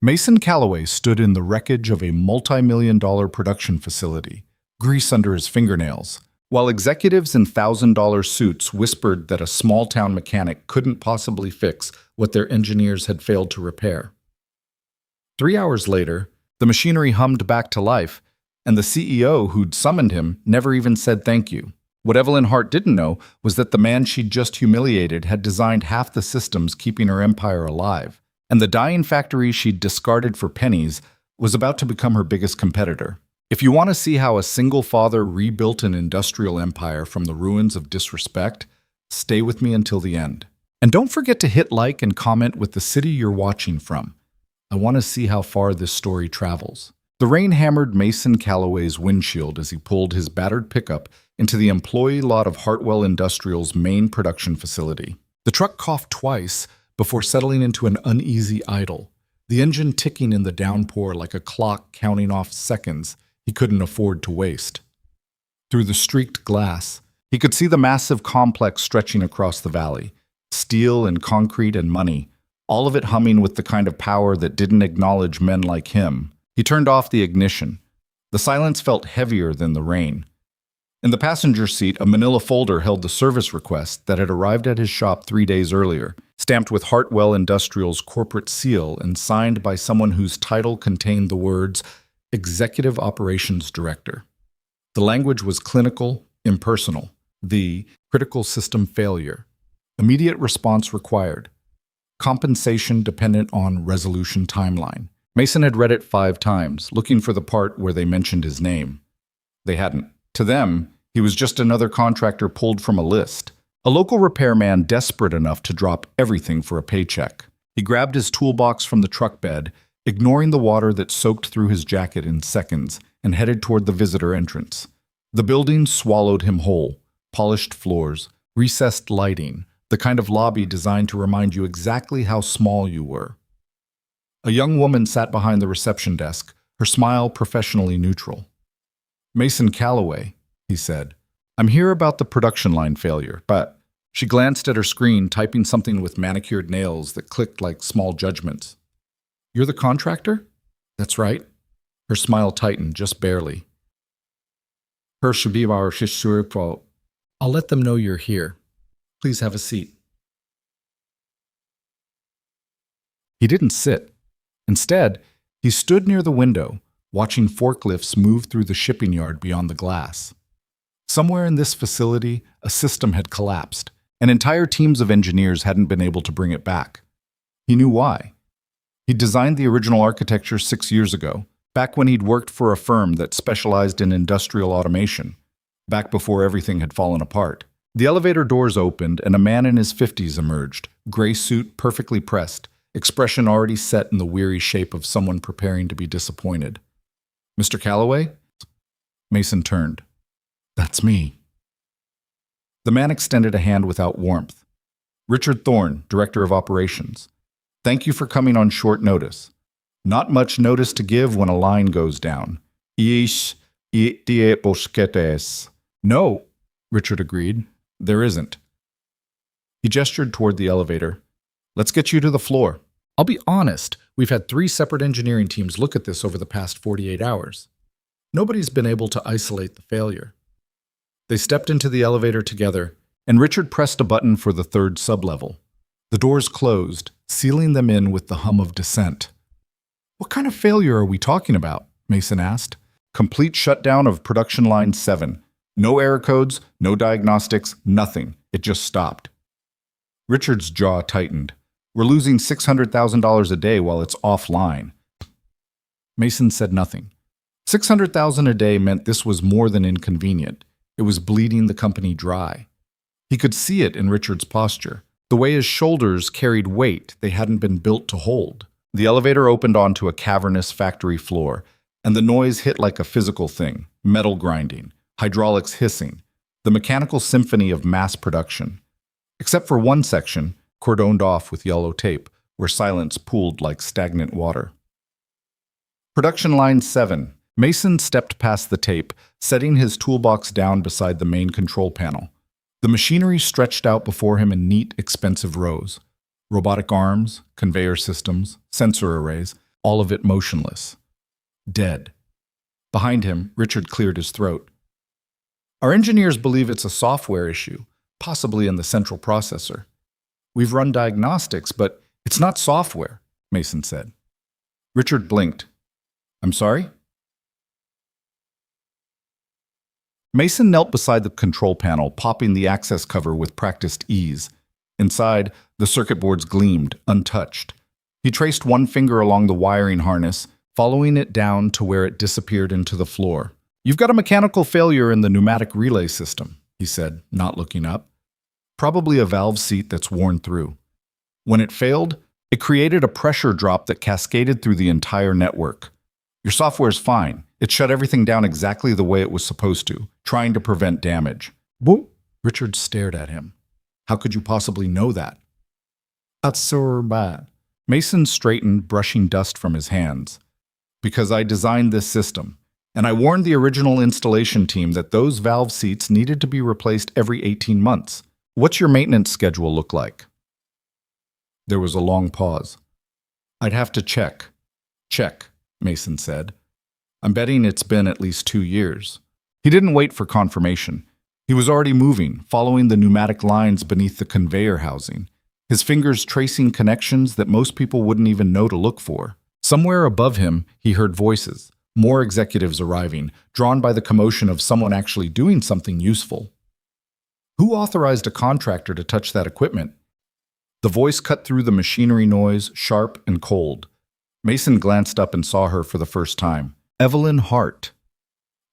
Mason Calloway stood in the wreckage of a multi-million-dollar production facility, grease under his fingernails, while executives in $1,000 suits whispered that a small-town mechanic couldn't possibly fix what their engineers had failed to repair. 3 hours later, the machinery hummed back to life, and the CEO who'd summoned him never even said thank you. What Evelyn Hart didn't know was that the man she'd just humiliated had designed half the systems keeping her empire alive, and the dying factory she'd discarded for pennies was about to become her biggest competitor. If you want to see how a single father rebuilt an industrial empire from the ruins of disrespect, stay with me until the end. And don't forget to hit like and comment with the city you're watching from. I want to see how far this story travels. The rain hammered Mason Calloway's windshield as he pulled his battered pickup into the employee lot of Hartwell Industrial's main production facility. The truck coughed twice before settling into an uneasy idle, the engine ticking in the downpour like a clock counting off seconds he couldn't afford to waste. Through the streaked glass, he could see the massive complex stretching across the valley, steel and concrete and money, all of it humming with the kind of power that didn't acknowledge men like him. He turned off the ignition. The silence felt heavier than the rain. In the passenger seat, a manila folder held the service request that had arrived at his shop 3 days earlier, stamped with Hartwell Industrial's corporate seal and signed by someone whose title contained the words Executive Operations Director. The language was clinical, impersonal. The critical system failure. Immediate response required. Compensation dependent on resolution timeline. Mason had read it 5 times, looking for the part where they mentioned his name. They hadn't. To them, he was just another contractor pulled from a list. A local repairman desperate enough to drop everything for a paycheck. He grabbed his toolbox from the truck bed, ignoring the water that soaked through his jacket in seconds, and headed toward the visitor entrance. The building swallowed him whole. Polished floors, recessed lighting, the kind of lobby designed to remind you exactly how small you were. A young woman sat behind the reception desk, her smile professionally neutral. "Mason Calloway," he said. "I'm here about the production line failure, but..." She glanced at her screen, typing something with manicured nails that clicked like small judgments. "You're the contractor?" "That's right." Her smile tightened just barely. "I'll let them know you're here. Please have a seat." He didn't sit. Instead, he stood near the window, watching forklifts move through the shipping yard beyond the glass. Somewhere in this facility, a system had collapsed, and entire teams of engineers hadn't been able to bring it back. He knew why. He'd designed the original architecture 6 years ago, back when he'd worked for a firm that specialized in industrial automation, back before everything had fallen apart. The elevator doors opened, and a man in his 50s emerged, gray suit perfectly pressed, expression already set in the weary shape of someone preparing to be disappointed. "Mr. Calloway?" Mason turned. "That's me." The man extended a hand without warmth. "Richard Thorne, Director of Operations. Thank you for coming on short notice. Not much notice to give when a line goes down. No," Richard agreed. "There isn't." He gestured toward the elevator. "Let's get you to the floor. I'll be honest, we've had 3 separate engineering teams look at this over the past 48 hours. Nobody's been able to isolate the failure." They stepped into the elevator together, and Richard pressed a button for the 3rd sublevel. The doors closed, sealing them in with the hum of descent. "What kind of failure are we talking about?" Mason asked. "Complete shutdown of production line 7. No error codes, no diagnostics, nothing. It just stopped." Richard's jaw tightened. "We're losing $600,000 a day while it's offline." Mason said nothing. $600,000 a day meant this was more than inconvenient. It was bleeding the company dry. He could see it in Richard's posture, the way his shoulders carried weight they hadn't been built to hold. The elevator opened onto a cavernous factory floor, and the noise hit like a physical thing, metal grinding, hydraulics hissing, the mechanical symphony of mass production. Except for one section, cordoned off with yellow tape, where silence pooled like stagnant water. Production line 7. Mason stepped past the tape, setting his toolbox down beside the main control panel. The machinery stretched out before him in neat, expensive rows. Robotic arms, conveyor systems, sensor arrays, all of it motionless. Dead. Behind him, Richard cleared his throat. Our engineers believe it's a software issue, possibly in the central processor. We've run diagnostics, but it's not software, Mason said. Richard blinked. I'm sorry? Mason knelt beside the control panel, popping the access cover with practiced ease. Inside, the circuit boards gleamed, untouched. He traced one finger along the wiring harness, following it down to where it disappeared into the floor. You've got a mechanical failure in the pneumatic relay system, he said, not looking up. Probably a valve seat that's worn through. When it failed, it created a pressure drop that cascaded through the entire network. Your software's fine. It shut everything down exactly the way it was supposed to, trying to prevent damage. Whoa! Richard stared at him. How could you possibly know that? That's so bad. Mason straightened, brushing dust from his hands. Because I designed this system, and I warned the original installation team that those valve seats needed to be replaced every 18 months. What's your maintenance schedule look like? There was a long pause. I'd have to check. Check, Mason said. I'm betting it's been at least 2 years. He didn't wait for confirmation. He was already moving, following the pneumatic lines beneath the conveyor housing, his fingers tracing connections that most people wouldn't even know to look for. Somewhere above him, he heard voices, more executives arriving, drawn by the commotion of someone actually doing something useful. Who authorized a contractor to touch that equipment? The voice cut through the machinery noise, sharp and cold. Mason glanced up and saw her for the first time. Evelyn Hart.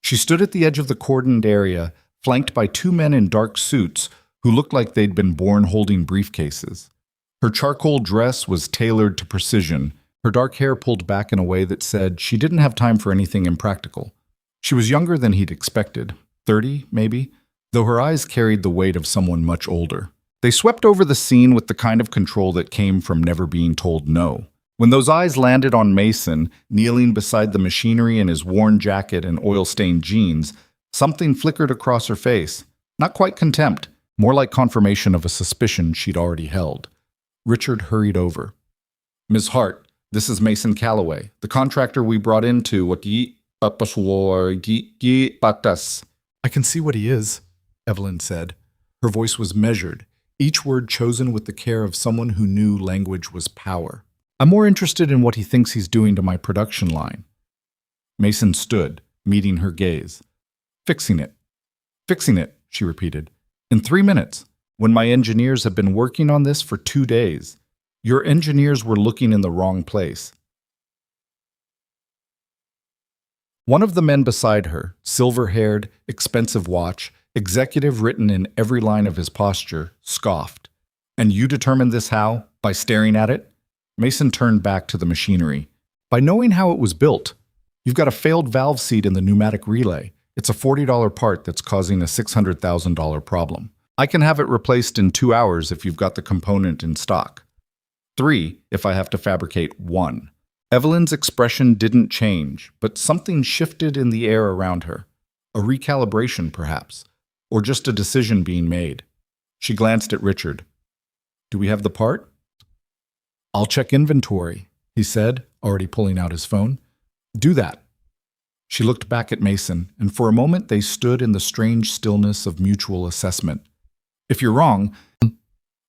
She stood at the edge of the cordoned area, flanked by 2 men in dark suits who looked like they'd been born holding briefcases. Her charcoal dress was tailored to precision, her dark hair pulled back in a way that said she didn't have time for anything impractical. She was younger than he'd expected, 30 maybe, though her eyes carried the weight of someone much older. They swept over the scene with the kind of control that came from never being told no. When those eyes landed on Mason, kneeling beside the machinery in his worn jacket and oil-stained jeans, something flickered across her face. Not quite contempt, more like confirmation of a suspicion she'd already held. Richard hurried over. Ms. Hart, this is Mason Calloway, the contractor we brought in to I can see what he is, Evelyn said. Her voice was measured, each word chosen with the care of someone who knew language was power. I'm more interested in what he thinks he's doing to my production line. Mason stood, meeting her gaze. Fixing it, she repeated. In 3 minutes, when my engineers have been working on this for 2 days. Your engineers were looking in the wrong place. One of the men beside her, silver-haired, expensive watch, executive written in every line of his posture, scoffed. And you determined this how? By staring at it? Mason turned back to the machinery. By knowing how it was built. You've got a failed valve seat in the pneumatic relay. It's a $40 part that's causing a $600,000 problem. I can have it replaced in 2 hours if you've got the component in stock. 3 if I have to fabricate 1. Evelyn's expression didn't change, but something shifted in the air around her. A recalibration, perhaps, or just a decision being made. She glanced at Richard. Do we have the part? I'll check inventory, he said, already pulling out his phone. Do that. She looked back at Mason, and for a moment they stood in the strange stillness of mutual assessment. If you're wrong,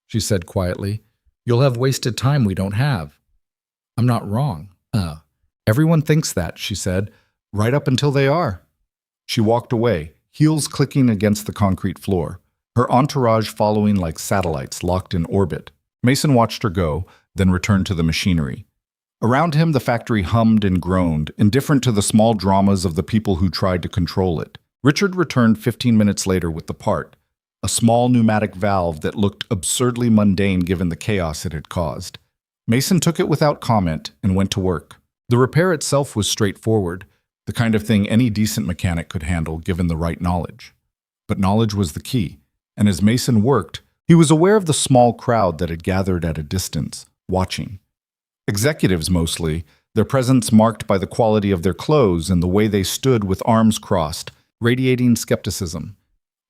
she said quietly, you'll have wasted time we don't have. I'm not wrong. Everyone thinks that, she said, right up until they are. She walked away, heels clicking against the concrete floor, her entourage following like satellites locked in orbit. Mason watched her go, then returned to the machinery. Around him, the factory hummed and groaned, indifferent to the small dramas of the people who tried to control it. Richard returned 15 minutes later with the part, a small pneumatic valve that looked absurdly mundane given the chaos it had caused. Mason took it without comment and went to work. The repair itself was straightforward, the kind of thing any decent mechanic could handle given the right knowledge. But knowledge was the key, and as Mason worked, he was aware of the small crowd that had gathered at a distance, watching. Executives mostly, their presence marked by the quality of their clothes and the way they stood with arms crossed, radiating skepticism.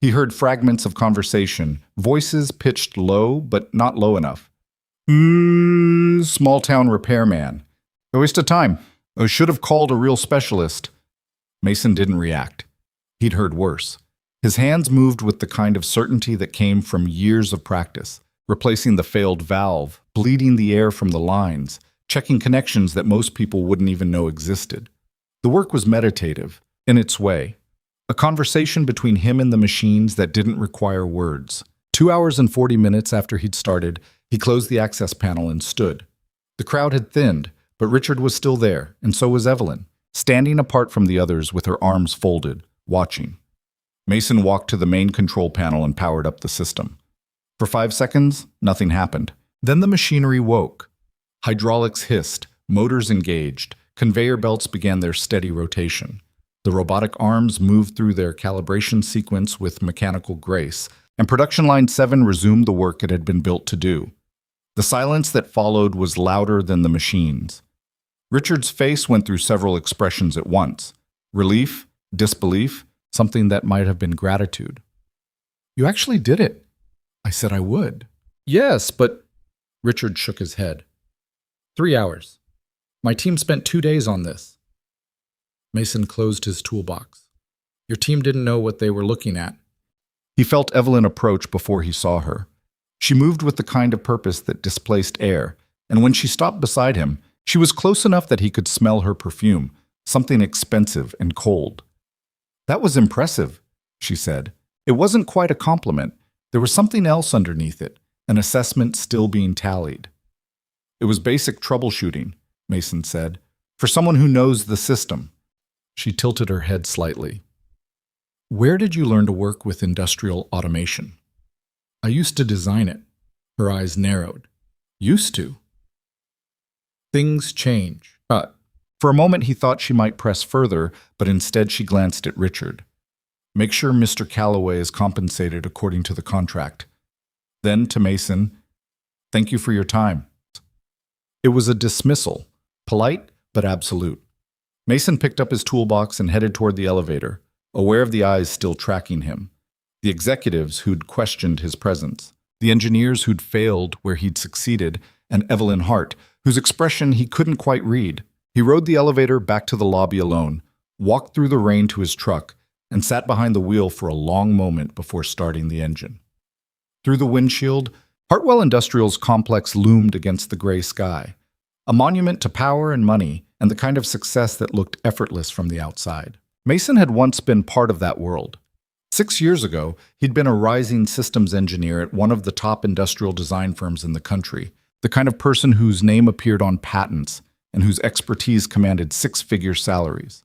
He heard fragments of conversation, voices pitched low but not low enough. Small-town repairman. A waste of time. I should have called a real specialist. Mason didn't react. He'd heard worse. His hands moved with the kind of certainty that came from years of practice, replacing the failed valve, bleeding the air from the lines, checking connections that most people wouldn't even know existed. The work was meditative, in its way. A conversation between him and the machines that didn't require words. 2 hours and 40 minutes after he'd started, he closed the access panel and stood. The crowd had thinned, but Richard was still there, and so was Evelyn, standing apart from the others with her arms folded, watching. Mason walked to the main control panel and powered up the system. For 5 seconds, nothing happened. Then the machinery woke. Hydraulics hissed, motors engaged, conveyor belts began their steady rotation. The robotic arms moved through their calibration sequence with mechanical grace, and production line 7 resumed the work it had been built to do. The silence that followed was louder than the machines. Richard's face went through several expressions at once. Relief, disbelief, something that might have been gratitude. "You actually did it." I said I would. "Yes, but..." Richard shook his head. 3 hours. My team spent 2 days on this." Mason closed his toolbox. "Your team didn't know what they were looking at." He felt Evelyn approach before he saw her. She moved with the kind of purpose that displaced air, and when she stopped beside him, she was close enough that he could smell her perfume, something expensive and cold. "That was impressive," she said. It wasn't quite a compliment. There was something else underneath it, an assessment still being tallied. "It was basic troubleshooting," Mason said, "for someone who knows the system." She tilted her head slightly. "Where did you learn to work with industrial automation?" "I used to design it." Her eyes narrowed. "Used to?" "Things change." For a moment he thought she might press further, but instead she glanced at Richard. "Make sure Mr. Calloway is compensated according to the contract." Then to Mason, "Thank you for your time." It was a dismissal, polite but absolute. Mason picked up his toolbox and headed toward the elevator, aware of the eyes still tracking him. The executives who'd questioned his presence, the engineers who'd failed where he'd succeeded, and Evelyn Hart, whose expression he couldn't quite read. He rode the elevator back to the lobby alone, walked through the rain to his truck, and sat behind the wheel for a long moment before starting the engine. Through the windshield, Hartwell Industrial's complex loomed against the gray sky, a monument to power and money and the kind of success that looked effortless from the outside. Mason had once been part of that world. 6 years ago, he'd been a rising systems engineer at one of the top industrial design firms in the country, the kind of person whose name appeared on patents and whose expertise commanded 6-figure salaries.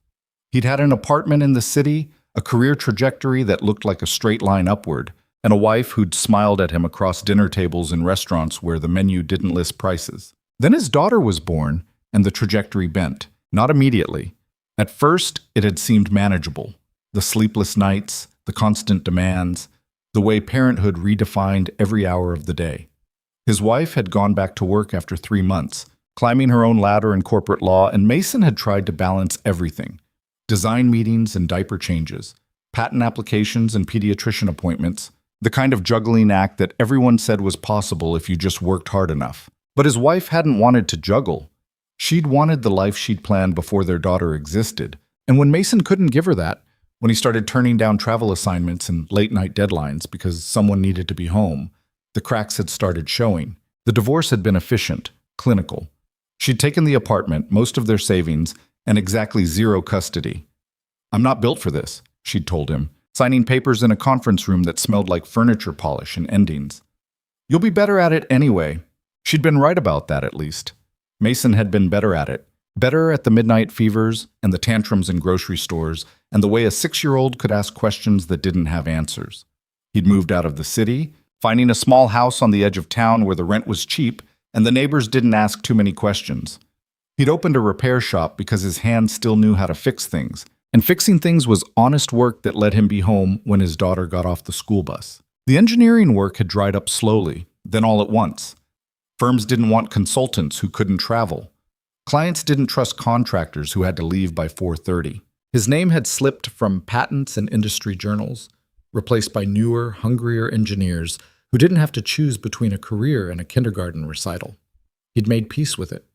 He'd had an apartment in the city, a career trajectory that looked like a straight line upward, and a wife who'd smiled at him across dinner tables in restaurants where the menu didn't list prices. Then his daughter was born, and the trajectory bent. Not immediately. At first, it had seemed manageable. The sleepless nights, the constant demands, the way parenthood redefined every hour of the day. His wife had gone back to work after 3 months, climbing her own ladder in corporate law, and Mason had tried to balance everything. Design meetings and diaper changes, patent applications and pediatrician appointments, the kind of juggling act that everyone said was possible if you just worked hard enough. But his wife hadn't wanted to juggle. She'd wanted the life she'd planned before their daughter existed. And when Mason couldn't give her that, when he started turning down travel assignments and late-night deadlines because someone needed to be home, the cracks had started showing. The divorce had been efficient, clinical. She'd taken the apartment, most of their savings, and exactly 0 custody. "I'm not built for this," she'd told him, signing papers in a conference room that smelled like furniture polish and endings. "You'll be better at it anyway." She'd been right about that, at least. Mason had been better at it. Better at the midnight fevers and the tantrums in grocery stores and the way a 6-year-old could ask questions that didn't have answers. He'd moved out of the city, finding a small house on the edge of town where the rent was cheap and the neighbors didn't ask too many questions. He'd opened a repair shop because his hands still knew how to fix things, and fixing things was honest work that let him be home when his daughter got off the school bus. The engineering work had dried up slowly, then all at once. Firms didn't want consultants who couldn't travel. Clients didn't trust contractors who had to leave by 4:30. His name had slipped from patents and industry journals, replaced by newer, hungrier engineers who didn't have to choose between a career and a kindergarten recital. He'd made peace with it.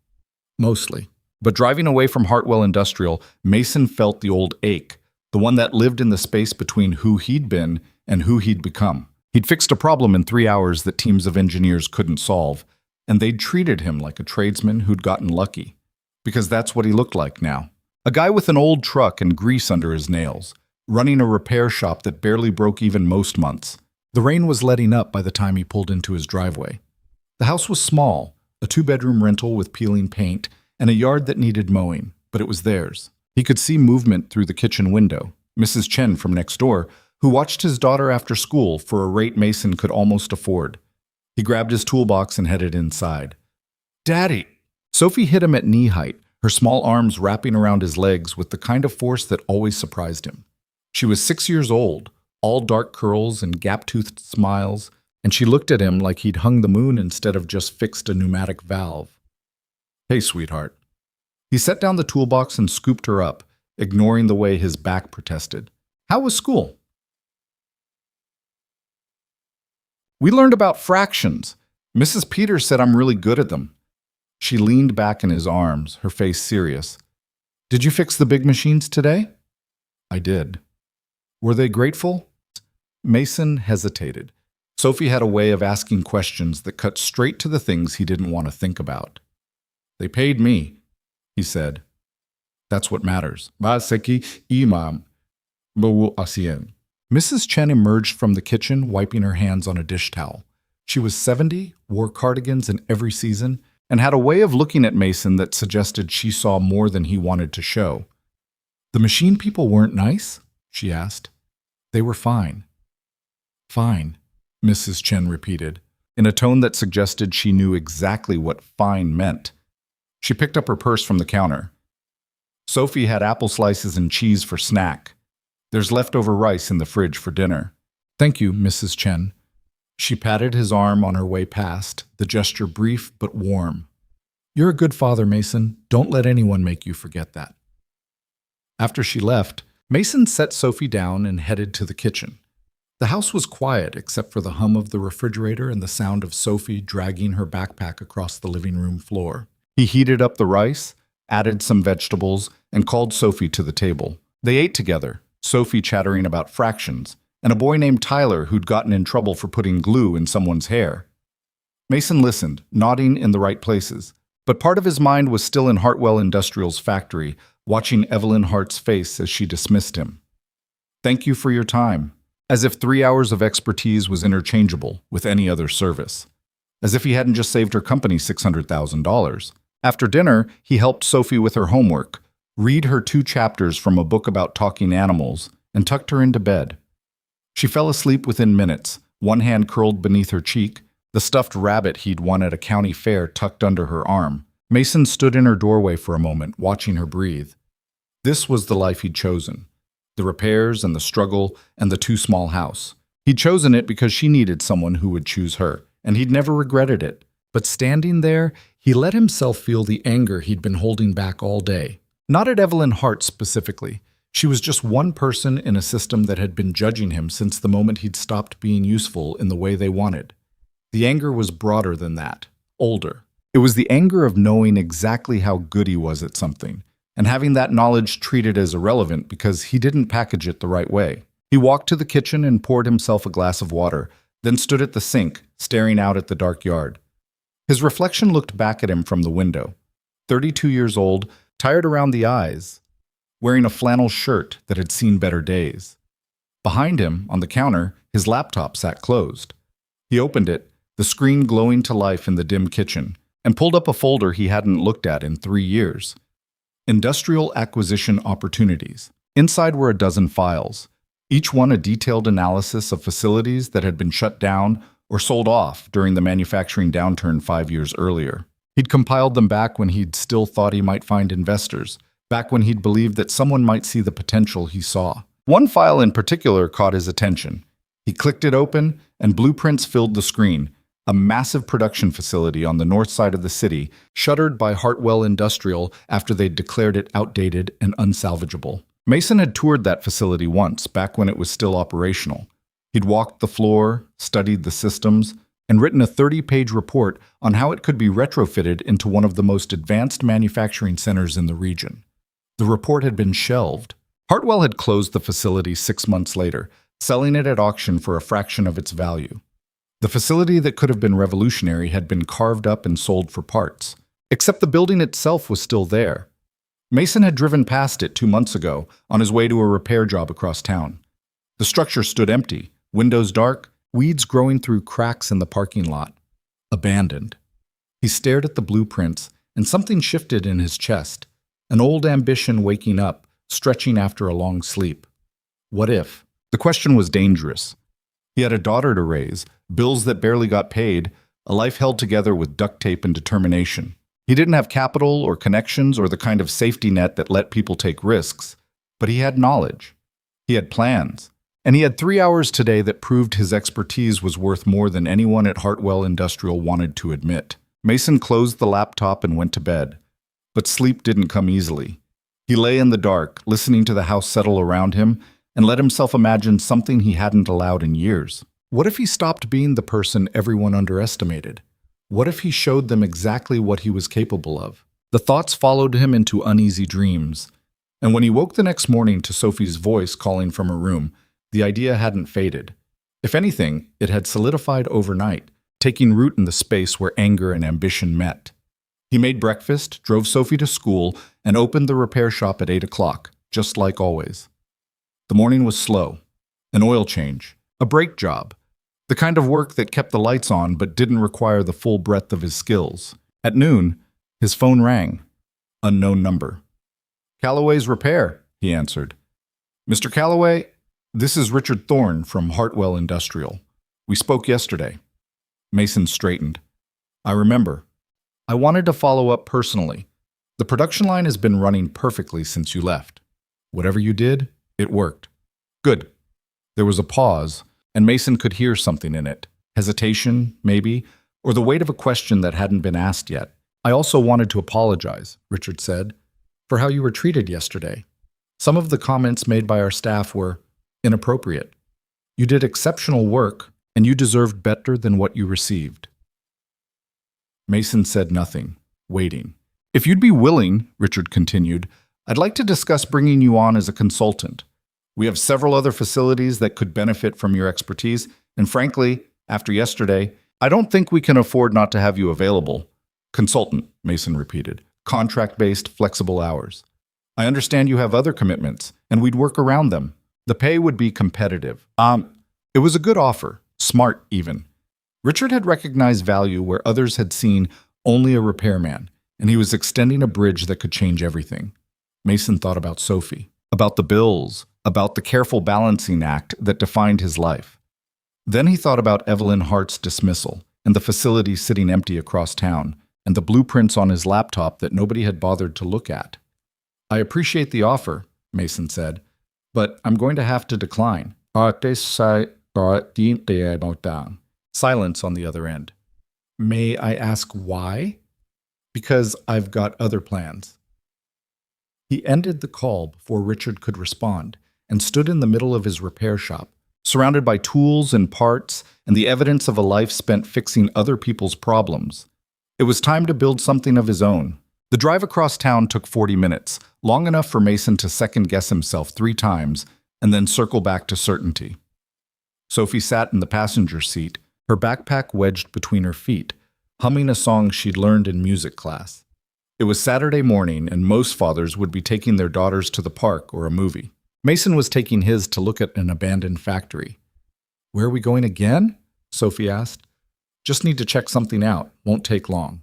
Mostly. But driving away from Hartwell Industrial, Mason felt the old ache, the one that lived in the space between who he'd been and who he'd become. He'd fixed a problem in 3 hours that teams of engineers couldn't solve, and they'd treated him like a tradesman who'd gotten lucky. Because that's what he looked like now. A guy with an old truck and grease under his nails, running a repair shop that barely broke even most months. The rain was letting up by the time he pulled into his driveway. The house was small, a 2-bedroom rental with peeling paint, and a yard that needed mowing, but it was theirs. He could see movement through the kitchen window. Mrs. Chen from next door, who watched his daughter after school for a rate Mason could almost afford. He grabbed his toolbox and headed inside. "Daddy!" Sophie hit him at knee height, her small arms wrapping around his legs with the kind of force that always surprised him. She was 6 years old, all dark curls and gap-toothed smiles, and she looked at him like he'd hung the moon instead of just fixed a pneumatic valve. "Hey, sweetheart." He set down the toolbox and scooped her up, ignoring the way his back protested. "How was school?" "We learned about fractions. Mrs. Peters said I'm really good at them." She leaned back in his arms, her face serious. "Did you fix the big machines today?" "I did." "Were they grateful?" Mason hesitated. Sophie had a way of asking questions that cut straight to the things he didn't want to think about. "They paid me," he said. "That's what matters." Mrs. Chen emerged from the kitchen, wiping her hands on a dish towel. She was 70, wore cardigans in every season, and had a way of looking at Mason that suggested she saw more than he wanted to show. "The machine people weren't nice?" she asked. "They were fine." "Fine," Mrs. Chen repeated, in a tone that suggested she knew exactly what fine meant. She picked up her purse from the counter. "Sophie had apple slices and cheese for snack. There's leftover rice in the fridge for dinner." "Thank you, Mrs. Chen." She patted his arm on her way past, the gesture brief but warm. "You're a good father, Mason. Don't let anyone make you forget that." After she left, Mason set Sophie down and headed to the kitchen. The house was quiet except for the hum of the refrigerator and the sound of Sophie dragging her backpack across the living room floor. He heated up the rice, added some vegetables, and called Sophie to the table. They ate together, Sophie chattering about fractions, and a boy named Tyler who'd gotten in trouble for putting glue in someone's hair. Mason listened, nodding in the right places, but part of his mind was still in Hartwell Industrial's factory, watching Evelyn Hart's face as she dismissed him. "Thank you for your time," as if 3 hours of expertise was interchangeable with any other service. As if he hadn't just saved her company $600,000. After dinner, he helped Sophie with her homework, read her 2 chapters from a book about talking animals, and tucked her into bed. She fell asleep within minutes, one hand curled beneath her cheek, the stuffed rabbit he'd won at a county fair tucked under her arm. Mason stood in her doorway for a moment, watching her breathe. This was the life he'd chosen. The repairs and the struggle and the too small house. He'd chosen it because she needed someone who would choose her, and he'd never regretted it. But standing there, he let himself feel the anger he'd been holding back all day. Not at Evelyn Hart specifically. She was just one person in a system that had been judging him since the moment he'd stopped being useful in the way they wanted. The anger was broader than that, older. It was the anger of knowing exactly how good he was at something, and having that knowledge treated as irrelevant because he didn't package it the right way. He walked to the kitchen and poured himself a glass of water, then stood at the sink, staring out at the dark yard. His reflection looked back at him from the window. 32 years old, tired around the eyes, wearing a flannel shirt that had seen better days. Behind him, on the counter, his laptop sat closed. He opened it, the screen glowing to life in the dim kitchen, and pulled up a folder he hadn't looked at in 3 years. Industrial Acquisition Opportunities. Inside were a dozen files, each one a detailed analysis of facilities that had been shut down or sold off during the manufacturing downturn 5 years earlier. He'd compiled them back when he'd still thought he might find investors, back when he'd believed that someone might see the potential he saw. One file in particular caught his attention. He clicked it open, and blueprints filled the screen. A massive production facility on the north side of the city, shuttered by Hartwell Industrial after they'd declared it outdated and unsalvageable. Mason had toured that facility once, back when it was still operational. He'd walked the floor, studied the systems, and written a 30-page report on how it could be retrofitted into one of the most advanced manufacturing centers in the region. The report had been shelved. Hartwell had closed the facility 6 months later, selling it at auction for a fraction of its value. The facility that could have been revolutionary had been carved up and sold for parts, except the building itself was still there. Mason had driven past it 2 months ago on his way to a repair job across town. The structure stood empty, windows dark, weeds growing through cracks in the parking lot. Abandoned. He stared at the blueprints, and something shifted in his chest, an old ambition waking up, stretching after a long sleep. What if? The question was dangerous. He had a daughter to raise, bills that barely got paid, a life held together with duct tape and determination. He didn't have capital or connections or the kind of safety net that let people take risks, but he had knowledge. He had plans. And he had 3 hours today that proved his expertise was worth more than anyone at Hartwell Industrial wanted to admit. Mason closed the laptop and went to bed. But sleep didn't come easily. He lay in the dark, listening to the house settle around him, and let himself imagine something he hadn't allowed in years. What if he stopped being the person everyone underestimated? What if he showed them exactly what he was capable of? The thoughts followed him into uneasy dreams. And when he woke the next morning to Sophie's voice calling from her room, the idea hadn't faded. If anything, it had solidified overnight, taking root in the space where anger and ambition met. He made breakfast, drove Sophie to school, and opened the repair shop at 8 o'clock, just like always. The morning was slow. An oil change, a brake job, the kind of work that kept the lights on but didn't require the full breadth of his skills. At noon, his phone rang. Unknown number. "Calloway's Repair," he answered. "Mr. Calloway, this is Richard Thorne from Hartwell Industrial. We spoke yesterday." Mason straightened. "I remember. I wanted to follow up personally. The production line has been running perfectly since you left. Whatever you did, it worked." "Good." There was a pause, and Mason could hear something in it. Hesitation, maybe, or the weight of a question that hadn't been asked yet. "I also wanted to apologize," Richard said, "for how you were treated yesterday. Some of the comments made by our staff were inappropriate. You did exceptional work, and you deserved better than what you received." Mason said nothing, waiting. "If you'd be willing," Richard continued, "I'd like to discuss bringing you on as a consultant. We have several other facilities that could benefit from your expertise, and frankly, after yesterday, I don't think we can afford not to have you available." "Consultant," Mason repeated. "Contract-based, flexible hours. I understand you have other commitments, and we'd work around them. The pay would be competitive." It was a good offer, smart even. Richard had recognized value where others had seen only a repairman, and he was extending a bridge that could change everything. Mason thought about Sophie, about the bills, about the careful balancing act that defined his life. Then he thought about Evelyn Hart's dismissal, and the facility sitting empty across town, and the blueprints on his laptop that nobody had bothered to look at. "I appreciate the offer," Mason said, "but I'm going to have to decline." Silence on the other end. "May I ask why?" "Because I've got other plans." He ended the call before Richard could respond and stood in the middle of his repair shop, surrounded by tools and parts and the evidence of a life spent fixing other people's problems. It was time to build something of his own. The drive across town took 40 minutes, long enough for Mason to second-guess himself 3 times and then circle back to certainty. Sophie sat in the passenger seat, her backpack wedged between her feet, humming a song she'd learned in music class. It was Saturday morning, and most fathers would be taking their daughters to the park or a movie. Mason was taking his to look at an abandoned factory. "Where are we going again?" Sophie asked. "Just need to check something out. Won't take long."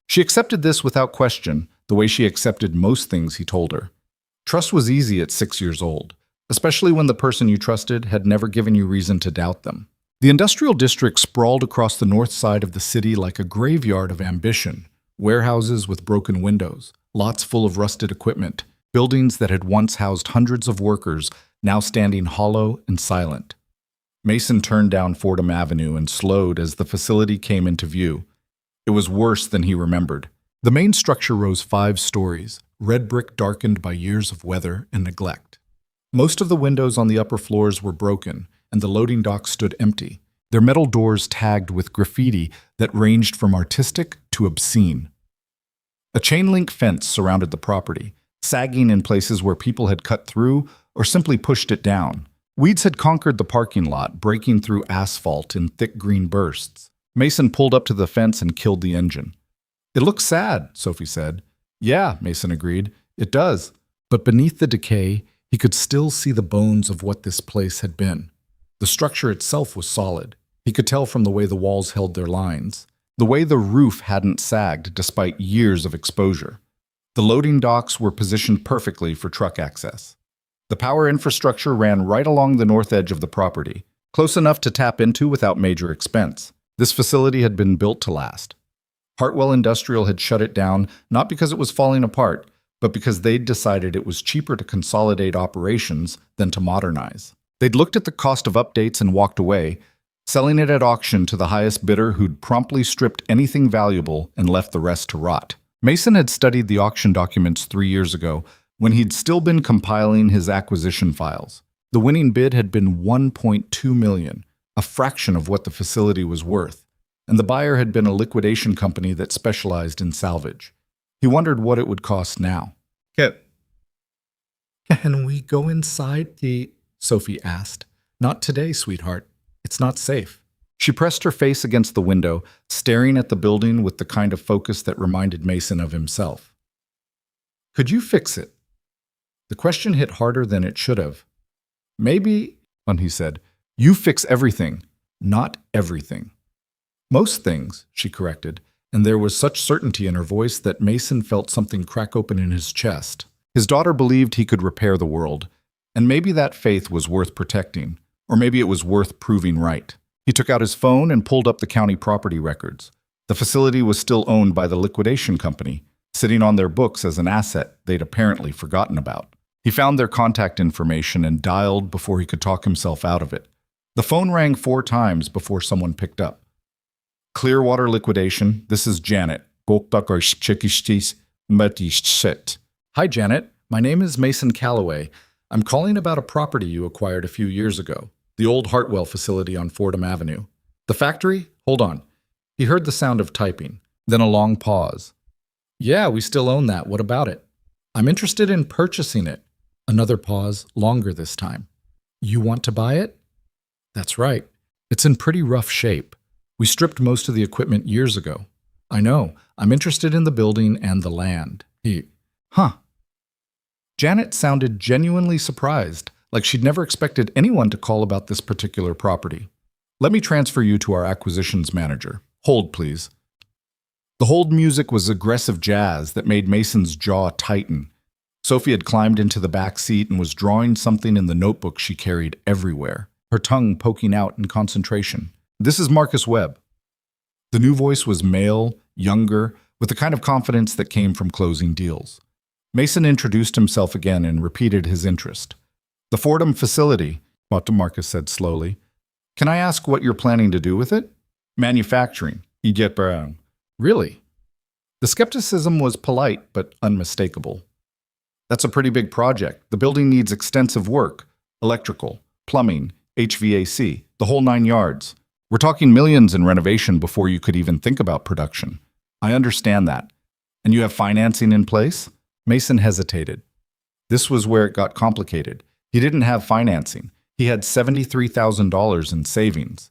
She accepted this without question, the way she accepted most things he told her. Trust was easy at 6 years old, especially when the person you trusted had never given you reason to doubt them. The industrial district sprawled across the north side of the city like a graveyard of ambition. Warehouses with broken windows, lots full of rusted equipment, buildings that had once housed hundreds of workers, now standing hollow and silent. Mason turned down Fordham Avenue and slowed as the facility came into view. It was worse than he remembered. The main structure rose 5 stories, red brick darkened by years of weather and neglect. Most of the windows on the upper floors were broken, and the loading dock stood empty, their metal doors tagged with graffiti that ranged from artistic to obscene. A chain-link fence surrounded the property, sagging in places where people had cut through or simply pushed it down. Weeds had conquered the parking lot, breaking through asphalt in thick green bursts. Mason pulled up to the fence and killed the engine. "It looks sad," Sophie said. "Yeah," Mason agreed. "It does." But beneath the decay, he could still see the bones of what this place had been. The structure itself was solid. He could tell from the way the walls held their lines, the way the roof hadn't sagged despite years of exposure. The loading docks were positioned perfectly for truck access. The power infrastructure ran right along the north edge of the property, close enough to tap into without major expense. This facility had been built to last. Hartwell Industrial had shut it down not because it was falling apart, but because they'd decided it was cheaper to consolidate operations than to modernize. They'd looked at the cost of updates and walked away, selling it at auction to the highest bidder who'd promptly stripped anything valuable and left the rest to rot. Mason had studied the auction documents 3 years ago, when he'd still been compiling his acquisition files. The winning bid had been $1.2 million, a fraction of what the facility was worth, and the buyer had been a liquidation company that specialized in salvage. He wondered what it would cost now. "Can we go inside Sophie asked. "Not today, sweetheart. It's not safe." She pressed her face against the window, staring at the building with the kind of focus that reminded Mason of himself. "Could you fix it?" The question hit harder than it should have. "Maybe," he said. "You fix everything, not everything." "Most things," she corrected, and there was such certainty in her voice that Mason felt something crack open in his chest. His daughter believed he could repair the world, and maybe that faith was worth protecting, or maybe it was worth proving right. He took out his phone and pulled up the county property records. The facility was still owned by the liquidation company, sitting on their books as an asset they'd apparently forgotten about. He found their contact information and dialed before he could talk himself out of it. The phone rang 4 times before someone picked up. "Clearwater Liquidation, this is Janet. Hi, Janet. My name is Mason Calloway. I'm calling about a property you acquired a few years ago, the old Hartwell facility on Fordham Avenue. The factory? Hold on." He heard the sound of typing, then a long pause. "Yeah, we still own that. What about it?" "I'm interested in purchasing it." Another pause, longer this time. "You want to buy it?" "That's right. It's in pretty rough shape. We stripped most of the equipment years ago." "I know. I'm interested in the building and the land." Huh. Janet sounded genuinely surprised, like she'd never expected anyone to call about this particular property. "Let me transfer you to our acquisitions manager. Hold, please." The hold music was aggressive jazz that made Mason's jaw tighten. Sophie had climbed into the back seat and was drawing something in the notebook she carried everywhere, her tongue poking out in concentration. "This is Marcus Webb." The new voice was male, younger, with the kind of confidence that came from closing deals. Mason introduced himself again and repeated his interest. "The Fordham facility," Marcus said slowly. "Can I ask what you're planning to do with it?" "Manufacturing." "Really?" The skepticism was polite but unmistakable. "That's a pretty big project. The building needs extensive work. Electrical, plumbing, HVAC, the whole 9 yards. We're talking millions in renovation before you could even think about production." "I understand that. And you have financing in place?" Mason hesitated. This was where it got complicated. He didn't have financing. He had $73,000 in savings.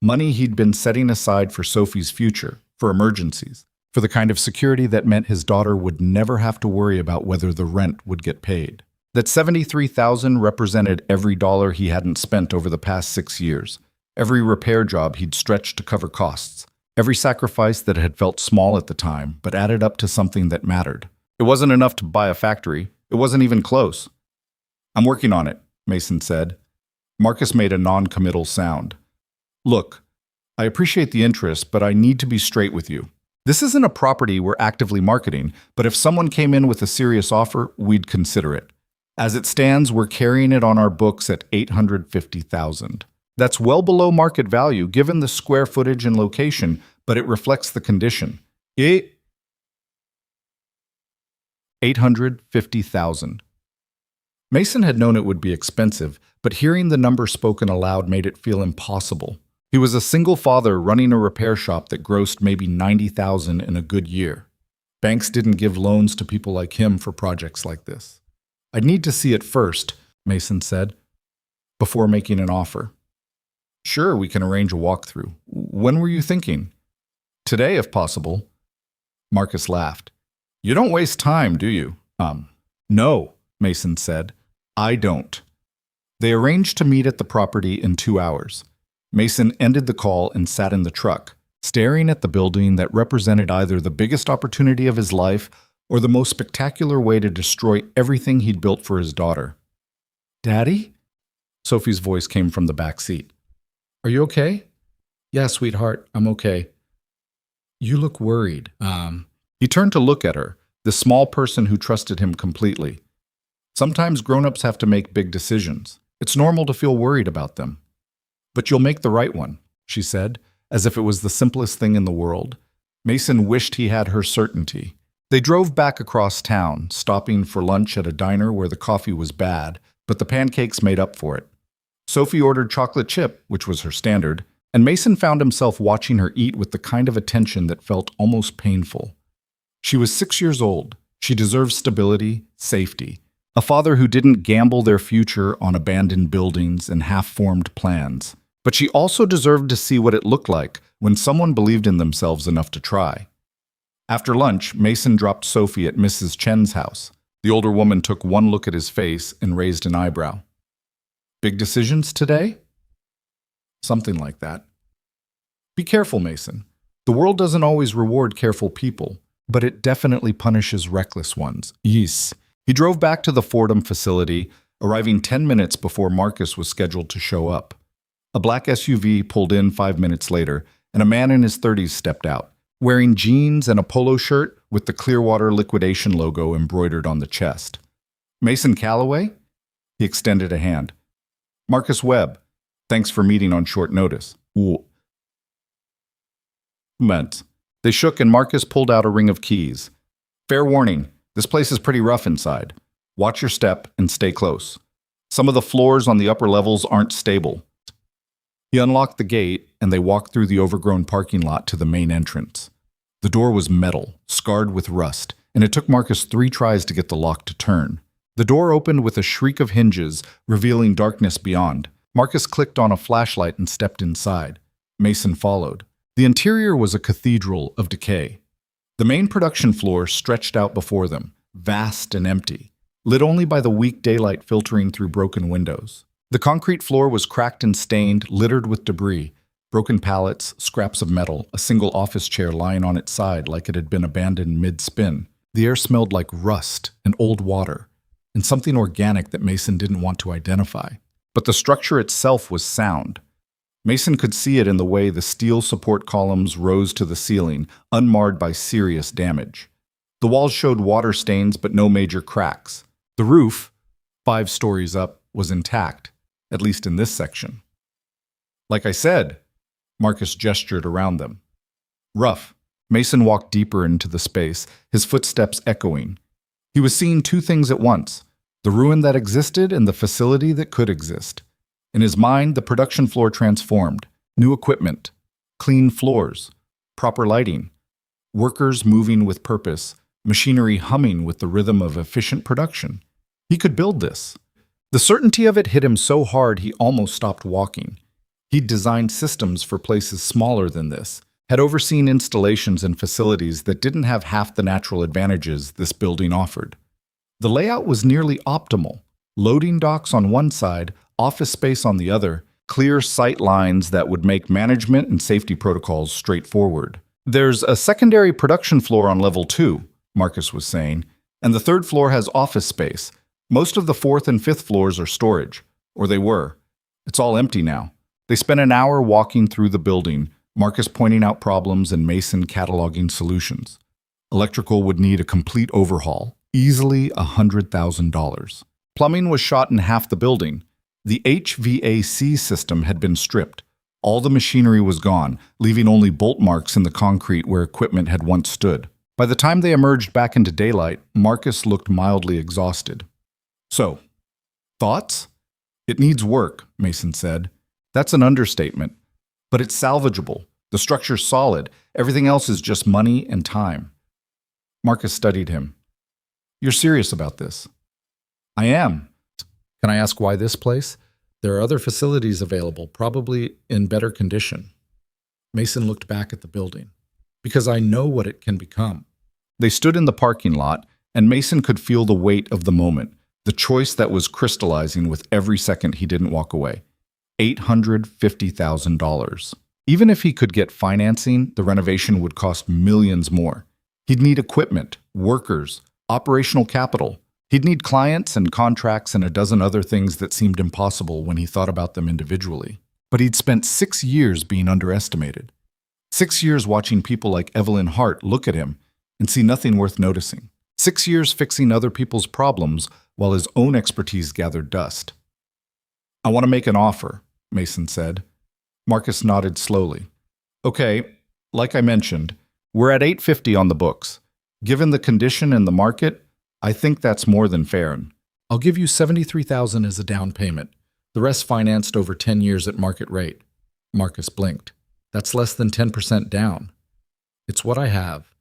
Money he'd been setting aside for Sophie's future, for emergencies, for the kind of security that meant his daughter would never have to worry about whether the rent would get paid. That $73,000 represented every dollar he hadn't spent over the past 6 years, every repair job he'd stretched to cover costs, every sacrifice that had felt small at the time but added up to something that mattered. It wasn't enough to buy a factory. It wasn't even close. "I'm working on it," Mason said. Marcus made a non-committal sound. "Look, I appreciate the interest, but I need to be straight with you. This isn't a property we're actively marketing, but if someone came in with a serious offer, we'd consider it. As it stands, we're carrying it on our books at $850,000. That's well below market value given the square footage and location, but it reflects the condition. $850,000. Mason had known it would be expensive, but hearing the number spoken aloud made it feel impossible. He was a single father running a repair shop that grossed maybe $90,000 in a good year. Banks didn't give loans to people like him for projects like this. "I'd need to see it first," Mason said, before making an offer. "Sure, we can arrange a walkthrough. When were you thinking?" "Today, if possible." Marcus laughed. "You don't waste time, do you?" No, Mason said. "I don't." They arranged to meet at the property in 2 hours. Mason ended the call and sat in the truck, staring at the building that represented either the biggest opportunity of his life or the most spectacular way to destroy everything he'd built for his daughter. "Daddy?" Sophie's voice came from the back seat. "Are you okay?" "Yeah, sweetheart, I'm okay." "You look worried." He turned to look at her, the small person who trusted him completely. "Sometimes grown-ups have to make big decisions. It's normal to feel worried about them." "But you'll make the right one," she said, as if it was the simplest thing in the world. Mason wished he had her certainty. They drove back across town, stopping for lunch at a diner where the coffee was bad, but the pancakes made up for it. Sophie ordered chocolate chip, which was her standard, and Mason found himself watching her eat with the kind of attention that felt almost painful. She was 6 years old. She deserved stability, safety. A father who didn't gamble their future on abandoned buildings and half-formed plans. But she also deserved to see what it looked like when someone believed in themselves enough to try. After lunch, Mason dropped Sophie at Mrs. Chen's house. The older woman took one look at his face and raised an eyebrow. "Big decisions today?" "Something like that." "Be careful, Mason. The world doesn't always reward careful people, but it definitely punishes reckless ones." Yes. He drove back to the Fordham facility, arriving 10 minutes before Marcus was scheduled to show up. A black SUV pulled in 5 minutes later, and a man in his 30s stepped out, wearing jeans and a polo shirt with the Clearwater Liquidation logo embroidered on the chest. "Mason Calloway?" He extended a hand. "Marcus Webb. Thanks for meeting on short notice." Meant. They shook and Marcus pulled out a ring of keys. "Fair warning, this place is pretty rough inside. Watch your step and stay close. Some of the floors on the upper levels aren't stable." He unlocked the gate, and they walked through the overgrown parking lot to the main entrance. The door was metal, scarred with rust, and it took Marcus 3 tries to get the lock to turn. The door opened with a shriek of hinges, revealing darkness beyond. Marcus clicked on a flashlight and stepped inside. Mason followed. The interior was a cathedral of decay. The main production floor stretched out before them, vast and empty, lit only by the weak daylight filtering through broken windows. The concrete floor was cracked and stained, littered with debris, broken pallets, scraps of metal, a single office chair lying on its side like it had been abandoned mid-spin. The air smelled like rust and old water, and something organic that Mason didn't want to identify. But the structure itself was sound. Mason could see it in the way the steel support columns rose to the ceiling, unmarred by serious damage. The walls showed water stains but no major cracks. The roof, 5 stories up, was intact, at least in this section. "Like I said," Marcus gestured around them. "Rough." Mason walked deeper into the space, his footsteps echoing. He was seeing 2 things at once, the ruin that existed and the facility that could exist. In his mind, the production floor transformed. New equipment, clean floors, proper lighting, workers moving with purpose, machinery humming with the rhythm of efficient production. He could build this. The certainty of it hit him so hard he almost stopped walking. He'd designed systems for places smaller than this, had overseen installations and facilities that didn't have half the natural advantages this building offered. The layout was nearly optimal. Loading docks on one side, office space on the other, clear sight lines that would make management and safety protocols straightforward. "There's a secondary production floor on level 2, Marcus was saying, and the 3rd floor has office space. Most of the 4th and 5th floors are storage, or they were. It's all empty now." They spent an hour walking through the building, Marcus pointing out problems and Mason cataloging solutions. Electrical would need a complete overhaul, easily $100,000. Plumbing was shot in half the building. The HVAC system had been stripped. All the machinery was gone, leaving only bolt marks in the concrete where equipment had once stood. By the time they emerged back into daylight, Marcus looked mildly exhausted. "So, Thoughts? It needs work, Mason said. That's an understatement. But it's salvageable. The structure's solid. Everything else is just money and time. Marcus studied him. You're serious about this? I am. Can I ask why this place? There are other facilities available, probably in better condition. Mason looked back at the building. Because I know what it can become. They stood in the parking lot, and Mason could feel the weight of the moment, the choice that was crystallizing with every second he didn't walk away. $850,000. Even if he could get financing, the renovation would cost millions more. He'd need equipment, workers, operational capital. He'd need clients and contracts and a dozen other things that seemed impossible when he thought about them individually. But he'd spent 6 years being underestimated. 6 years watching people like Evelyn Hart look at him and see nothing worth noticing. 6 years fixing other people's problems while his own expertise gathered dust. I want to make an offer, Mason said. Marcus nodded slowly. Okay, like I mentioned, we're at $850 on the books. Given the condition in the market, I think that's more than fair. I'll give you $73,000 as a down payment. The rest financed over 10 years at market rate. Marcus blinked. That's less than 10% down. It's what I have.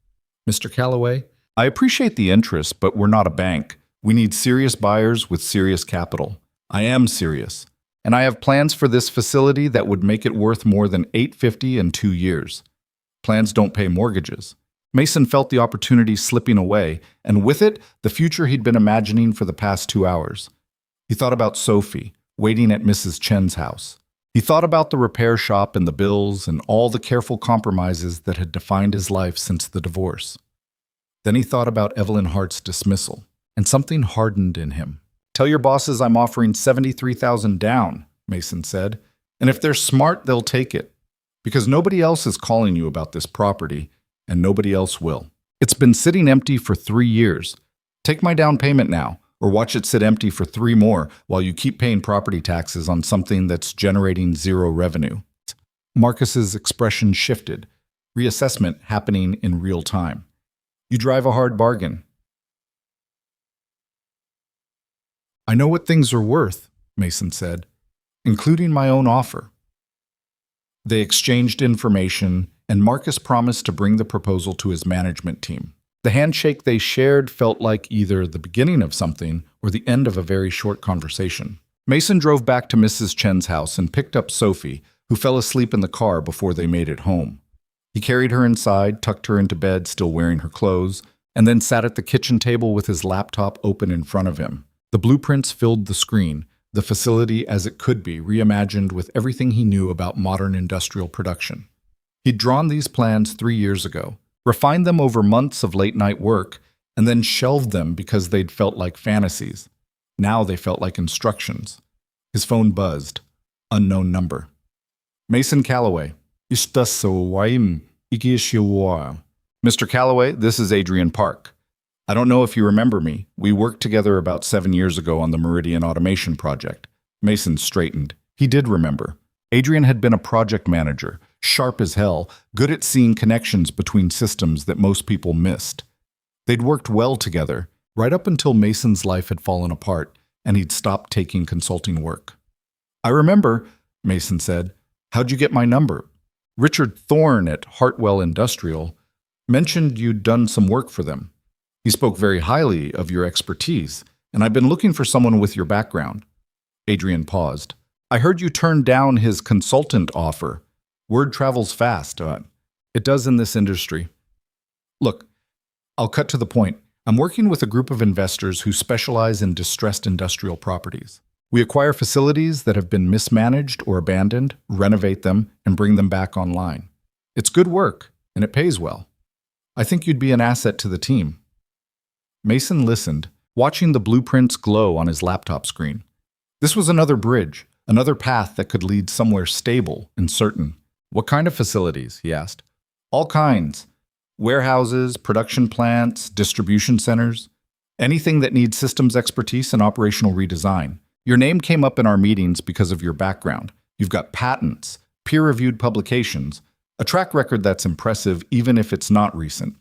Mr. Calloway, I appreciate the interest, but we're not a bank. We need serious buyers with serious capital. I am serious. And I have plans for this facility that would make it worth more than $850 in 2 years. Plans don't pay mortgages. Mason felt the opportunity slipping away, and with it, the future he'd been imagining for the past 2 hours. He thought about Sophie, waiting at Mrs. Chen's house. He thought about the repair shop and the bills and all the careful compromises that had defined his life since the divorce. Then he thought about Evelyn Hart's dismissal, and something hardened in him. Tell your bosses I'm offering $73,000 down, Mason said, and if they're smart, they'll take it. Because nobody else is calling you about this property, and nobody else will. It's been sitting empty for 3 years. Take my down payment now, or watch it sit empty for 3 more while you keep paying property taxes on something that's generating 0 revenue. Marcus's expression shifted, reassessment happening in real time. You drive a hard bargain. I know what things are worth, Mason said, including my own offer. They exchanged information, and Marcus promised to bring the proposal to his management team. The handshake they shared felt like either the beginning of something or the end of a very short conversation. Mason drove back to Mrs. Chen's house and picked up Sophie, who fell asleep in the car before they made it home. He carried her inside, tucked her into bed, still wearing her clothes, and then sat at the kitchen table with his laptop open in front of him. The blueprints filled the screen, the facility as it could be, reimagined with everything he knew about modern industrial production. He'd drawn these plans 3 years ago, refined them over months of late-night work, and then shelved them because they'd felt like fantasies. Now they felt like instructions. His phone buzzed. Unknown number. Mason Calloway. Mr. Calloway, this is Adrian Park. I don't know if you remember me. We worked together about 7 years ago on the Meridian Automation project. Mason straightened. He did remember. Adrian had been a project manager, sharp as hell, good at seeing connections between systems that most people missed. They'd worked well together, right up until Mason's life had fallen apart, and he'd stopped taking consulting work. I remember, Mason said. How'd you get my number? Richard Thorne at Hartwell Industrial mentioned you'd done some work for them. He spoke very highly of your expertise, and I've been looking for someone with your background. Adrian paused. I heard you turned down his consultant offer. Word travels fast. It does in this industry. Look, I'll cut to the point. I'm working with a group of investors who specialize in distressed industrial properties. We acquire facilities that have been mismanaged or abandoned, renovate them, and bring them back online. It's good work, and it pays well. I think you'd be an asset to the team. Mason listened, watching the blueprints glow on his laptop screen. This was another bridge, another path that could lead somewhere stable and certain. What kind of facilities? He asked. All kinds. Warehouses, production plants, distribution centers. Anything that needs systems expertise and operational redesign. Your name came up in our meetings because of your background. You've got patents, peer-reviewed publications, a track record that's impressive even if it's not recent.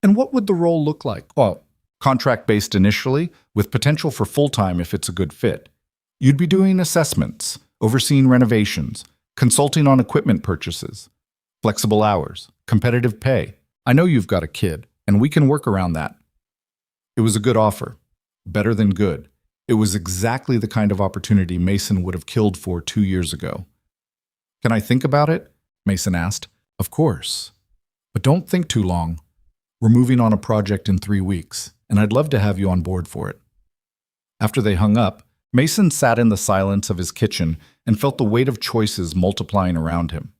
And what would the role look like? Well, Contract-based initially, with potential for full-time if it's a good fit. You'd be doing assessments, overseeing renovations, consulting on equipment purchases, flexible hours, competitive pay. I know you've got a kid, and we can work around that. It was a good offer. Better than good. It was exactly the kind of opportunity Mason would have killed for 2 years ago. Can I think about it? Mason asked. Of course. But don't think too long. We're moving on a project in 3 weeks, and I'd love to have you on board for it. After they hung up, Mason sat in the silence of his kitchen and felt the weight of choices multiplying around him.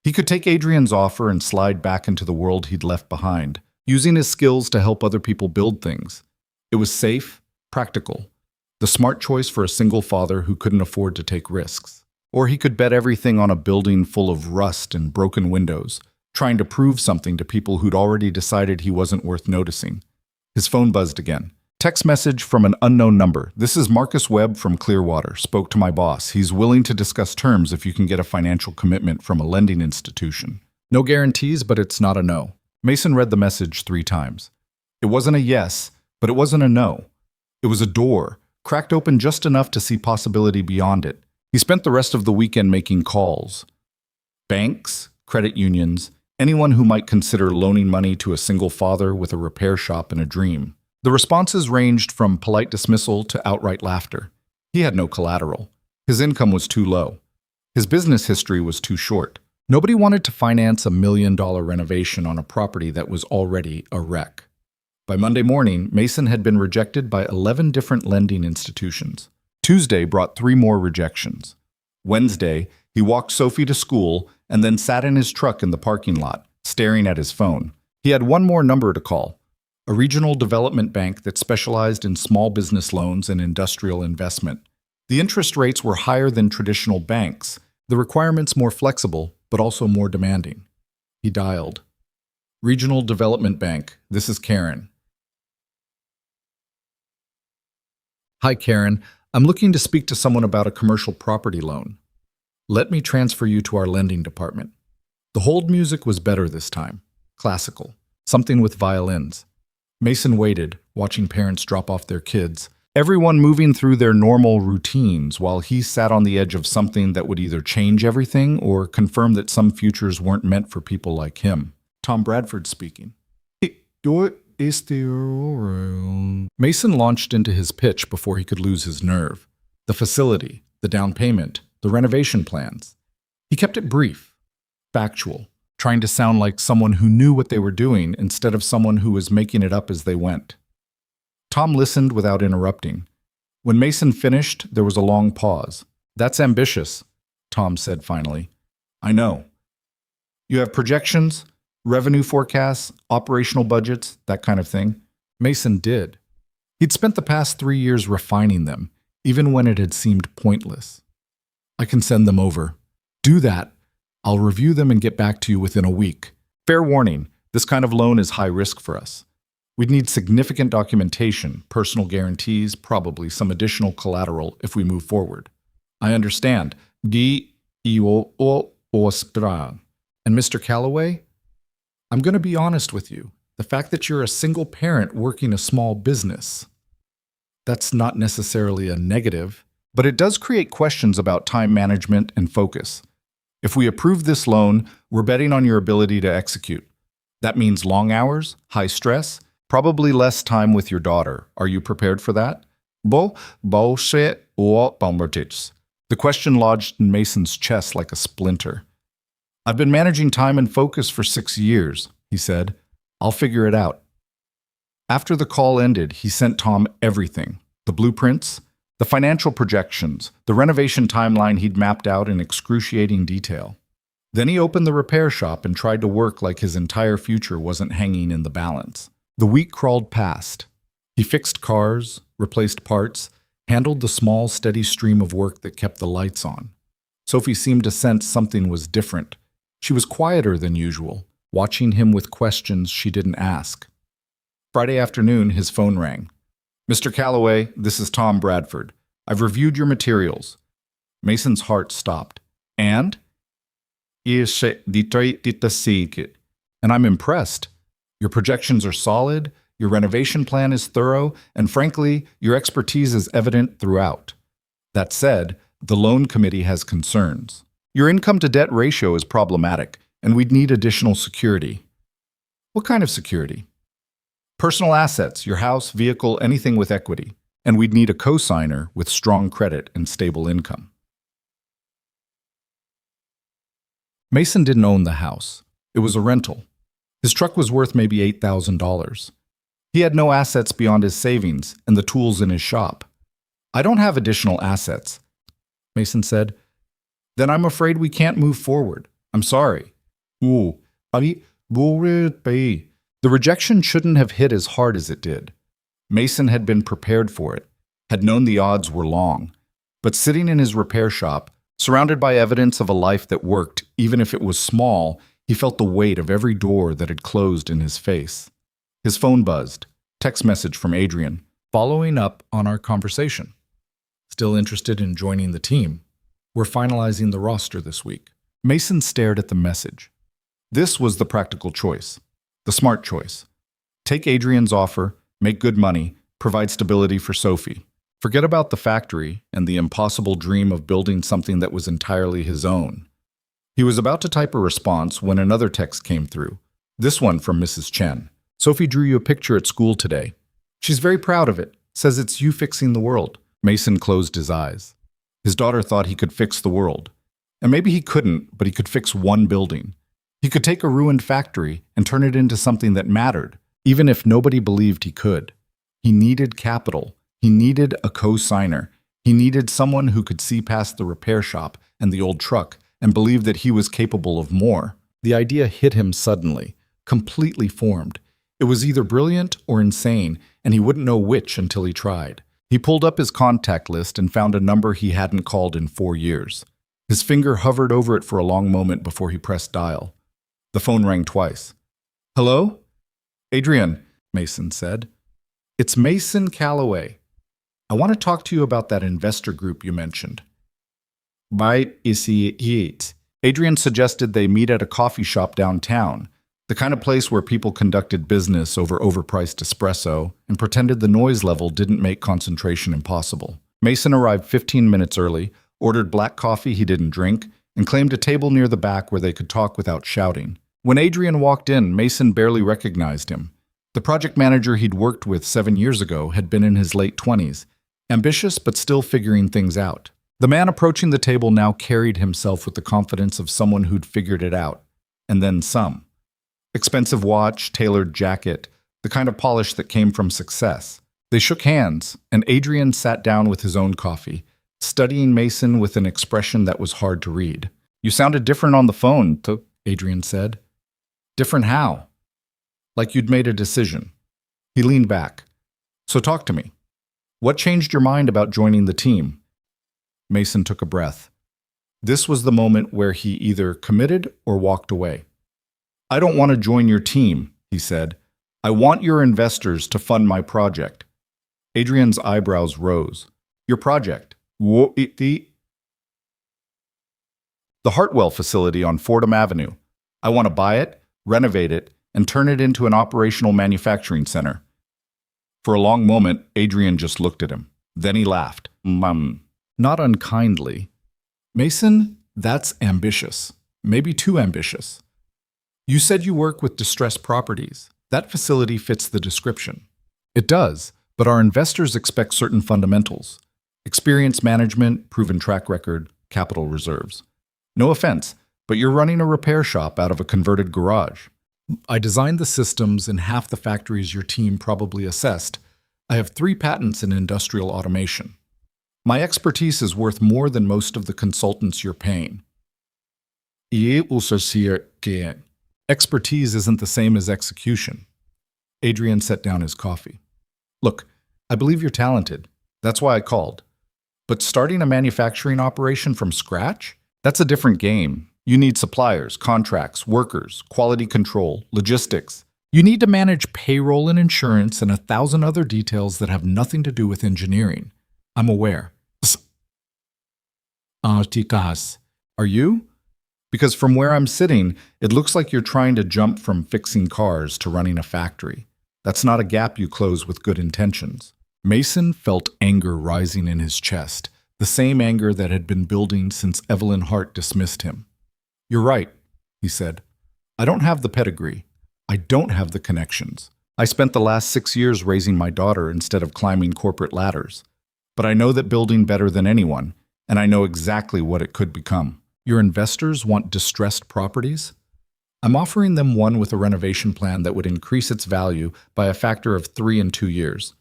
He could take Adrian's offer and slide back into the world he'd left behind, using his skills to help other people build things. It was safe, practical, the smart choice for a single father who couldn't afford to take risks. Or he could bet everything on a building full of rust and broken windows, trying to prove something to people who'd already decided he wasn't worth noticing. His phone buzzed again. Text message from an unknown number. This is Marcus Webb from Clearwater. Spoke to my boss. He's willing to discuss terms if you can get a financial commitment from a lending institution. No guarantees, but it's not a no. Mason read the message 3 times. It wasn't a yes, but it wasn't a no. It was a door, cracked open just enough to see possibility beyond it. He spent the rest of the weekend making calls. Banks, credit unions, anyone who might consider loaning money to a single father with a repair shop and a dream. The responses ranged from polite dismissal to outright laughter. He had no collateral. His income was too low. His business history was too short. Nobody wanted to finance $1 million renovation on a property that was already a wreck. By Monday morning, Mason had been rejected by 11 different lending institutions. Tuesday brought 3 more rejections. Wednesday, he walked Sophie to school and then sat in his truck in the parking lot, staring at his phone. He had one more number to call. A regional development bank that specialized in small business loans and industrial investment. The interest rates were higher than traditional banks, the requirements more flexible, but also more demanding. He dialed. Regional Development Bank, this is Karen. Hi, Karen. I'm looking to speak to someone about a commercial property loan. Let me transfer you to our lending department. The hold music was better this time. Classical. Something with violins. Mason waited, watching parents drop off their kids, everyone moving through their normal routines while he sat on the edge of something that would either change everything or confirm that some futures weren't meant for people like him. Tom Bradford speaking. Mason launched into his pitch before he could lose his nerve. The facility, the down payment, the renovation plans. He kept it brief, factual, trying to sound like someone who knew what they were doing instead of someone who was making it up as they went. Tom listened without interrupting. When Mason finished, there was a long pause. That's ambitious, Tom said finally. I know. You have projections, revenue forecasts, operational budgets, that kind of thing. Mason did. He'd spent the past 3 years refining them, even when it had seemed pointless. I can send them over. Do that. I'll review them and get back to you within a week. Fair warning, this kind of loan is high risk for us. We'd need significant documentation, personal guarantees, probably some additional collateral if we move forward. I understand. And Mr. Calloway? I'm going to be honest with you. The fact that you're a single parent working a small business, that's not necessarily a negative, but it does create questions about time management and focus. If we approve this loan, we're betting on your ability to execute. That means long hours, high stress, probably less time with your daughter. Are you prepared for that? The question lodged in Mason's chest like a splinter. I've been managing time and focus for 6 years, he said. I'll figure it out. After the call ended, he sent Tom everything. The blueprints, the financial projections, the renovation timeline he'd mapped out in excruciating detail. Then he opened the repair shop and tried to work like his entire future wasn't hanging in the balance. The week crawled past. He fixed cars, replaced parts, handled the small, steady stream of work that kept the lights on. Sophie seemed to sense something was different. She was quieter than usual, watching him with questions she didn't ask. Friday afternoon, his phone rang. Mr. Calloway, this is Tom Bradford. I've reviewed your materials. Mason's heart stopped. And? And I'm impressed. Your projections are solid, your renovation plan is thorough, and frankly, your expertise is evident throughout. That said, the loan committee has concerns. Your income-to-debt ratio is problematic, and we'd need additional security. What kind of security? Personal assets, your house, vehicle, anything with equity. And we'd need a co-signer with strong credit and stable income. Mason didn't own the house. It was a rental. His truck was worth maybe $8,000. He had no assets beyond his savings and the tools in his shop. I don't have additional assets, Mason said. Then I'm afraid we can't move forward. I'm sorry. The rejection shouldn't have hit as hard as it did. Mason had been prepared for it, had known the odds were long. But sitting in his repair shop, surrounded by evidence of a life that worked, even if it was small, he felt the weight of every door that had closed in his face. His phone buzzed. Text message from Adrian, following up on our conversation. Still interested in joining the team? We're finalizing the roster this week. Mason stared at the message. This was the practical choice, the smart choice. Take Adrian's offer, make good money, provide stability for Sophie. Forget about the factory and the impossible dream of building something that was entirely his own. He was about to type a response when another text came through. This one from Mrs. Chen. Sophie drew you a picture at school today. She's very proud of it. Says it's you fixing the world. Mason closed his eyes. His daughter thought he could fix the world. And maybe he couldn't, but he could fix one building. He could take a ruined factory and turn it into something that mattered, even if nobody believed he could. He needed capital. He needed a co-signer. He needed someone who could see past the repair shop and the old truck and believe that he was capable of more. The idea hit him suddenly, completely formed. It was either brilliant or insane, and he wouldn't know which until he tried. He pulled up his contact list and found a number he hadn't called in 4 years. His finger hovered over it for a long moment before he pressed dial. The phone rang twice. Hello? Adrian, Mason said. It's Mason Calloway. I want to talk to you about that investor group you mentioned. Right, is it? Adrian suggested they meet at a coffee shop downtown, the kind of place where people conducted business over overpriced espresso and pretended the noise level didn't make concentration impossible. Mason arrived 15 minutes early, ordered black coffee he didn't drink, and claimed a table near the back where they could talk without shouting. When Adrian walked in, Mason barely recognized him. The project manager he'd worked with 7 years ago had been in his late 20s, ambitious but still figuring things out. The man approaching the table now carried himself with the confidence of someone who'd figured it out, and then some. Expensive watch, tailored jacket, the kind of polish that came from success. They shook hands, and Adrian sat down with his own coffee, studying Mason with an expression that was hard to read. You sounded different on the phone, Adrian said. Different how? Like you'd made a decision. He leaned back. So talk to me. What changed your mind about joining the team? Mason took a breath. This was the moment where he either committed or walked away. I don't want to join your team, he said. I want your investors to fund my project. Adrian's eyebrows rose. Your project? The Hartwell facility on Fordham Avenue. I want to buy it, renovate it, and turn it into an operational manufacturing center. For a long moment, Adrian just looked at him. Then he laughed. Not unkindly. Mason, that's ambitious. Maybe too ambitious. You said you work with distressed properties. That facility fits the description. It does, but our investors expect certain fundamentals. Experience management, proven track record, capital reserves. No offense, but you're running a repair shop out of a converted garage. I designed the systems in half the factories your team probably assessed. I have 3 patents in industrial automation. My expertise is worth more than most of the consultants you're paying. Expertise isn't the same as execution. Adrian set down his coffee. Look, I believe you're talented. That's why I called. But starting a manufacturing operation from scratch? That's a different game. You need suppliers, contracts, workers, quality control, logistics. You need to manage payroll and insurance and 1,000 other details that have nothing to do with engineering. I'm aware. Are you? Because from where I'm sitting, it looks like you're trying to jump from fixing cars to running a factory. That's not a gap you close with good intentions. Mason felt anger rising in his chest, the same anger that had been building since Evelyn Hart dismissed him. "You're right," he said. "I don't have the pedigree. I don't have the connections. I spent the last 6 years raising my daughter instead of climbing corporate ladders. But I know that building better than anyone, and I know exactly what it could become. Your investors want distressed properties? I'm offering them one with a renovation plan that would increase its value by a factor of 3 in 2 years.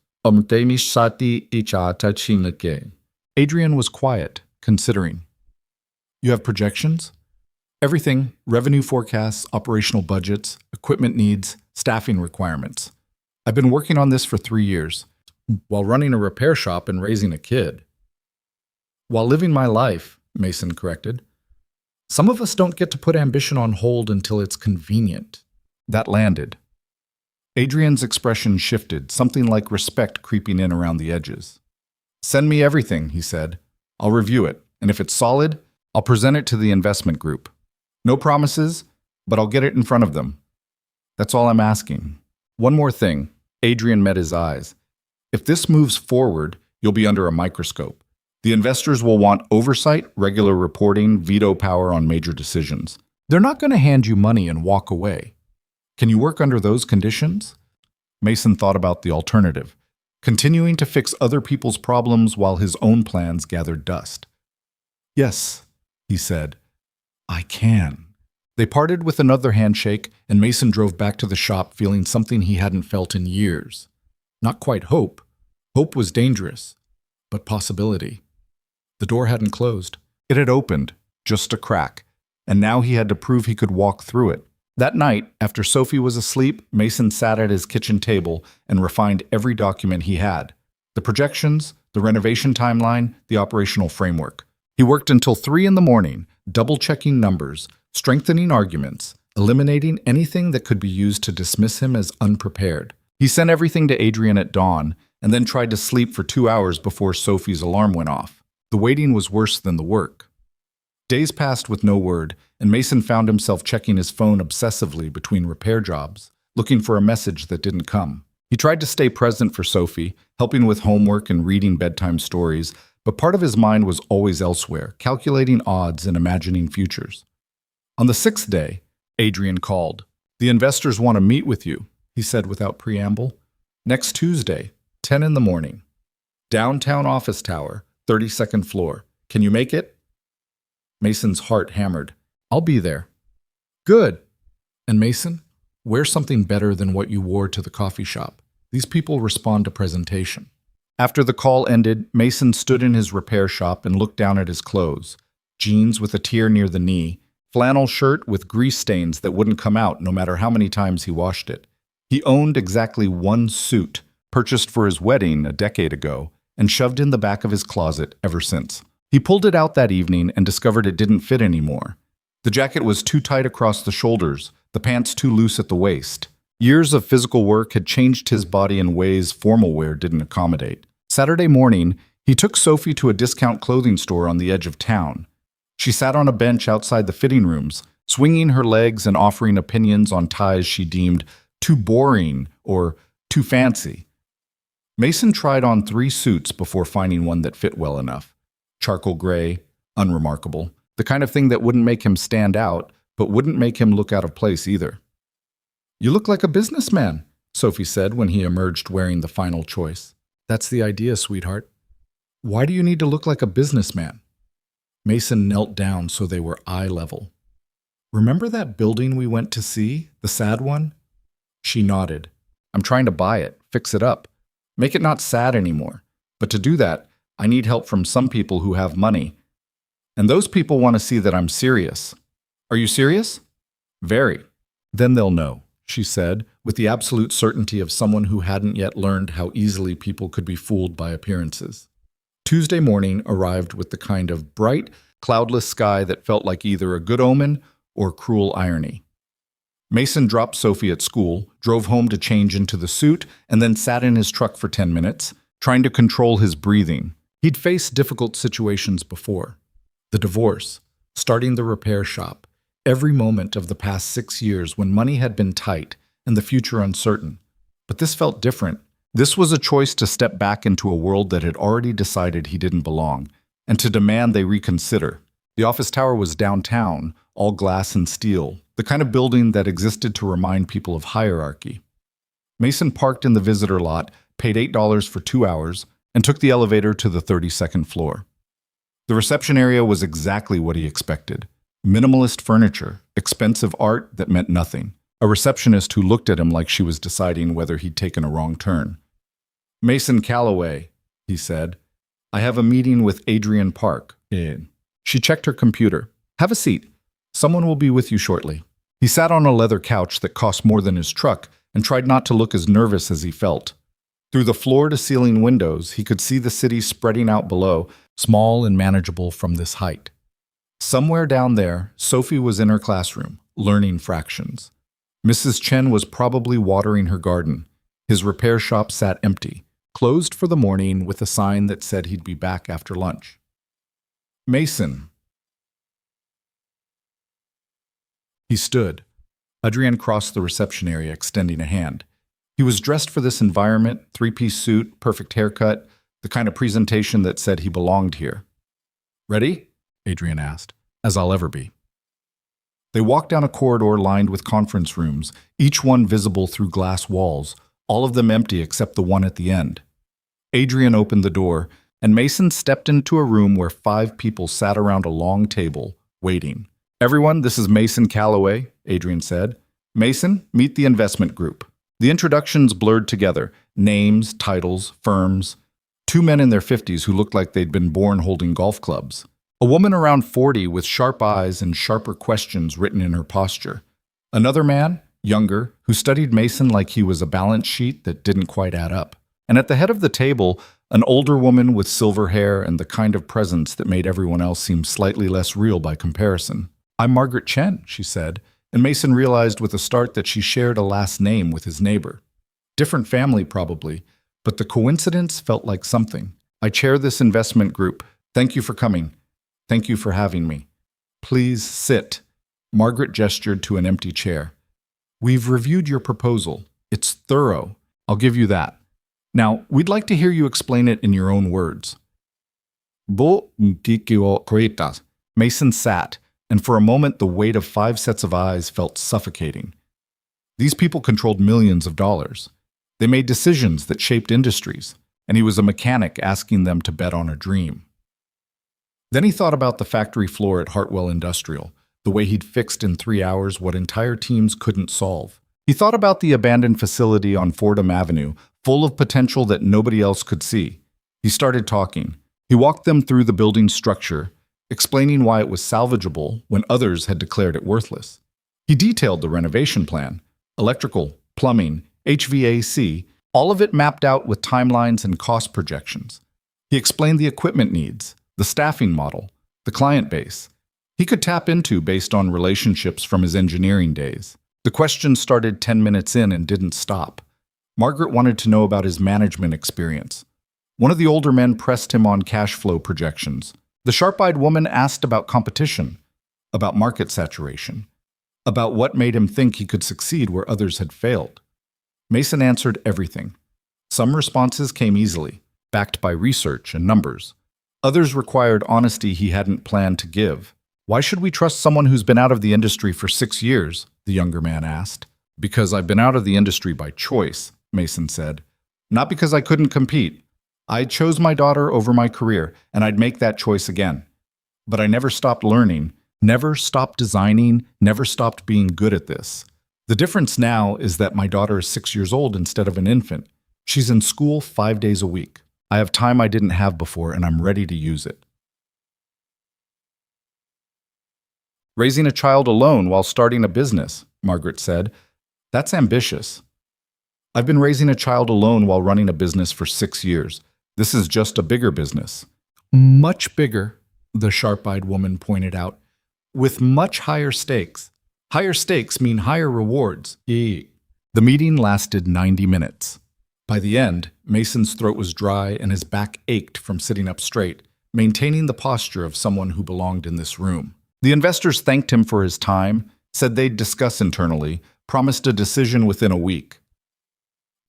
Adrian was quiet, considering. You have projections? Everything: revenue forecasts, operational budgets, equipment needs, staffing requirements. I've been working on this for 3 years, while running a repair shop and raising a kid. While living my life, Mason corrected. Some of us don't get to put ambition on hold until it's convenient. That landed. Adrian's expression shifted, something like respect creeping in around the edges. Send me everything, he said. I'll review it, and if it's solid, I'll present it to the investment group. No promises, but I'll get it in front of them. That's all I'm asking. One more thing. Adrian met his eyes. If this moves forward, you'll be under a microscope. The investors will want oversight, regular reporting, veto power on major decisions. They're not going to hand you money and walk away. Can you work under those conditions? Mason thought about the alternative, continuing to fix other people's problems while his own plans gathered dust. Yes, he said. I can. They parted with another handshake, and Mason drove back to the shop feeling something he hadn't felt in years. Not quite hope. Hope was dangerous, but possibility. The door hadn't closed. It had opened, just a crack, and now he had to prove he could walk through it. That night, after Sophie was asleep, Mason sat at his kitchen table and refined every document he had. The projections, the renovation timeline, the operational framework. He worked until 3 in the morning, double-checking numbers, strengthening arguments, eliminating anything that could be used to dismiss him as unprepared. He sent everything to Adrian at dawn, and then tried to sleep for 2 hours before Sophie's alarm went off. The waiting was worse than the work. Days passed with no word, and Mason found himself checking his phone obsessively between repair jobs, looking for a message that didn't come. He tried to stay present for Sophie, helping with homework and reading bedtime stories, but part of his mind was always elsewhere, calculating odds and imagining futures. On the 6th day, Adrian called. The investors want to meet with you, he said without preamble. Next Tuesday, 10 in the morning. Downtown office tower, 32nd floor. Can you make it? Mason's heart hammered. I'll be there. Good. And Mason, wear something better than what you wore to the coffee shop. These people respond to presentation. After the call ended, Mason stood in his repair shop and looked down at his clothes. Jeans with a tear near the knee, flannel shirt with grease stains that wouldn't come out no matter how many times he washed it. He owned exactly one suit, purchased for his wedding a decade ago, and shoved in the back of his closet ever since. He pulled it out that evening and discovered it didn't fit anymore. The jacket was too tight across the shoulders, the pants too loose at the waist. Years of physical work had changed his body in ways formal wear didn't accommodate. Saturday morning, he took Sophie to a discount clothing store on the edge of town. She sat on a bench outside the fitting rooms, swinging her legs and offering opinions on ties she deemed too boring or too fancy. Mason tried on 3 suits before finding one that fit well enough. Charcoal gray, unremarkable, the kind of thing that wouldn't make him stand out, but wouldn't make him look out of place either. You look like a businessman, Sophie said when he emerged wearing the final choice. That's the idea, sweetheart. Why do you need to look like a businessman? Mason knelt down so they were eye level. Remember that building we went to see, the sad one? She nodded. I'm trying to buy it, fix it up, make it not sad anymore. But to do that, I need help from some people who have money. And those people want to see that I'm serious. Are you serious? Very. Then they'll know, she said, with the absolute certainty of someone who hadn't yet learned how easily people could be fooled by appearances. Tuesday morning arrived with the kind of bright, cloudless sky that felt like either a good omen or cruel irony. Mason dropped Sophie at school, drove home to change into the suit, and then sat in his truck for 10 minutes, trying to control his breathing. He'd faced difficult situations before. The divorce, starting the repair shop, every moment of the past 6 years when money had been tight and the future uncertain. But this felt different. This was a choice to step back into a world that had already decided he didn't belong, and to demand they reconsider. The office tower was downtown, all glass and steel, the kind of building that existed to remind people of hierarchy. Mason parked in the visitor lot, paid $8 for 2 hours, and took the elevator to the 32nd floor. The reception area was exactly what he expected. Minimalist furniture, expensive art that meant nothing. A receptionist who looked at him like she was deciding whether he'd taken a wrong turn. "Mason Calloway," he said. "I have a meeting with Adrian Park." She checked her computer. "Have a seat. Someone will be with you shortly." He sat on a leather couch that cost more than his truck and tried not to look as nervous as he felt. Through the floor-to-ceiling windows, he could see the city spreading out below, small and manageable from this height. Somewhere down there, Sophie was in her classroom, learning fractions. Mrs. Chen was probably watering her garden. His repair shop sat empty, closed for the morning with a sign that said he'd be back after lunch. "Mason." He stood. Adrian crossed the reception area, extending a hand. He was dressed for this environment, three-piece suit, perfect haircut, the kind of presentation that said he belonged here. "Ready?" Adrian asked. "As I'll ever be." They walked down a corridor lined with conference rooms, each one visible through glass walls, all of them empty except the one at the end. Adrian opened the door, and Mason stepped into a room where 5 people sat around a long table, waiting. "Everyone, this is Mason Calloway," Adrian said. "Mason, meet the investment group." The introductions blurred together, names, titles, firms. 2 men in their 50s who looked like they'd been born holding golf clubs. A woman around 40 with sharp eyes and sharper questions written in her posture. Another man, younger, who studied Mason like he was a balance sheet that didn't quite add up. And at the head of the table, an older woman with silver hair and the kind of presence that made everyone else seem slightly less real by comparison. "I'm Margaret Chen," she said, and Mason realized with a start that she shared a last name with his neighbor. Different family, probably, but the coincidence felt like something. "I chair this investment group. Thank you for coming. Thank you for having me. Please sit." Margaret gestured to an empty chair. "We've reviewed your proposal. It's thorough. I'll give you that. Now, we'd like to hear you explain it in your own words." Mason sat, and for a moment the weight of 5 sets of eyes felt suffocating. These people controlled millions of dollars. They made decisions that shaped industries, and he was a mechanic asking them to bet on a dream. Then he thought about the factory floor at Hartwell Industrial, the way he'd fixed in 3 hours what entire teams couldn't solve. He thought about the abandoned facility on Fordham Avenue, full of potential that nobody else could see. He started talking. He walked them through the building's structure, explaining why it was salvageable when others had declared it worthless. He detailed the renovation plan, electrical, plumbing, HVAC, all of it mapped out with timelines and cost projections. He explained the equipment needs, the staffing model, the client base. He could tap into based on relationships from his engineering days. The questions started 10 minutes in and didn't stop. Margaret wanted to know about his management experience. One of the older men pressed him on cash flow projections. The sharp-eyed woman asked about competition, about market saturation, about what made him think he could succeed where others had failed. Mason answered everything. Some responses came easily, backed by research and numbers. Others required honesty he hadn't planned to give. "Why should we trust someone who's been out of the industry for 6 years?" the younger man asked. "Because I've been out of the industry by choice," Mason said. "Not because I couldn't compete. I chose my daughter over my career, and I'd make that choice again. But I never stopped learning, never stopped designing, never stopped being good at this. The difference now is that my daughter is 6 years old instead of an infant. She's in school 5 days a week. I have time I didn't have before, and I'm ready to use it." "Raising a child alone while starting a business," Margaret said. "That's ambitious." "I've been raising a child alone while running a business for 6 years. This is just a bigger business." "Much bigger," the sharp-eyed woman pointed out, "with much higher stakes. Higher stakes mean higher rewards." The meeting lasted 90 minutes. By the end, Mason's throat was dry and his back ached from sitting up straight, maintaining the posture of someone who belonged in this room. The investors thanked him for his time, said they'd discuss internally, promised a decision within a week.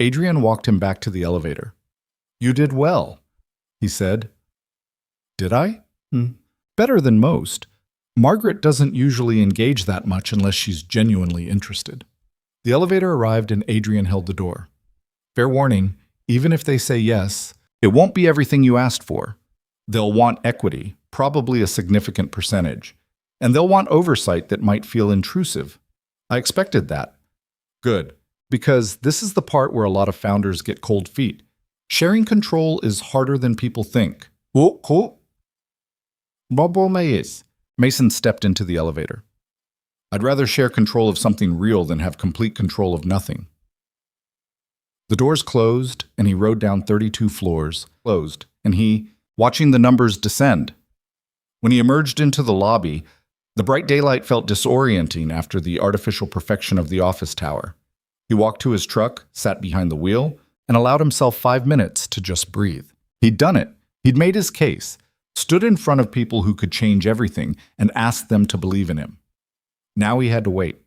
Adrian walked him back to the elevator. "You did well," he said. "Did I?" "Better than most. Margaret doesn't usually engage that much unless she's genuinely interested." The elevator arrived and Adrian held the door. "Fair warning, even if they say yes, it won't be everything you asked for. They'll want equity, probably a significant percentage, and they'll want oversight that might feel intrusive. I expected that." "Good, because this is the part where a lot of founders get cold feet. Sharing control is harder than people think." "Oh. Mason stepped into the elevator. "I'd rather share control of something real than have complete control of nothing." The doors closed, and he rode down 32 floors, watching the numbers descend. When he emerged into the lobby, the bright daylight felt disorienting after the artificial perfection of the office tower. He walked to his truck, sat behind the wheel, and allowed himself 5 minutes to just breathe. He'd done it. He'd made his case, stood in front of people who could change everything, and asked them to believe in him. Now he had to wait.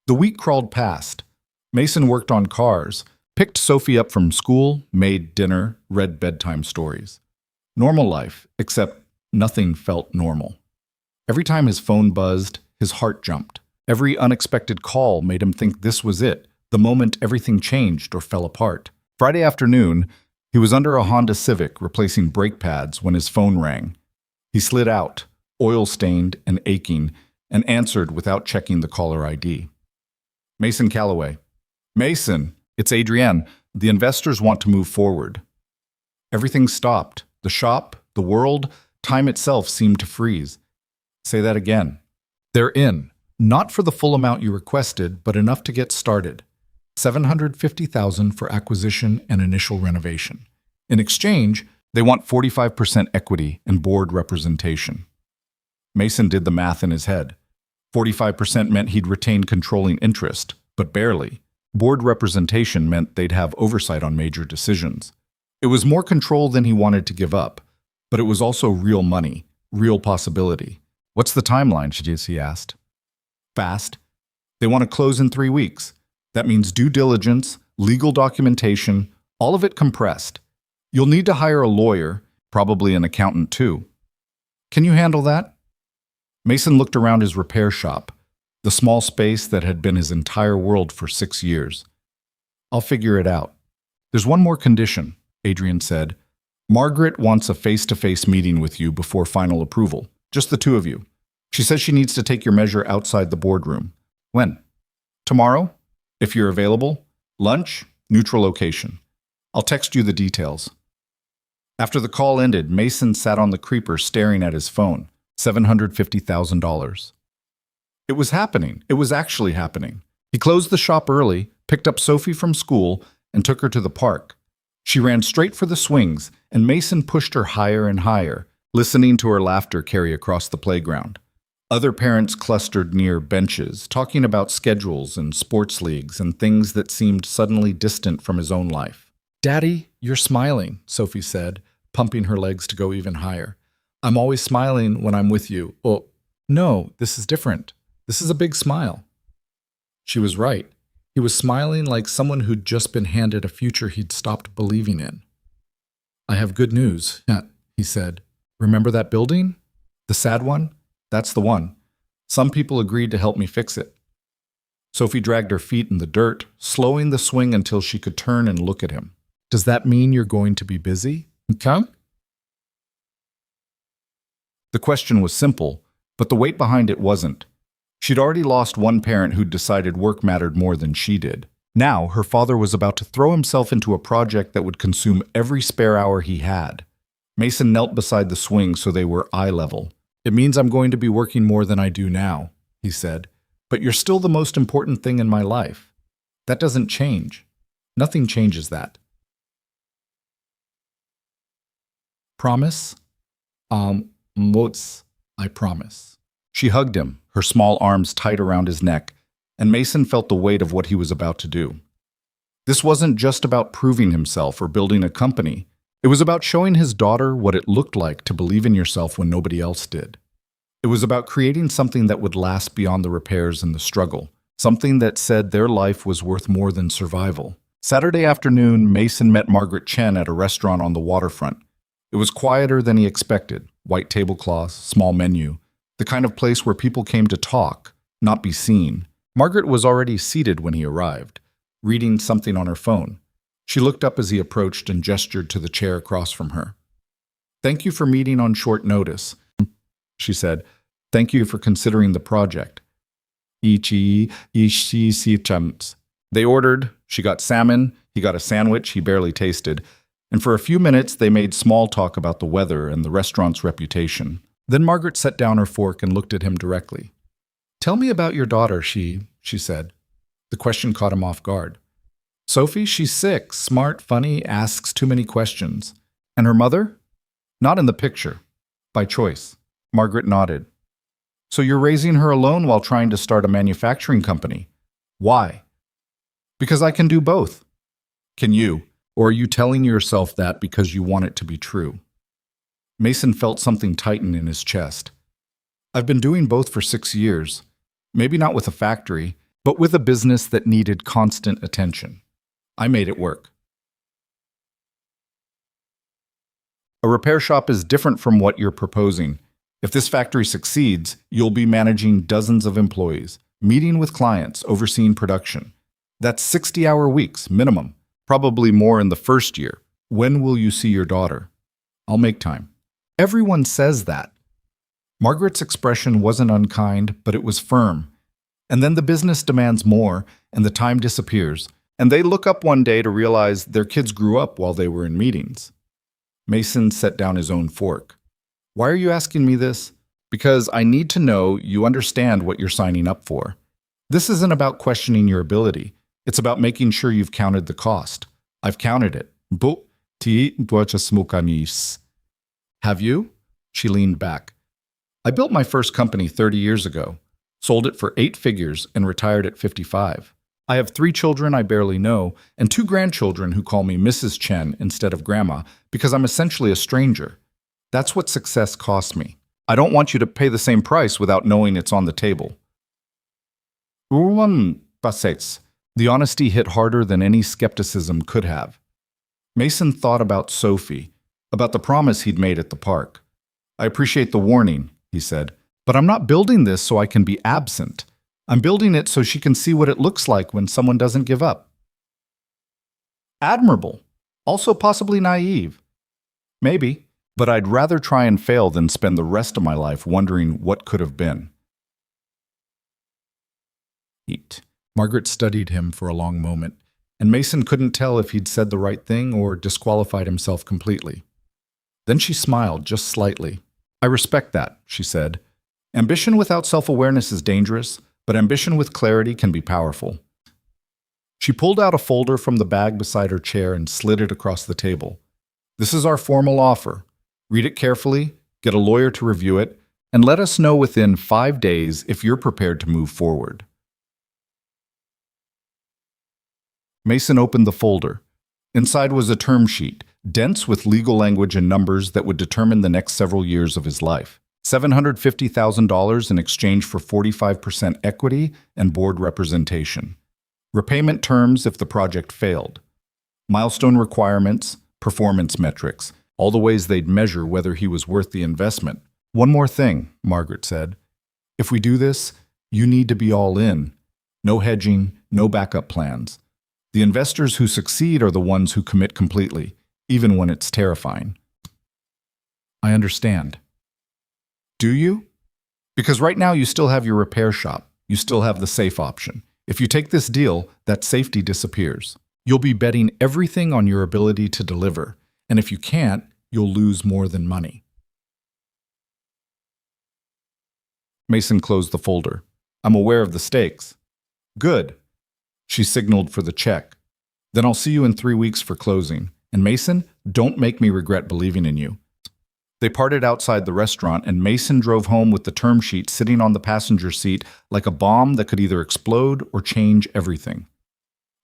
The week crawled past. Mason worked on cars, picked Sophie up from school, made dinner, read bedtime stories. Normal life, except nothing felt normal. Every time his phone buzzed, his heart jumped. Every unexpected call made him think this was it, the moment everything changed or fell apart. Friday afternoon, he was under a Honda Civic replacing brake pads when his phone rang. He slid out, oil-stained and aching, and answered without checking the caller ID. "Mason Calloway." "Mason, it's Adrienne. The investors want to move forward." Everything stopped. The shop, the world, time itself seemed to freeze. "Say that again." "They're in. Not for the full amount you requested, but enough to get started. $750,000 for acquisition and initial renovation. In exchange, they want 45% equity and board representation." Mason did the math in his head. 45% meant he'd retain controlling interest, but barely. Board representation meant they'd have oversight on major decisions. It was more control than he wanted to give up, but it was also real money, real possibility. "What's the timeline?" he asked. "Fast. They want to close in 3 weeks. That means due diligence, legal documentation, all of it compressed. You'll need to hire a lawyer, probably an accountant too. Can you handle that?" Mason looked around his repair shop, the small space that had been his entire world for 6 years. "I'll figure it out. There's one more condition," Adrian said. "Margaret wants a face-to-face meeting with you before final approval, just the two of you. She says she needs to take your measure outside the boardroom." "When?" "Tomorrow, if you're available. Lunch, neutral location. I'll text you the details." After the call ended, Mason sat on the creeper staring at his phone. $750,000. It was happening. It was actually happening. He closed the shop early, picked up Sophie from school, and took her to the park. She ran straight for the swings, and Mason pushed her higher and higher, listening to her laughter carry across the playground. Other parents clustered near benches, talking about schedules and sports leagues and things that seemed suddenly distant from his own life. "Daddy, you're smiling," Sophie said, pumping her legs to go even higher. "I'm always smiling when I'm with you." "Oh, no, this is different. This is a big smile." She was right. He was smiling like someone who'd just been handed a future he'd stopped believing in. "I have good news," he said. "Remember that building? The sad one? That's the one. Some people agreed to help me fix it." Sophie dragged her feet in the dirt, slowing the swing until she could turn and look at him. "Does that mean you're going to be busy?" "Come?" The question was simple, but the weight behind it wasn't. She'd already lost one parent who'd decided work mattered more than she did. Now, her father was about to throw himself into a project that would consume every spare hour he had. Mason knelt beside the swing so they were eye level. "It means I'm going to be working more than I do now," he said. "But you're still the most important thing in my life. That doesn't change. Nothing changes that." "Promise?" Mots, I promise." She hugged him, her small arms tight around his neck, and Mason felt the weight of what he was about to do. This wasn't just about proving himself or building a company. It was about showing his daughter what it looked like to believe in yourself when nobody else did. It was about creating something that would last beyond the repairs and the struggle, something that said their life was worth more than survival, Saturday afternoon, Mason met Margaret Chen at a restaurant on the waterfront. It was quieter than he expected. White tablecloths, small menu. The kind of place where people came to talk, not be seen. Margaret was already seated when he arrived, reading something on her phone. She looked up as he approached and gestured to the chair across from her. "Thank you for meeting on short notice," she said. "Thank you for considering the project." They ordered. She got salmon, he got a sandwich he barely tasted, and for a few minutes they made small talk about the weather and the restaurant's reputation. Then Margaret set down her fork and looked at him directly. "Tell me about your daughter," she said. The question caught him off guard. "Sophie, she's 6, smart, funny, asks too many questions. And her mother?" "Not in the picture. By choice." Margaret nodded. "So you're raising her alone while trying to start a manufacturing company. Why?" "Because I can do both." "Can you? Or are you telling yourself that because you want it to be true?" Mason felt something tighten in his chest. "I've been doing both for 6 years. Maybe not with a factory, but with a business that needed constant attention. I made it work." A repair shop is different from what you're proposing. If this factory succeeds, you'll be managing dozens of employees, meeting with clients, overseeing production. That's 60-hour weeks, minimum, probably more in the first year. When will you see your daughter? I'll make time. Everyone says that. Margaret's expression wasn't unkind, but it was firm. And then the business demands more, and the time disappears, and they look up one day to realize their kids grew up while they were in meetings. Mason set down his own fork. "Why are you asking me this?" "Because I need to know you understand what you're signing up for. This isn't about questioning your ability. It's about making sure you've counted the cost. I've counted it. Have you?" She leaned back. "I built my first company 30 years ago, sold it for 8 figures, and retired at 55. I have 3 children I barely know, and 2 grandchildren who call me Mrs. Chen instead of Grandma because I'm essentially a stranger. That's what success cost me. I don't want you to pay the same price without knowing it's on the table." The honesty hit harder than any skepticism could have. Mason thought about Sophie, about the promise he'd made at the park. "I appreciate the warning," he said, "but I'm not building this so I can be absent. I'm building it so she can see what it looks like when someone doesn't give up." Admirable. Also possibly naive. Maybe, but I'd rather try and fail than spend the rest of my life wondering what could have been. Margaret studied him for a long moment, and Mason couldn't tell if he'd said the right thing or disqualified himself completely. Then she smiled just slightly. "I respect that," she said. "Ambition without self-awareness is dangerous, but ambition with clarity can be powerful." She pulled out a folder from the bag beside her chair and slid it across the table. "This is our formal offer. Read it carefully, get a lawyer to review it, and let us know within 5 days if you're prepared to move forward." Mason opened the folder. Inside was a term sheet, dense with legal language and numbers that would determine the next several years of his life. $750,000 in exchange for 45% equity and board representation. Repayment terms if the project failed. Milestone requirements, performance metrics, all the ways they'd measure whether he was worth the investment. "One more thing," Margaret said. "If we do this, you need to be all in. No hedging, no backup plans. The investors who succeed are the ones who commit completely, even when it's terrifying." "I understand." "Do you? Because right now you still have your repair shop. You still have the safe option. If you take this deal, that safety disappears. You'll be betting everything on your ability to deliver, and if you can't, you'll lose more than money." Mason closed the folder. "I'm aware of the stakes." "Good." She signaled for the check. "Then I'll see you in 3 weeks for closing. And Mason, don't make me regret believing in you." They parted outside the restaurant, and Mason drove home with the term sheet sitting on the passenger seat like a bomb that could either explode or change everything.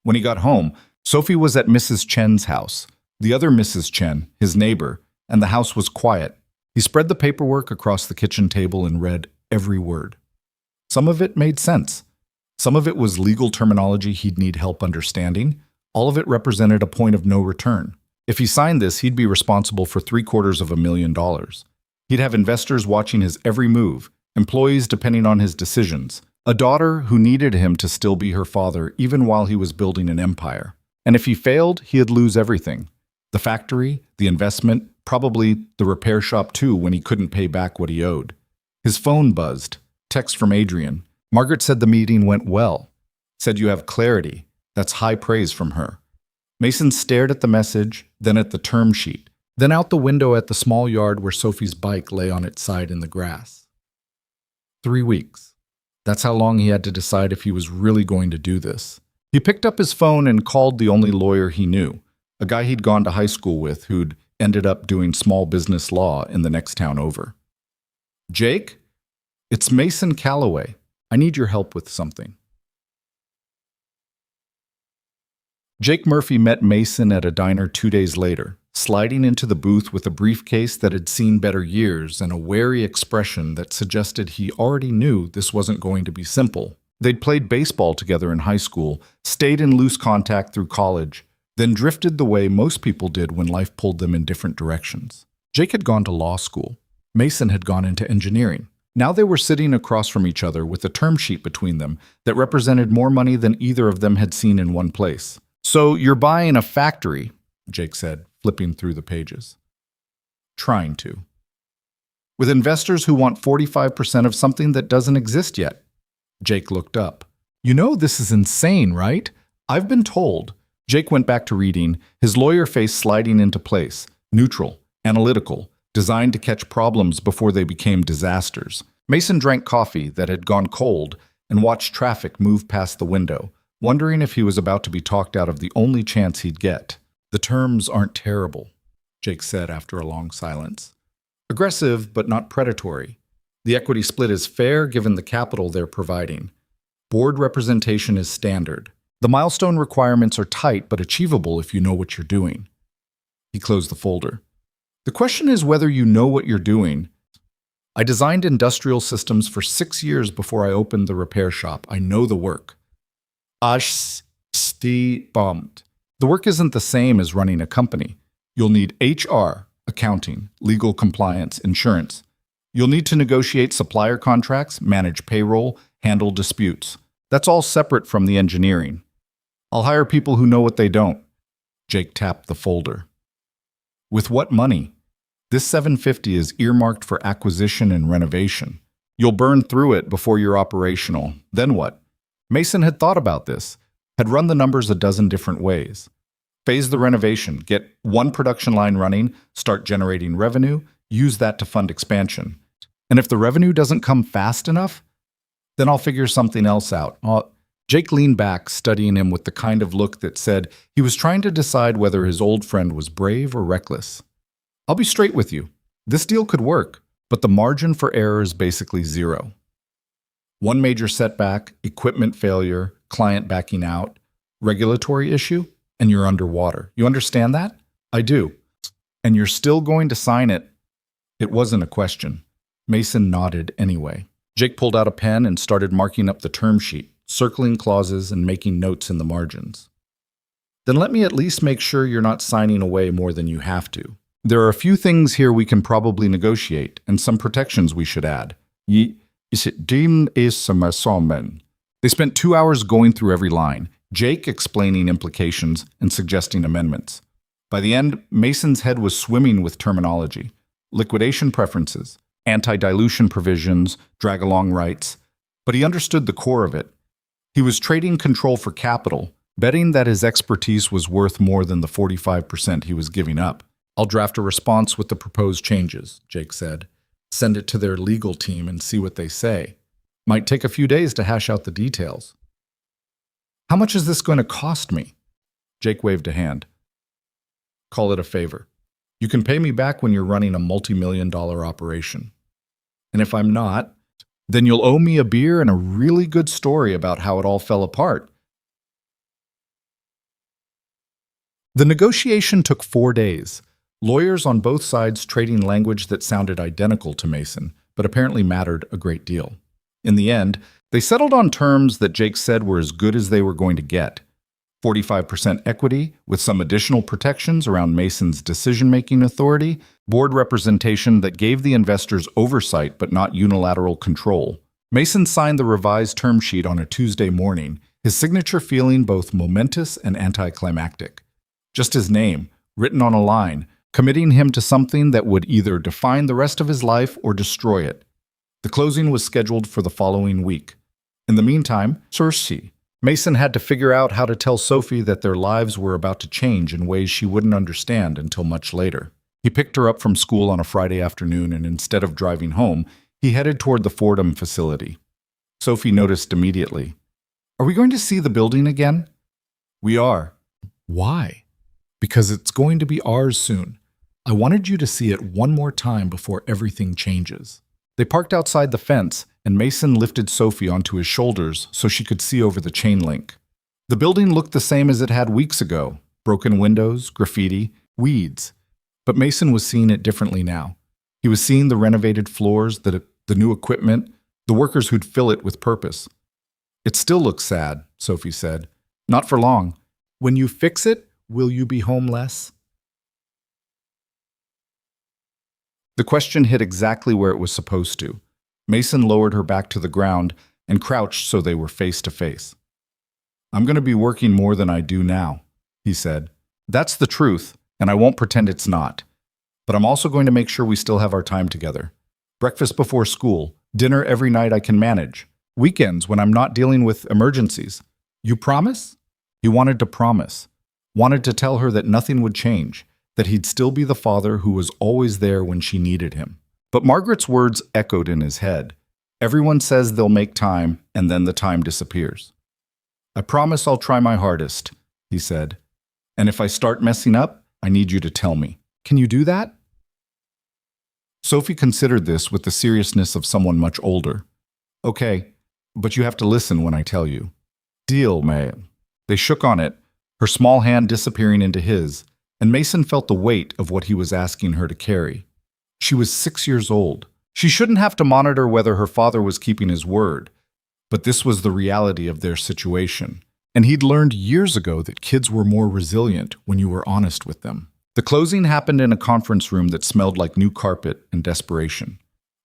When he got home, Sophie was at Mrs. Chen's house, the other Mrs. Chen, his neighbor, and the house was quiet. He spread the paperwork across the kitchen table and read every word. Some of it made sense. Some of it was legal terminology he'd need help understanding. All of it represented a point of no return. If he signed this, he'd be responsible for $750,000. He'd have investors watching his every move, employees depending on his decisions, a daughter who needed him to still be her father even while he was building an empire. And if he failed, he'd lose everything. The factory, the investment, probably the repair shop too when he couldn't pay back what he owed. His phone buzzed. Text from Adrian. Margaret said the meeting went well. Said you have clarity. That's high praise from her. Mason stared at the message, then at the term sheet, then out the window at the small yard where Sophie's bike lay on its side in the grass. 3 weeks. That's how long he had to decide if he was really going to do this. He picked up his phone and called the only lawyer he knew, a guy he'd gone to high school with who'd ended up doing small business law in the next town over. Jake? It's Mason Calloway. I need your help with something. Jake Murphy met Mason at a diner 2 days later, sliding into the booth with a briefcase that had seen better years and a wary expression that suggested he already knew this wasn't going to be simple. They'd played baseball together in high school, stayed in loose contact through college, then drifted the way most people did when life pulled them in different directions. Jake had gone to law school. Mason had gone into engineering. Now they were sitting across from each other with a term sheet between them that represented more money than either of them had seen in one place. So you're buying a factory, Jake said, flipping through the pages. Trying to. With investors who want 45% of something that doesn't exist yet. Jake looked up. You know this is insane, right? I've been told. Jake went back to reading, his lawyer face sliding into place, neutral, analytical, designed to catch problems before they became disasters. Mason drank coffee that had gone cold and watched traffic move past the window, wondering if he was about to be talked out of the only chance he'd get. The terms aren't terrible, Jake said after a long silence. Aggressive, but not predatory. The equity split is fair given the capital they're providing. Board representation is standard. The milestone requirements are tight but achievable if you know what you're doing. He closed the folder. The question is whether you know what you're doing. I designed industrial systems for 6 years before I opened the repair shop. I know the work. Bummed. The work isn't the same as running a company. You'll need HR, accounting, legal compliance, insurance. You'll need to negotiate supplier contracts, manage payroll, handle disputes. That's all separate from the engineering. I'll hire people who know what they don't. Jake tapped the folder. With what money? This $750 is earmarked for acquisition and renovation. You'll burn through it before you're operational. Then what? Mason had thought about this, had run the numbers a dozen different ways. Phase the renovation, get one production line running, start generating revenue, use that to fund expansion. And if the revenue doesn't come fast enough, then I'll figure something else out. Jake leaned back, studying him with the kind of look that said he was trying to decide whether his old friend was brave or reckless. I'll be straight with you. This deal could work, but the margin for error is basically zero. One major setback, equipment failure, client backing out, regulatory issue, and you're underwater. You understand that? I do. And you're still going to sign it? It wasn't a question. Mason nodded anyway. Jake pulled out a pen and started marking up the term sheet, circling clauses and making notes in the margins. Then let me at least make sure you're not signing away more than you have to. There are a few things here we can probably negotiate, and some protections we should add. They spent 2 hours going through every line, Jake explaining implications and suggesting amendments. By the end, Mason's head was swimming with terminology. Liquidation preferences, anti-dilution provisions, drag-along rights. But he understood the core of it. He was trading control for capital, betting that his expertise was worth more than the 45% he was giving up. I'll draft a response with the proposed changes, Jake said. Send it to their legal team and see what they say. Might take a few days to hash out the details. How much is this going to cost me? Jake waved a hand. Call it a favor. You can pay me back when you're running a multi-million-dollar operation. And if I'm not, then you'll owe me a beer and a really good story about how it all fell apart. The negotiation took 4 days. Lawyers on both sides trading language that sounded identical to Mason, but apparently mattered a great deal. In the end, they settled on terms that Jake said were as good as they were going to get. 45% equity, with some additional protections around Mason's decision-making authority, board representation that gave the investors oversight but not unilateral control. Mason signed the revised term sheet on a Tuesday morning, his signature feeling both momentous and anticlimactic. Just his name, written on a line, committing him to something that would either define the rest of his life or destroy it. The closing was scheduled for the following week. In the meantime, Mason had to figure out how to tell Sophie that their lives were about to change in ways she wouldn't understand until much later. He picked her up from school on a Friday afternoon, and instead of driving home, he headed toward the Fordham facility. Sophie noticed immediately. "Are we going to see the building again?" "We are." "Why?" "Because it's going to be ours soon. I wanted you to see it one more time before everything changes." They parked outside the fence, and Mason lifted Sophie onto his shoulders so she could see over the chain link. The building looked the same as it had weeks ago: broken windows, graffiti, weeds. But Mason was seeing it differently now. He was seeing the renovated floors, the new equipment, the workers who'd fill it with purpose. "It still looks sad," Sophie said. "Not for long. When you fix it, will you be home less?" The question hit exactly where it was supposed to. Mason lowered her back to the ground and crouched so they were face to face. "I'm going to be working more than I do now," he said. "That's the truth, and I won't pretend it's not. But I'm also going to make sure we still have our time together. Breakfast before school, dinner every night I can manage, weekends when I'm not dealing with emergencies. You promise?" He wanted to promise, wanted to tell her that nothing would change, that he'd still be the father who was always there when she needed him. But Margaret's words echoed in his head. Everyone says they'll make time, and then the time disappears. "I promise I'll try my hardest," he said. "And if I start messing up, I need you to tell me. Can you do that?" Sophie considered this with the seriousness of someone much older. "Okay, but you have to listen when I tell you." "Deal, May." They shook on it, her small hand disappearing into his, and Mason felt the weight of what he was asking her to carry. She was 6 years old. She shouldn't have to monitor whether her father was keeping his word, but this was the reality of their situation. And he'd learned years ago that kids were more resilient when you were honest with them. The closing happened in a conference room that smelled like new carpet and desperation.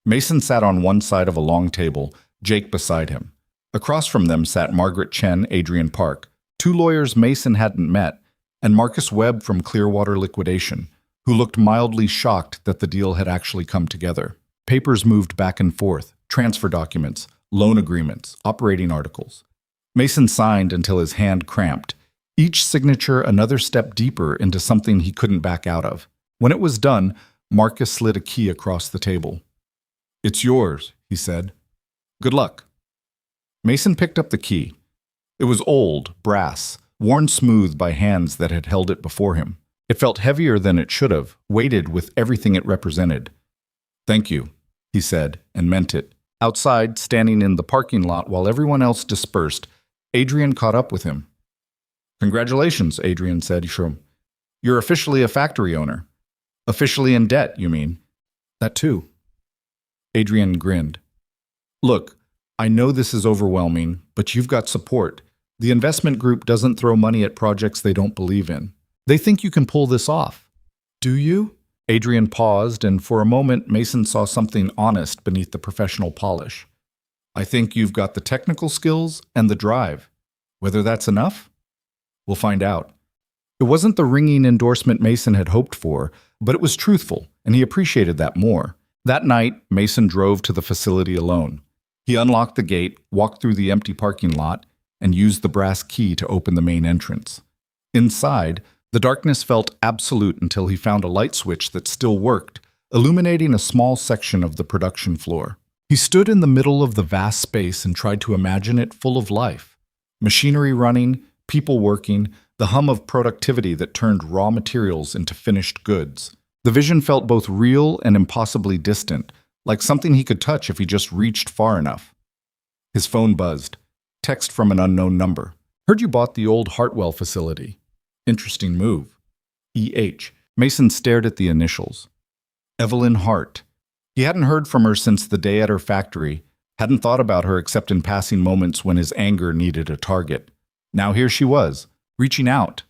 Mason sat on one side of a long table, Jake beside him. Across from them sat Margaret Chen, Adrian Park, two lawyers Mason hadn't met, and Marcus Webb from Clearwater Liquidation, who looked mildly shocked that the deal had actually come together. Papers moved back and forth, transfer documents, loan agreements, operating articles. Mason signed until his hand cramped, each signature another step deeper into something he couldn't back out of. When it was done, Marcus slid a key across the table. "It's yours," he said. "Good luck." Mason picked up the key. It was old, brass, worn smooth by hands that had held it before him. It felt heavier than it should have, weighted with everything it represented. "Thank you," he said, and meant it. Outside, standing in the parking lot while everyone else dispersed, Adrian caught up with him. "Congratulations," Adrian said. "You're officially a factory owner." "Officially in debt, you mean?" "That too." Adrian grinned. "Look, I know this is overwhelming, but you've got support. The investment group doesn't throw money at projects they don't believe in. They think you can pull this off." "Do you?" Adrian paused, and for a moment Mason saw something honest beneath the professional polish. "I think you've got the technical skills and the drive. Whether that's enough? We'll find out." It wasn't the ringing endorsement Mason had hoped for, but it was truthful, and he appreciated that more. That night, Mason drove to the facility alone. He unlocked the gate, walked through the empty parking lot, and used the brass key to open the main entrance. Inside, the darkness felt absolute until he found a light switch that still worked, illuminating a small section of the production floor. He stood in the middle of the vast space and tried to imagine it full of life. Machinery running, people working, the hum of productivity that turned raw materials into finished goods. The vision felt both real and impossibly distant, like something he could touch if he just reached far enough. His phone buzzed. Text from an unknown number. "Heard you bought the old Hartwell facility. Interesting move. E.H." Mason stared at the initials. Evelyn Hart. He hadn't heard from her since the day at her factory, hadn't thought about her except in passing moments when his anger needed a target. Now here she was, reaching out,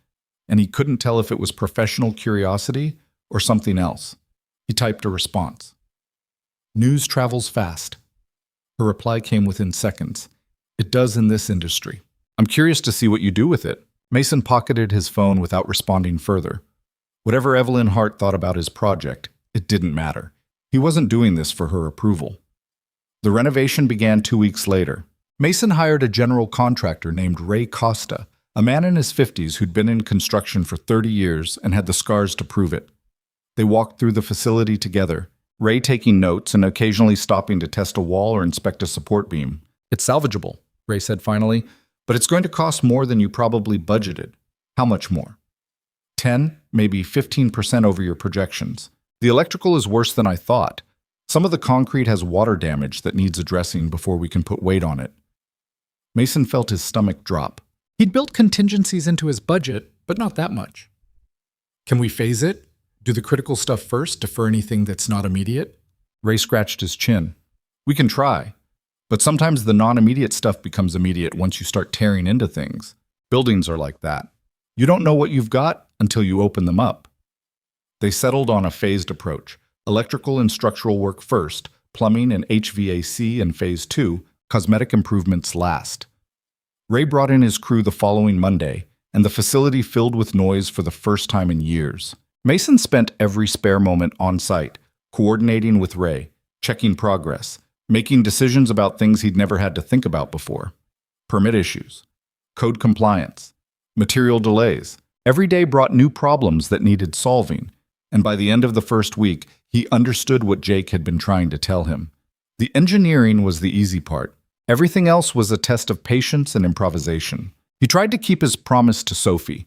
and he couldn't tell if it was professional curiosity or something else. He typed a response. News travels fast. Her reply came within seconds. It does in this industry. I'm curious to see what you do with it. Mason pocketed his phone without responding further. Whatever Evelyn Hart thought about his project, it didn't matter. He wasn't doing this for her approval. The renovation began 2 weeks later. Mason hired a general contractor named Ray Costa, a man in his 50s who'd been in construction for 30 years and had the scars to prove it. They walked through the facility together, Ray taking notes and occasionally stopping to test a wall or inspect a support beam. It's salvageable, Ray said finally, but it's going to cost more than you probably budgeted. How much more? 10, maybe 15% over your projections. The electrical is worse than I thought. Some of the concrete has water damage that needs addressing before we can put weight on it. Mason felt his stomach drop. He'd built contingencies into his budget, but not that much. Can we phase it? Do the critical stuff first, defer anything that's not immediate? Ray scratched his chin. We can try, but sometimes the non-immediate stuff becomes immediate once you start tearing into things. Buildings are like that. You don't know what you've got until you open them up. They settled on a phased approach. Electrical and structural work first, plumbing and HVAC in phase 2, cosmetic improvements last. Ray brought in his crew the following Monday, and the facility filled with noise for the first time in years. Mason spent every spare moment on site, coordinating with Ray, checking progress, making decisions about things he'd never had to think about before. Permit issues, code compliance, material delays. Every day brought new problems that needed solving, and by the end of the first week, he understood what Jake had been trying to tell him. The engineering was the easy part. Everything else was a test of patience and improvisation. He tried to keep his promise to Sophie,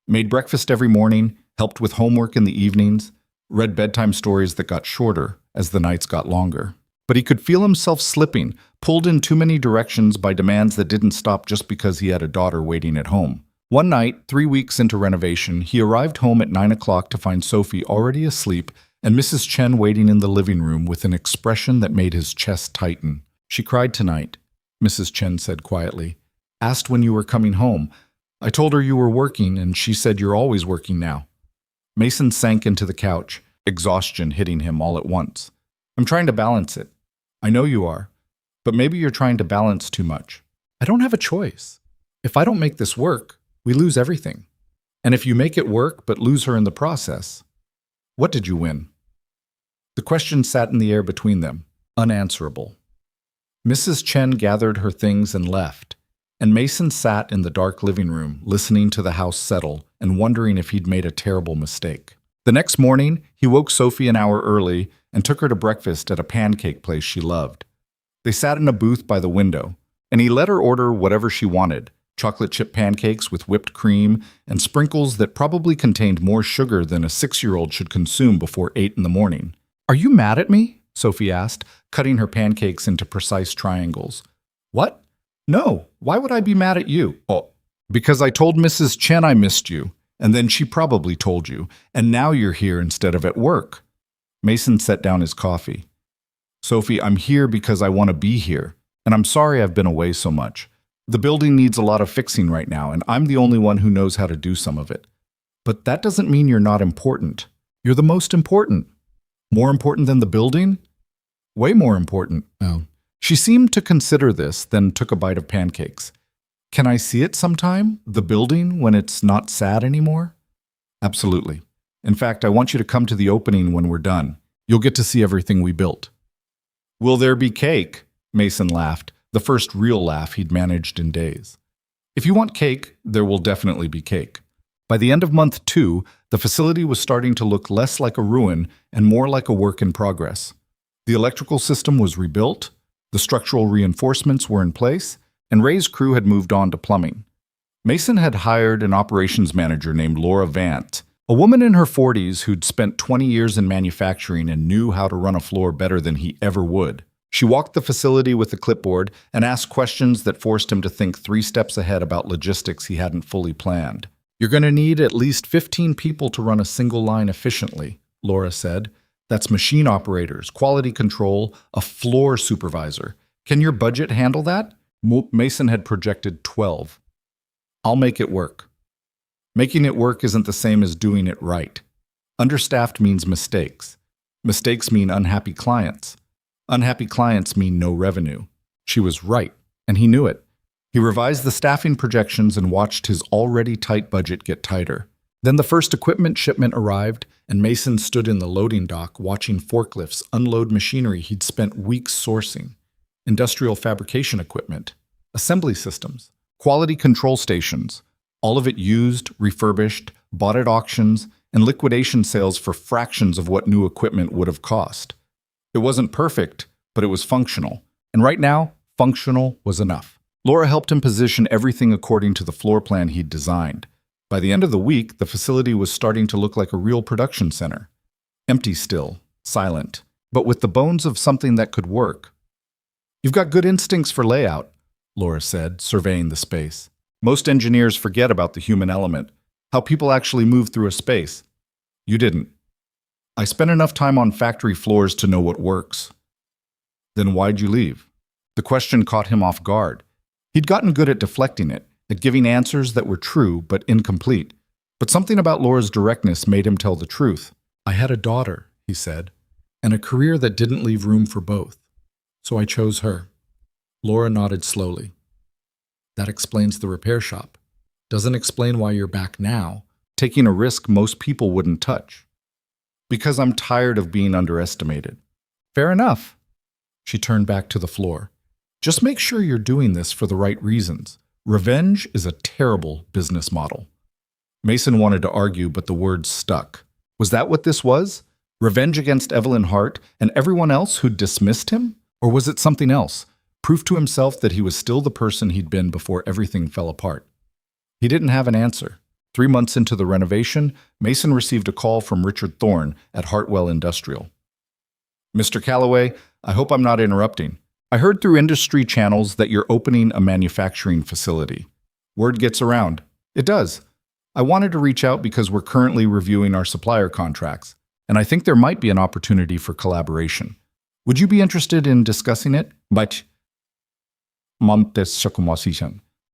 made breakfast every morning, helped with homework in the evenings, read bedtime stories that got shorter as the nights got longer. But he could feel himself slipping, pulled in too many directions by demands that didn't stop just because he had a daughter waiting at home. One night, 3 weeks into renovation, he arrived home at 9 o'clock to find Sophie already asleep and Mrs. Chen waiting in the living room with an expression that made his chest tighten. She cried tonight, Mrs. Chen said quietly. Asked when you were coming home. I told her you were working, and she said you're always working now. Mason sank into the couch, exhaustion hitting him all at once. I'm trying to balance it. I know you are, but maybe you're trying to balance too much. I don't have a choice. If I don't make this work, we lose everything. And if you make it work but lose her in the process, what did you win? The question sat in the air between them, unanswerable. Mrs. Chen gathered her things and left, and Mason sat in the dark living room, listening to the house settle and wondering if he'd made a terrible mistake. The next morning, he woke Sophie an hour early and took her to breakfast at a pancake place she loved. They sat in a booth by the window, and he let her order whatever she wanted, chocolate chip pancakes with whipped cream and sprinkles that probably contained more sugar than a 6-year-old should consume before 8 in the morning. Are you mad at me? Sophie asked, cutting her pancakes into precise triangles. What? No, why would I be mad at you? Oh, because I told Mrs. Chen I missed you, and then she probably told you, and now you're here instead of at work. Mason set down his coffee. Sophie, I'm here because I want to be here, and I'm sorry I've been away so much. The building needs a lot of fixing right now, and I'm the only one who knows how to do some of it. But that doesn't mean you're not important. You're the most important. More important than the building? Way more important. Oh. She seemed to consider this, then took a bite of pancakes. Can I see it sometime? The building, when it's not sad anymore? Absolutely. In fact, I want you to come to the opening when we're done. You'll get to see everything we built. Will there be cake? Mason laughed, the first real laugh he'd managed in days. If you want cake, there will definitely be cake. By the end of month 2, the facility was starting to look less like a ruin and more like a work in progress. The electrical system was rebuilt, the structural reinforcements were in place, and Ray's crew had moved on to plumbing. Mason had hired an operations manager named Laura Vant, a woman in her 40s who'd spent 20 years in manufacturing and knew how to run a floor better than he ever would. She walked the facility with a clipboard and asked questions that forced him to think 3 steps ahead about logistics he hadn't fully planned. You're going to need at least 15 people to run a single line efficiently, Laura said. That's machine operators, quality control, a floor supervisor. Can your budget handle that? Mason had projected 12. I'll make it work. Making it work isn't the same as doing it right. Understaffed means mistakes. Mistakes mean unhappy clients. Unhappy clients mean no revenue. She was right, and he knew it. He revised the staffing projections and watched his already tight budget get tighter. Then the first equipment shipment arrived, and Mason stood in the loading dock watching forklifts unload machinery he'd spent weeks sourcing. Industrial fabrication equipment, assembly systems, quality control stations, all of it used, refurbished, bought at auctions, and liquidation sales for fractions of what new equipment would have cost. It wasn't perfect, but it was functional. And right now, functional was enough. Laura helped him position everything according to the floor plan he'd designed. By the end of the week, the facility was starting to look like a real production center. Empty still, silent, but with the bones of something that could work. "You've got good instincts for layout," Laura said, surveying the space. "Most engineers forget about the human element, how people actually move through a space. You didn't. I spent enough time on factory floors to know what works." "Then why'd you leave?" The question caught him off guard. He'd gotten good at deflecting it, at giving answers that were true but incomplete. But something about Laura's directness made him tell the truth. "I had a daughter," he said, "and a career that didn't leave room for both. So I chose her." Laura nodded slowly. "That explains the repair shop. Doesn't explain why you're back now, taking a risk most people wouldn't touch." "Because I'm tired of being underestimated." "Fair enough." She turned back to the floor. "Just make sure you're doing this for the right reasons. Revenge is a terrible business model." Mason wanted to argue, but the words stuck. Was that what this was? Revenge against Evelyn Hart and everyone else who'd dismissed him? Or was it something else? Proof to himself that he was still the person he'd been before everything fell apart. He didn't have an answer. 3 months into the renovation, Mason received a call from Richard Thorne at Hartwell Industrial. "Mr. Calloway, I hope I'm not interrupting. I heard through industry channels that you're opening a manufacturing facility. Word gets around." "It does. I wanted to reach out because we're currently reviewing our supplier contracts, and I think there might be an opportunity for collaboration. Would you be interested in discussing it?" "But..."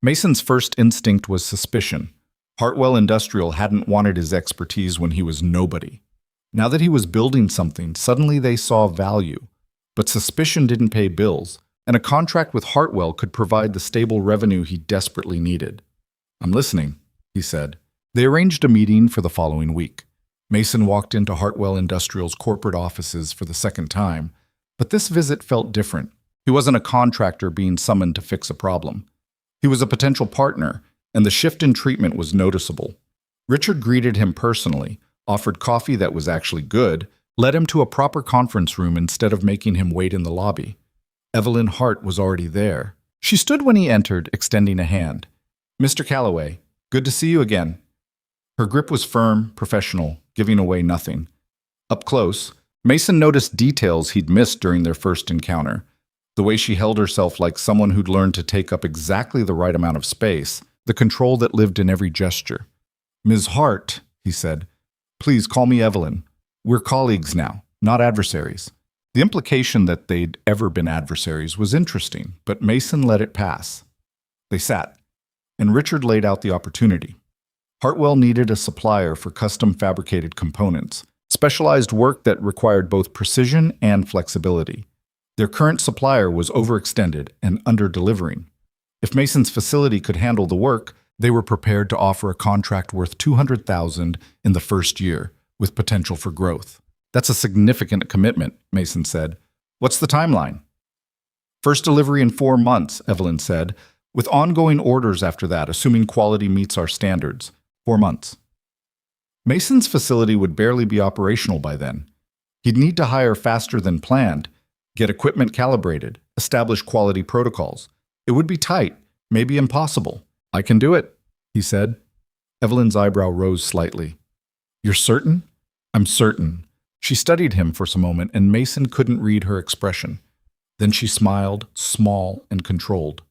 Mason's first instinct was suspicion. Hartwell Industrial hadn't wanted his expertise when he was nobody. Now that he was building something, suddenly they saw value. But suspicion didn't pay bills, and a contract with Hartwell could provide the stable revenue he desperately needed. "I'm listening," he said. They arranged a meeting for the following week. Mason walked into Hartwell Industrial's corporate offices for the second time, but this visit felt different. He wasn't a contractor being summoned to fix a problem. He was a potential partner, and the shift in treatment was noticeable. Richard greeted him personally, offered coffee that was actually good, led him to a proper conference room instead of making him wait in the lobby. Evelyn Hart was already there. She stood when he entered, extending a hand. "Mr. Calloway, good to see you again." Her grip was firm, professional, giving away nothing. Up close, Mason noticed details he'd missed during their first encounter. The way she held herself like someone who'd learned to take up exactly the right amount of space, the control that lived in every gesture. "Ms. Hart," he said, "please call me Evelyn. We're colleagues now, not adversaries." The implication that they'd ever been adversaries was interesting, but Mason let it pass. They sat, and Richard laid out the opportunity. Hartwell needed a supplier for custom fabricated components, specialized work that required both precision and flexibility. Their current supplier was overextended and under-delivering. If Mason's facility could handle the work, they were prepared to offer a contract worth $200,000 in the first year, with potential for growth. "That's a significant commitment," Mason said. "What's the timeline?" "First delivery in 4 months, Evelyn said, with ongoing orders after that, assuming quality meets our standards. 4 months. Mason's facility would barely be operational by then. He'd need to hire faster than planned, get equipment calibrated, establish quality protocols. It would be tight, maybe impossible. "I can do it," he said. Evelyn's eyebrow rose slightly. "You're certain?" "I'm certain." She studied him for a moment, and Mason couldn't read her expression. Then she smiled, small and controlled.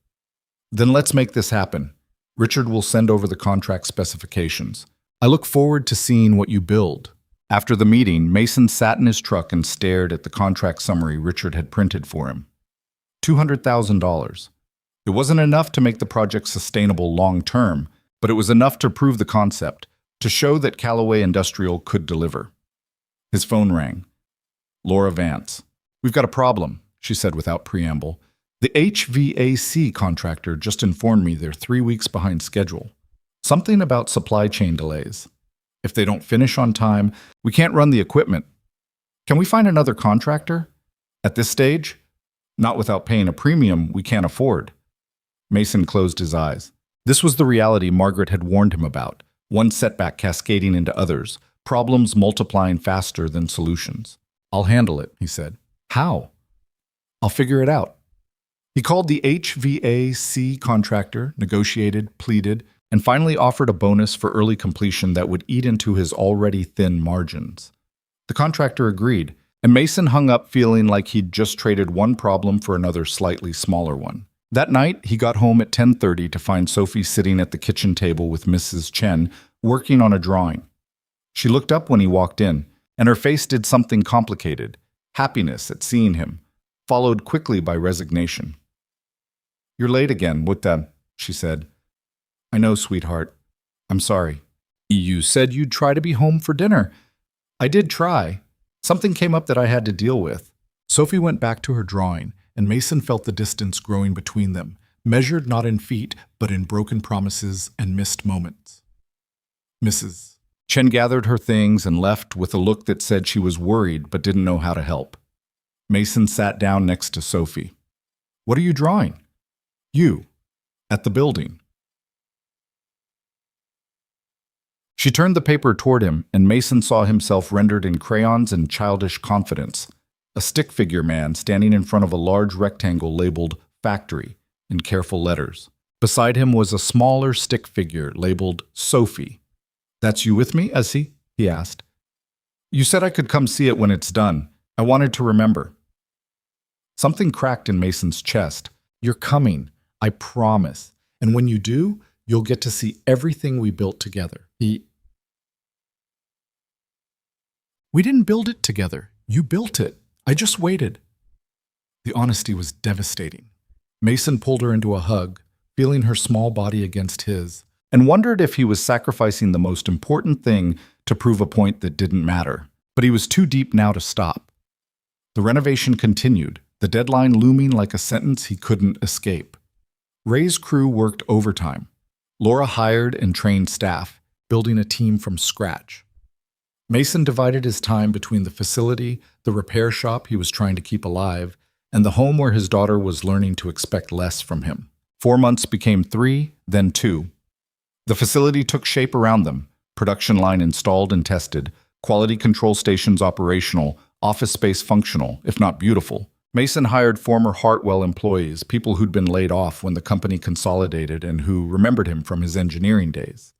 "Then let's make this happen. Richard will send over the contract specifications. I look forward to seeing what you build." After the meeting, Mason sat in his truck and stared at the contract summary Richard had printed for him. $200,000. It wasn't enough to make the project sustainable long-term, but it was enough to prove the concept, to show that Callaway Industrial could deliver. His phone rang. Laura Vance. "We've got a problem," she said without preamble. "The HVAC contractor just informed me they're 3 weeks behind schedule. Something about supply chain delays. If they don't finish on time, we can't run the equipment. Can we find another contractor? At this stage? Not without paying a premium we can't afford." Mason closed his eyes. This was the reality Margaret had warned him about, one setback cascading into others, problems multiplying faster than solutions. "I'll handle it," he said. "How?" "I'll figure it out." He called the HVAC contractor, negotiated, pleaded, and finally offered a bonus for early completion that would eat into his already thin margins. The contractor agreed, and Mason hung up feeling like he'd just traded one problem for another slightly smaller one. That night, he got home at 10:30 to find Sophie sitting at the kitchen table with Mrs. Chen, working on a drawing. She looked up when he walked in, and her face did something complicated, happiness at seeing him, followed quickly by resignation. "You're late again, what the?" she said. "I know, sweetheart. I'm sorry. You said you'd try to be home for dinner." "I did try. Something came up that I had to deal with." Sophie went back to her drawing, and Mason felt the distance growing between them, measured not in feet, but in broken promises and missed moments. Mrs. Chen gathered her things and left with a look that said she was worried but didn't know how to help. Mason sat down next to Sophie. "What are you drawing?" "You. At the building." She turned the paper toward him, and Mason saw himself rendered in crayons and childish confidence. A stick figure man standing in front of a large rectangle labeled "Factory" in careful letters. Beside him was a smaller stick figure labeled "Sophie." "That's you with me, Essie?" he asked. "You said I could come see it when it's done. I wanted to remember." Something cracked in Mason's chest. "You're coming, I promise. And when you do, you'll get to see everything we built together." "We didn't build it together. You built it. I just waited." The honesty was devastating. Mason pulled her into a hug, feeling her small body against his, and wondered if he was sacrificing the most important thing to prove a point that didn't matter. But he was too deep now to stop. The renovation continued, the deadline looming like a sentence he couldn't escape. Ray's crew worked overtime. Laura hired and trained staff, building a team from scratch. Mason divided his time between the facility, the repair shop he was trying to keep alive, and the home where his daughter was learning to expect less from him. 4 months became 3, then 2. The facility took shape around them, production line installed and tested, quality control stations operational, office space functional, if not beautiful. Mason hired former Hartwell employees, people who'd been laid off when the company consolidated and who remembered him from his engineering days.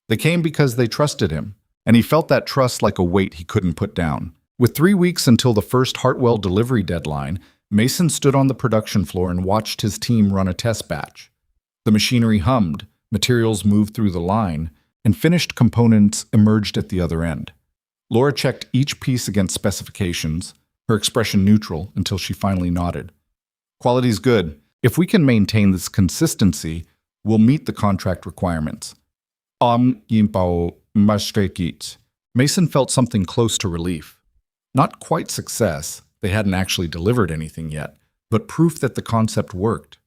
They came because they trusted him, and he felt that trust like a weight he couldn't put down. With 3 weeks until the first Hartwell delivery deadline, Mason stood on the production floor and watched his team run a test batch. The machinery hummed, materials moved through the line, and finished components emerged at the other end. Laura checked each piece against specifications, her expression neutral until she finally nodded. "Quality's good. If we can maintain this consistency, we'll meet the contract requirements." Mason felt something close to relief. Not quite success, they hadn't actually delivered anything yet, but proof that the concept worked,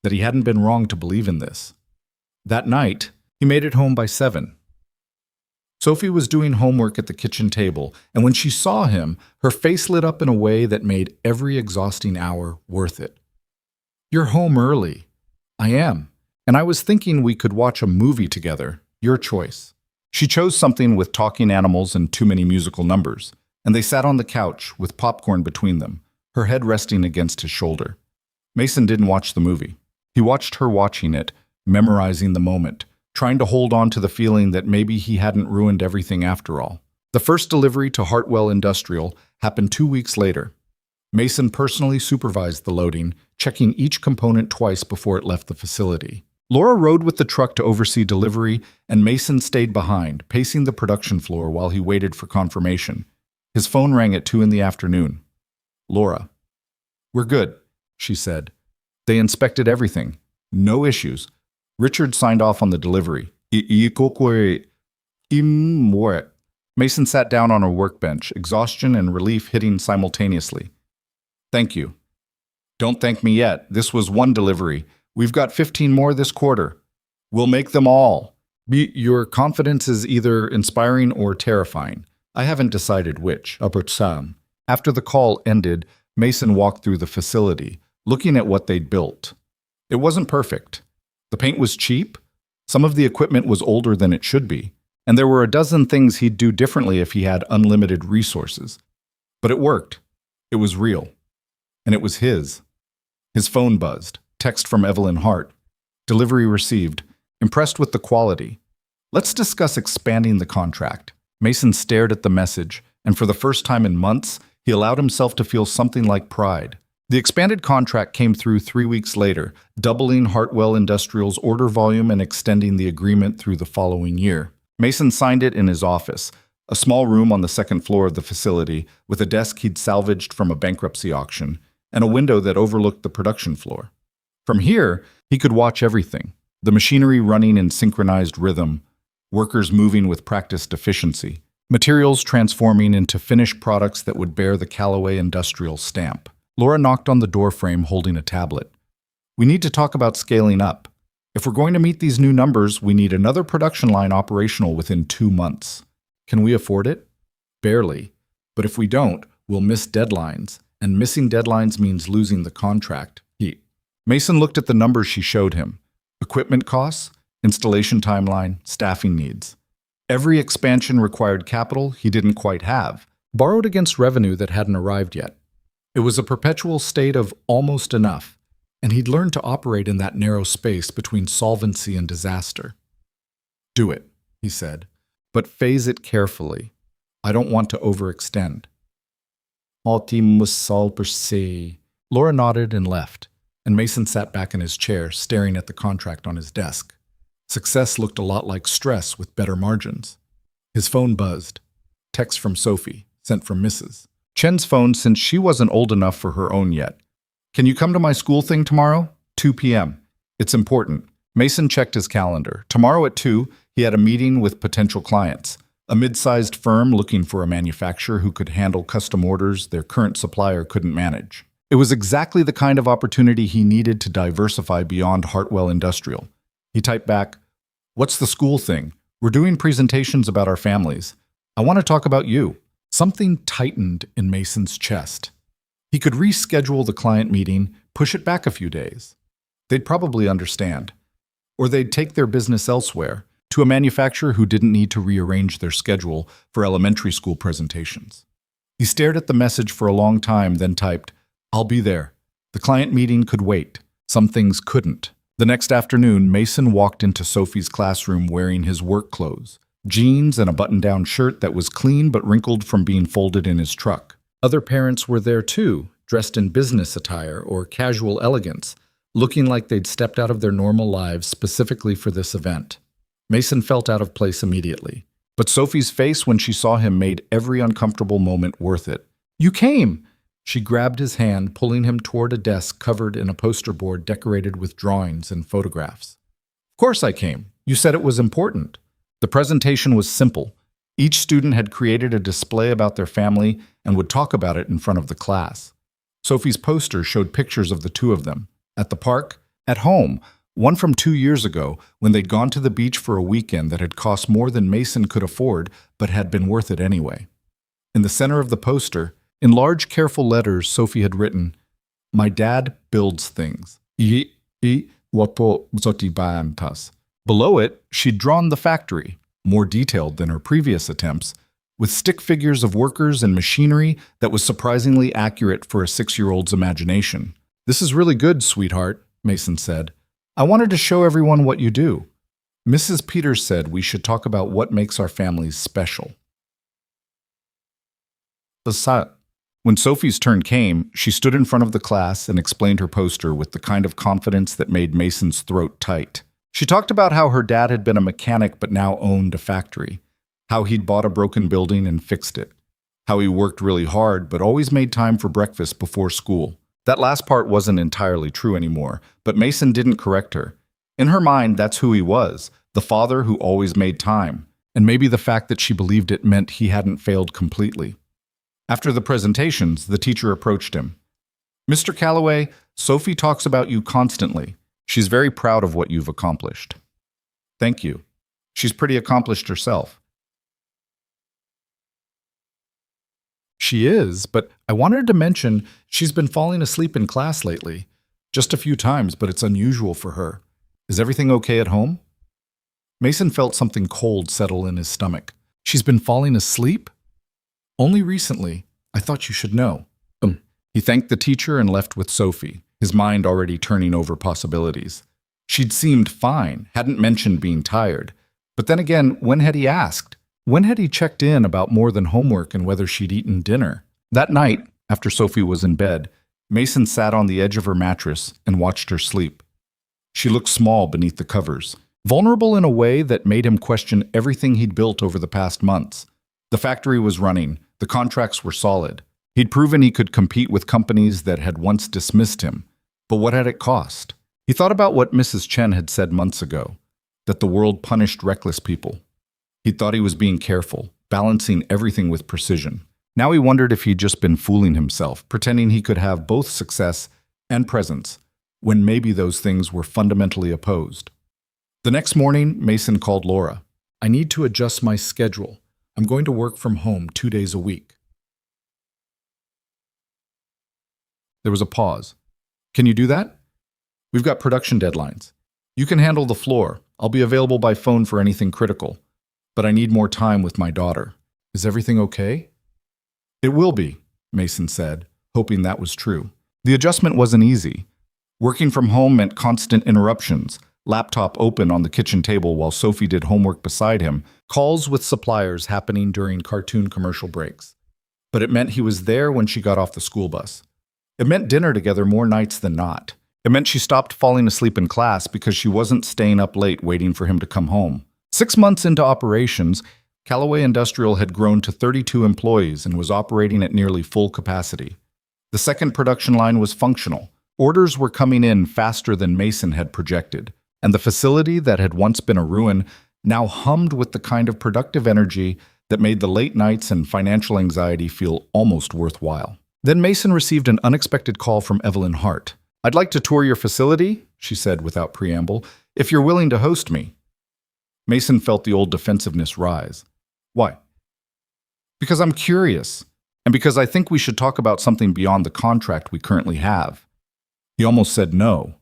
that he hadn't been wrong to believe in this. That night, he made it home by 7. Sophie was doing homework at the kitchen table, and when she saw him, her face lit up in a way that made every exhausting hour worth it. "You're home early." "I am, and I was thinking we could watch a movie together. Your choice." She chose something with talking animals and too many musical numbers, and they sat on the couch with popcorn between them, her head resting against his shoulder. Mason didn't watch the movie. He watched her watching it, memorizing the moment, trying to hold on to the feeling that maybe he hadn't ruined everything after all. The first delivery to Hartwell Industrial happened 2 weeks later. Mason personally supervised the loading, checking each component twice before it left the facility. Laura rode with the truck to oversee delivery, and Mason stayed behind, pacing the production floor while he waited for confirmation. His phone rang at 2 in the afternoon. "Laura." "We're good," she said. "They inspected everything. No issues. Richard signed off on the delivery. Ikokwe imore. Mason sat down on a workbench, exhaustion and relief hitting simultaneously. Thank you. Don't thank me yet. This was one delivery. We've got 15 more this quarter. We'll make them all. Your confidence is either inspiring or terrifying. I haven't decided which. Sam. After the call ended, Mason walked through the facility, looking at what they'd built. It wasn't perfect. The paint was cheap. Some of the equipment was older than it should be. And there were a dozen things he'd do differently if he had unlimited resources. But it worked. It was real. And it was his. His phone buzzed. Text from Evelyn Hart. Delivery received. Impressed with the quality. Let's discuss expanding the contract. Mason stared at the message, and for the first time in months, he allowed himself to feel something like pride. The expanded contract came through 3 weeks later, doubling Hartwell Industrial's order volume and extending the agreement through the following year. Mason signed it in his office, a small room on the second floor of the facility with a desk he'd salvaged from a bankruptcy auction and a window that overlooked the production floor. From here, he could watch everything, the machinery running in synchronized rhythm, workers moving with practiced efficiency, materials transforming into finished products that would bear the Calloway industrial stamp. Laura knocked on the doorframe holding a tablet. We need to talk about scaling up. If we're going to meet these new numbers, we need another production line operational within 2 months. Can we afford it? Barely. But if we don't, we'll miss deadlines, and missing deadlines means losing the contract. Mason looked at the numbers she showed him. Equipment costs, installation timeline, staffing needs. Every expansion required capital he didn't quite have, borrowed against revenue that hadn't arrived yet. It was a perpetual state of almost enough, and he'd learned to operate in that narrow space between solvency and disaster. Do it, he said, but phase it carefully. I don't want to overextend. Laura nodded and left, and Mason sat back in his chair, staring at the contract on his desk. Success looked a lot like stress with better margins. His phone buzzed. Text from Sophie, sent from Mrs. Chen's phone since she wasn't old enough for her own yet. Can you come to my school thing tomorrow? 2 p.m. It's important. Mason checked his calendar. Tomorrow at 2, he had a meeting with potential clients. A mid-sized firm looking for a manufacturer who could handle custom orders their current supplier couldn't manage. It was exactly the kind of opportunity he needed to diversify beyond Hartwell Industrial. He typed back, "What's the school thing? We're doing presentations about our families. I want to talk about you." Something tightened in Mason's chest. He could reschedule the client meeting, push it back a few days. They'd probably understand. Or they'd take their business elsewhere, to a manufacturer who didn't need to rearrange their schedule for elementary school presentations. He stared at the message for a long time, then typed, "I'll be there." The client meeting could wait. Some things couldn't. The next afternoon, Mason walked into Sophie's classroom wearing his work clothes, jeans and a button-down shirt that was clean but wrinkled from being folded in his truck. Other parents were there too, dressed in business attire or casual elegance, looking like they'd stepped out of their normal lives specifically for this event. Mason felt out of place immediately. But Sophie's face when she saw him made every uncomfortable moment worth it. "You came!" She grabbed his hand, pulling him toward a desk covered in a poster board decorated with drawings and photographs. "Of course I came. You said it was important." The presentation was simple. Each student had created a display about their family and would talk about it in front of the class. Sophie's poster showed pictures of the two of them, at the park, at home, one from 2 years ago when they'd gone to the beach for a weekend that had cost more than Mason could afford but had been worth it anyway. In the center of the poster, in large, careful letters, Sophie had written, "My dad builds things." Below it, she'd drawn the factory, more detailed than her previous attempts, with stick figures of workers and machinery that was surprisingly accurate for a 6-year-old's imagination. "This is really good, sweetheart," Mason said. "I wanted to show everyone what you do." Mrs. Peters said we should talk about what makes our families special. When Sophie's turn came, she stood in front of the class and explained her poster with the kind of confidence that made Mason's throat tight. She talked about how her dad had been a mechanic but now owned a factory, how he'd bought a broken building and fixed it, how he worked really hard but always made time for breakfast before school. That last part wasn't entirely true anymore, but Mason didn't correct her. In her mind, that's who he was, the father who always made time, and maybe the fact that she believed it meant he hadn't failed completely. After the presentations, the teacher approached him. "Mr. Calloway, Sophie talks about you constantly. She's very proud of what you've accomplished." "Thank you. She's pretty accomplished herself." "She is, but I wanted to mention she's been falling asleep in class lately. Just a few times, but it's unusual for her. Is everything okay at home?" Mason felt something cold settle in his stomach. "She's been falling asleep?" "Only recently. I thought you should know." He thanked the teacher and left with Sophie, his mind already turning over possibilities. She'd seemed fine, hadn't mentioned being tired. But then again, when had he asked? When had he checked in about more than homework and whether she'd eaten dinner? That night, after Sophie was in bed, Mason sat on the edge of her mattress and watched her sleep. She looked small beneath the covers, vulnerable in a way that made him question everything he'd built over the past months. The factory was running, the contracts were solid. He'd proven he could compete with companies that had once dismissed him. But what had it cost? He thought about what Mrs. Chen had said months ago, that the world punished reckless people. He thought he was being careful, balancing everything with precision. Now he wondered if he'd just been fooling himself, pretending he could have both success and presence, when maybe those things were fundamentally opposed. The next morning, Mason called Laura. "I need to adjust my schedule. I'm going to work from home 2 days a week." There was a pause. "Can you do that?" "We've got production deadlines. You can handle the floor. I'll be available by phone for anything critical. But I need more time with my daughter. Is everything okay?" "It will be," Mason said, hoping that was true. The adjustment wasn't easy. Working from home meant constant interruptions, laptop open on the kitchen table while Sophie did homework beside him, calls with suppliers happening during cartoon commercial breaks. But it meant he was there when she got off the school bus. It meant dinner together more nights than not. It meant she stopped falling asleep in class because she wasn't staying up late waiting for him to come home. 6 months into operations, Callaway Industrial had grown to 32 employees and was operating at nearly full capacity. The second production line was functional. Orders were coming in faster than Mason had projected, and the facility that had once been a ruin now hummed with the kind of productive energy that made the late nights and financial anxiety feel almost worthwhile. Then Mason received an unexpected call from Evelyn Hart. "I'd like to tour your facility," she said without preamble, "if you're willing to host me." Mason felt the old defensiveness rise. "Why?" "Because I'm curious, and because I think we should talk about something beyond the contract we currently have." He almost said no.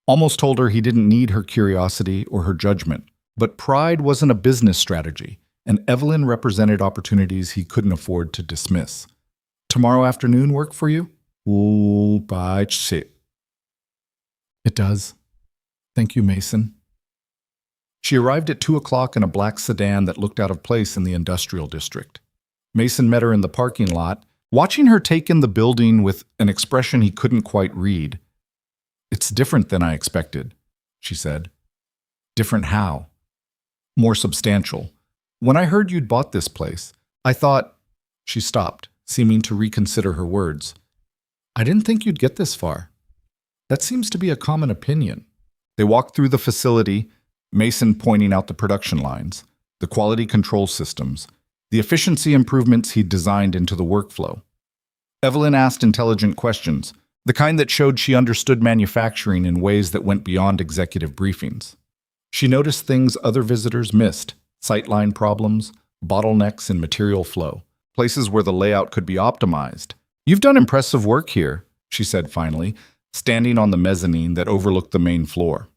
Almost told her he didn't need her curiosity or her judgment. But pride wasn't a business strategy, and Evelyn represented opportunities he couldn't afford to dismiss. "Tomorrow afternoon work for you?" "Oh, but shit." "It does. Thank you, Mason." She arrived at 2 o'clock in a black sedan that looked out of place in the industrial district. Mason met her in the parking lot, watching her take in the building with an expression he couldn't quite read. "It's different than I expected," she said. "Different how?" "More substantial. When I heard you'd bought this place, I thought—" She stopped, seeming to reconsider her words. "I didn't think you'd get this far." "That seems to be a common opinion." They walked through the facility, Mason pointing out the production lines, the quality control systems, the efficiency improvements he'd designed into the workflow. Evelyn asked intelligent questions, the kind that showed she understood manufacturing in ways that went beyond executive briefings. She noticed things other visitors missed: sightline problems, bottlenecks in material flow, places where the layout could be optimized. "You've done impressive work here," she said finally, standing on the mezzanine that overlooked the main floor.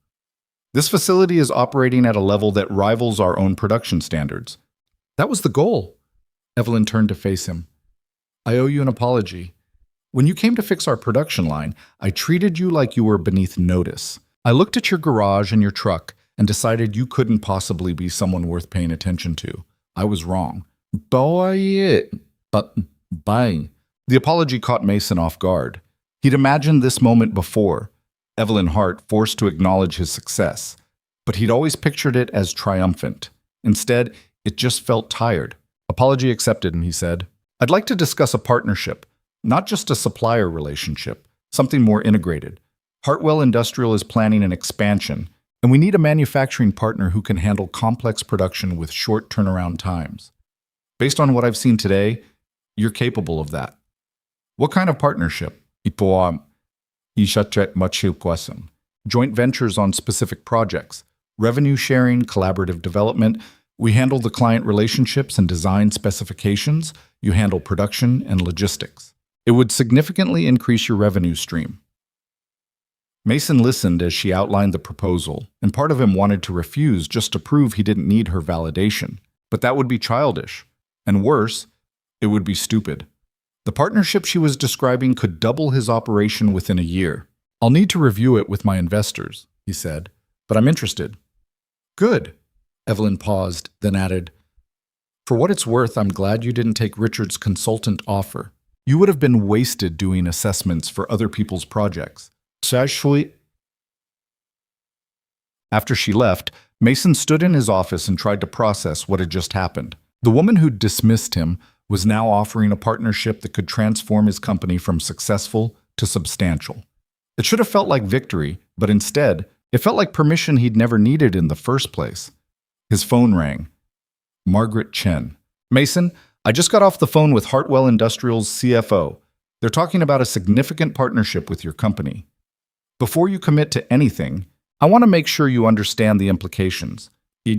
"This facility is operating at a level that rivals our own production standards." "That was the goal." Evelyn turned to face him. "I owe you an apology. When you came to fix our production line, I treated you like you were beneath notice. I looked at your garage and your truck and decided you couldn't possibly be someone worth paying attention to. I was wrong." But bang. The apology caught Mason off guard. He'd imagined this moment before, Evelyn Hart forced to acknowledge his success, but he'd always pictured it as triumphant. Instead, it just felt tired. "Apology accepted," he said. "I'd like to discuss a partnership, not just a supplier relationship, something more integrated. Hartwell Industrial is planning an expansion, And we need a manufacturing partner who can handle complex production with short turnaround times. Based on what I've seen today, you're capable of that. What kind of partnership? Joint ventures on specific projects, revenue sharing, collaborative development. We handle the client relationships and design specifications. You handle production and logistics. It would significantly increase your revenue stream. Mason listened as she outlined the proposal, and part of him wanted to refuse just to prove he didn't need her validation. But that would be childish. And worse, it would be stupid. The partnership she was describing could double his operation within a year. I'll need to review it with my investors, he said, but I'm interested. Good. Evelyn paused, then added, for what it's worth, I'm glad you didn't take Richard's consultant offer. You would have been wasted doing assessments for other people's projects. After she left, Mason stood in his office and tried to process what had just happened. The woman who'd dismissed him was now offering a partnership that could transform his company from successful to substantial. It should have felt like victory, but instead, it felt like permission he'd never needed in the first place. His phone rang. Margaret Chen. Mason, I just got off the phone with Hartwell Industrial's CFO. They're talking about a significant partnership with your company. Before you commit to anything, I want to make sure you understand the implications. They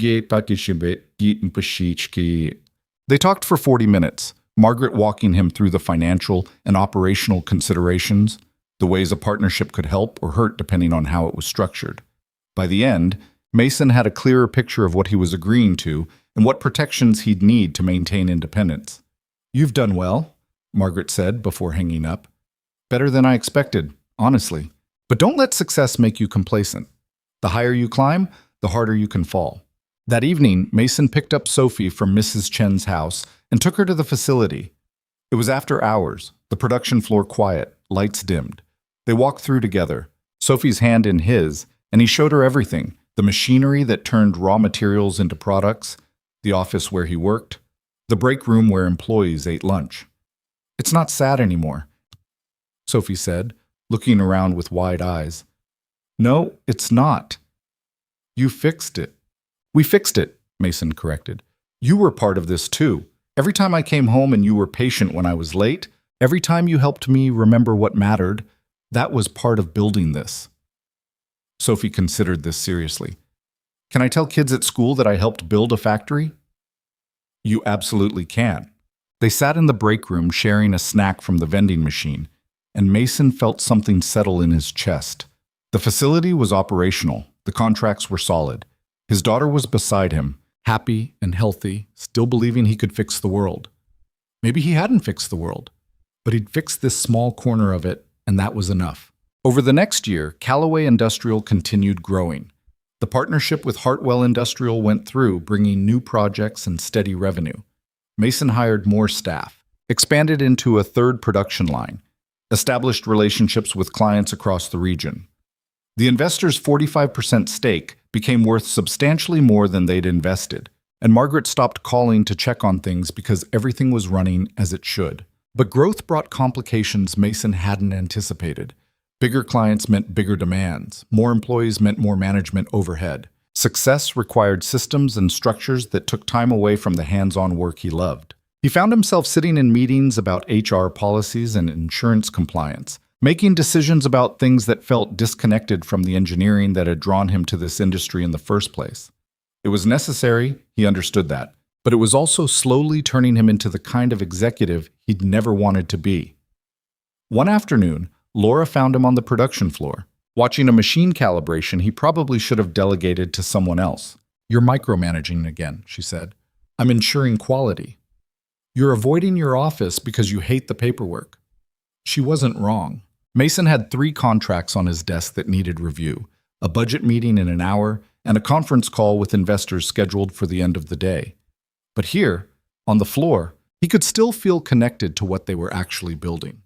talked for 40 minutes, Margaret walking him through the financial and operational considerations, the ways a partnership could help or hurt depending on how it was structured. By the end, Mason had a clearer picture of what he was agreeing to and what protections he'd need to maintain independence. You've done well, Margaret said before hanging up. Better than I expected, honestly. But don't let success make you complacent. The higher you climb, the harder you can fall. That evening, Mason picked up Sophie from Mrs. Chen's house and took her to the facility. It was after hours, the production floor quiet, lights dimmed. They walked through together, Sophie's hand in his, and he showed her everything, the machinery that turned raw materials into products, the office where he worked, the break room where employees ate lunch. It's not sad anymore, Sophie said, looking around with wide eyes. No, it's not. You fixed it. We fixed it, Mason corrected. You were part of this too. Every time I came home and you were patient when I was late, every time you helped me remember what mattered, that was part of building this. Sophie considered this seriously. Can I tell kids at school that I helped build a factory? You absolutely can. They sat in the break room sharing a snack from the vending machine, and Mason felt something settle in his chest. The facility was operational. The contracts were solid. His daughter was beside him, happy and healthy, still believing he could fix the world. Maybe he hadn't fixed the world, but he'd fixed this small corner of it, and that was enough. Over the next year, Calloway Industrial continued growing. The partnership with Hartwell Industrial went through, bringing new projects and steady revenue. Mason hired more staff, expanded into a third production line, established relationships with clients across the region. The investors' 45% stake became worth substantially more than they'd invested, and Margaret stopped calling to check on things because everything was running as it should. But growth brought complications Mason hadn't anticipated. Bigger clients meant bigger demands. More employees meant more management overhead. Success required systems and structures that took time away from the hands-on work he loved. He found himself sitting in meetings about HR policies and insurance compliance, making decisions about things that felt disconnected from the engineering that had drawn him to this industry in the first place. It was necessary, he understood that, but it was also slowly turning him into the kind of executive he'd never wanted to be. One afternoon, Laura found him on the production floor, watching a machine calibration he probably should have delegated to someone else. You're micromanaging again, she said. I'm ensuring quality. You're avoiding your office because you hate the paperwork. She wasn't wrong. Mason had 3 contracts on his desk that needed review, a budget meeting in an hour, and a conference call with investors scheduled for the end of the day. But here, on the floor, he could still feel connected to what they were actually building.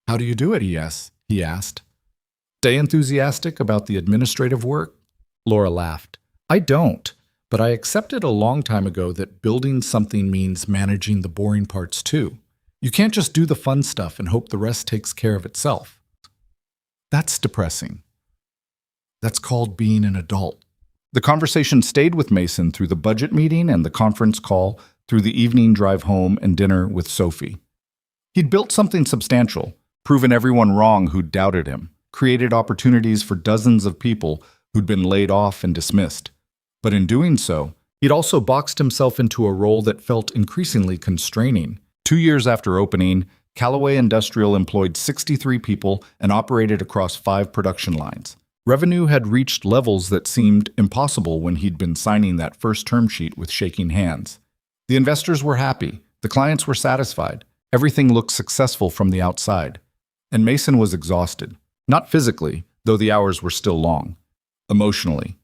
How do you do it, he asked. Stay enthusiastic about the administrative work? Laura laughed. I don't, but I accepted a long time ago that building something means managing the boring parts too. You can't just do the fun stuff and hope the rest takes care of itself. That's depressing. That's called being an adult. The conversation stayed with Mason through the budget meeting and the conference call, through the evening drive home and dinner with Sophie. He'd built something substantial, proven everyone wrong who'd doubted him, created opportunities for dozens of people who'd been laid off and dismissed. But in doing so, he'd also boxed himself into a role that felt increasingly constraining. 2 years after opening, Callaway Industrial employed 63 people and operated across 5 production lines. Revenue had reached levels that seemed impossible when he'd been signing that first term sheet with shaking hands. The investors were happy, the clients were satisfied, everything looked successful from the outside. And Mason was exhausted, not physically, though the hours were still long. Emotionally.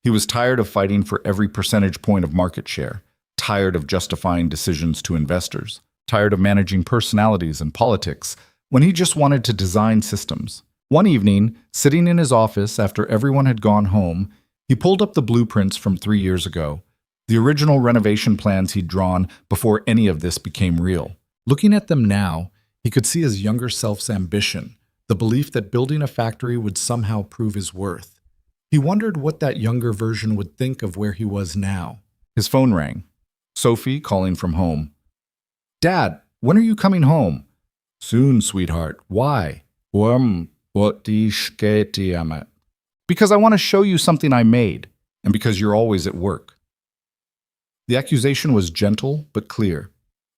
He was tired of fighting for every percentage point of market share, tired of justifying decisions to investors, tired of managing personalities and politics, when he just wanted to design systems. One evening, sitting in his office after everyone had gone home, he pulled up the blueprints from 3 years ago, the original renovation plans he'd drawn before any of this became real. Looking at them now, he could see his younger self's ambition, the belief that building a factory would somehow prove his worth. He wondered what that younger version would think of where he was now. His phone rang. Sophie calling from home. "Dad, when are you coming home?" "Soon, sweetheart. Why?" "Because I want to show you something I made, and because you're always at work." The accusation was gentle but clear.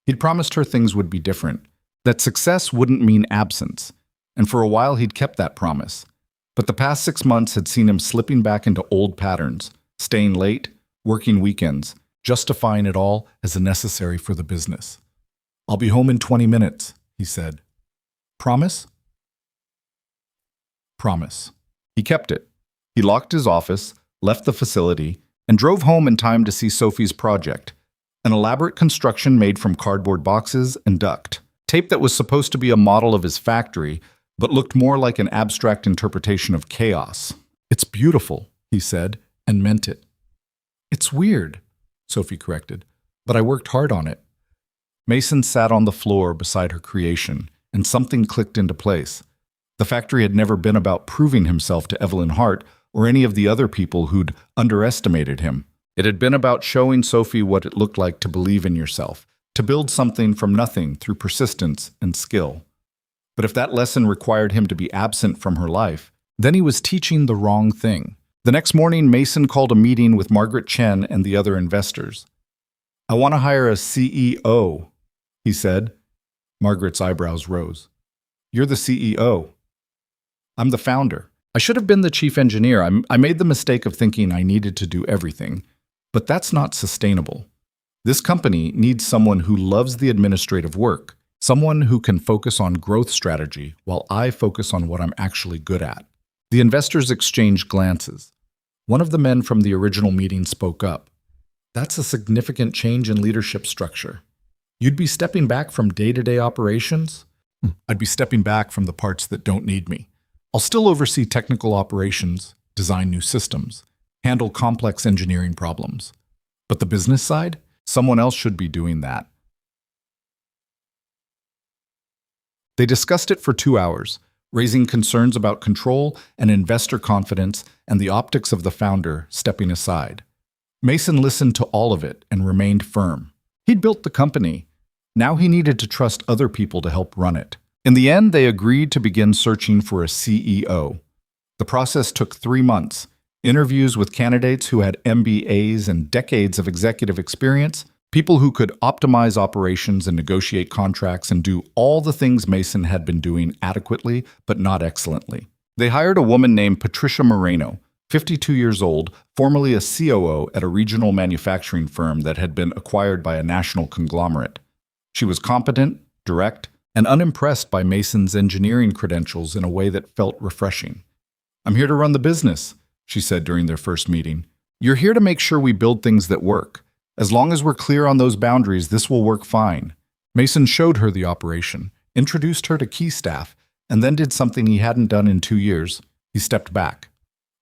He'd promised her things would be different, that success wouldn't mean absence, and for a while he'd kept that promise. But the past 6 months had seen him slipping back into old patterns, staying late, working weekends, justifying it all as necessary for the business. "I'll be home in 20 minutes, he said. "Promise?" Promise. He kept it. He locked his office, left the facility, and drove home in time to see Sophie's project, an elaborate construction made from cardboard boxes and duct. Tape that was supposed to be a model of his factory, but looked more like an abstract interpretation of chaos. "It's beautiful," he said, and meant it. "It's weird," Sophie corrected, "but I worked hard on it." Mason sat on the floor beside her creation, and something clicked into place. The factory had never been about proving himself to Evelyn Hart or any of the other people who'd underestimated him. It had been about showing Sophie what it looked like to believe in yourself, to build something from nothing through persistence and skill. But if that lesson required him to be absent from her life, then he was teaching the wrong thing. The next morning, Mason called a meeting with Margaret Chen and the other investors. "I want to hire a CEO, he said. Margaret's eyebrows rose. "You're the CEO. I'm the founder. I should have been the chief engineer. I made the mistake of thinking I needed to do everything. But that's not sustainable. This company needs someone who loves the administrative work, someone who can focus on growth strategy while I focus on what I'm actually good at." The investors exchanged glances. One of the men from the original meeting spoke up. "That's a significant change in leadership structure. You'd be stepping back from day-to-day operations?" "I'd be stepping back from the parts that don't need me. I'll still oversee technical operations, design new systems, handle complex engineering problems. But the business side? Someone else should be doing that." They discussed it for 2 hours, raising concerns about control and investor confidence and the optics of the founder stepping aside. Mason listened to all of it and remained firm. He'd built the company. Now he needed to trust other people to help run it. In the end, they agreed to begin searching for a CEO. The process took 3 months. Interviews with candidates who had MBAs and decades of executive experience, people who could optimize operations and negotiate contracts and do all the things Mason had been doing adequately but not excellently. They hired a woman named Patricia Moreno, 52 years old, formerly a COO at a regional manufacturing firm that had been acquired by a national conglomerate. She was competent, direct, and unimpressed by Mason's engineering credentials in a way that felt refreshing. "I'm here to run the business," she said during their first meeting. "You're here to make sure we build things that work. As long as we're clear on those boundaries, this will work fine." Mason showed her the operation, introduced her to key staff, and then did something he hadn't done in 2 years. He stepped back.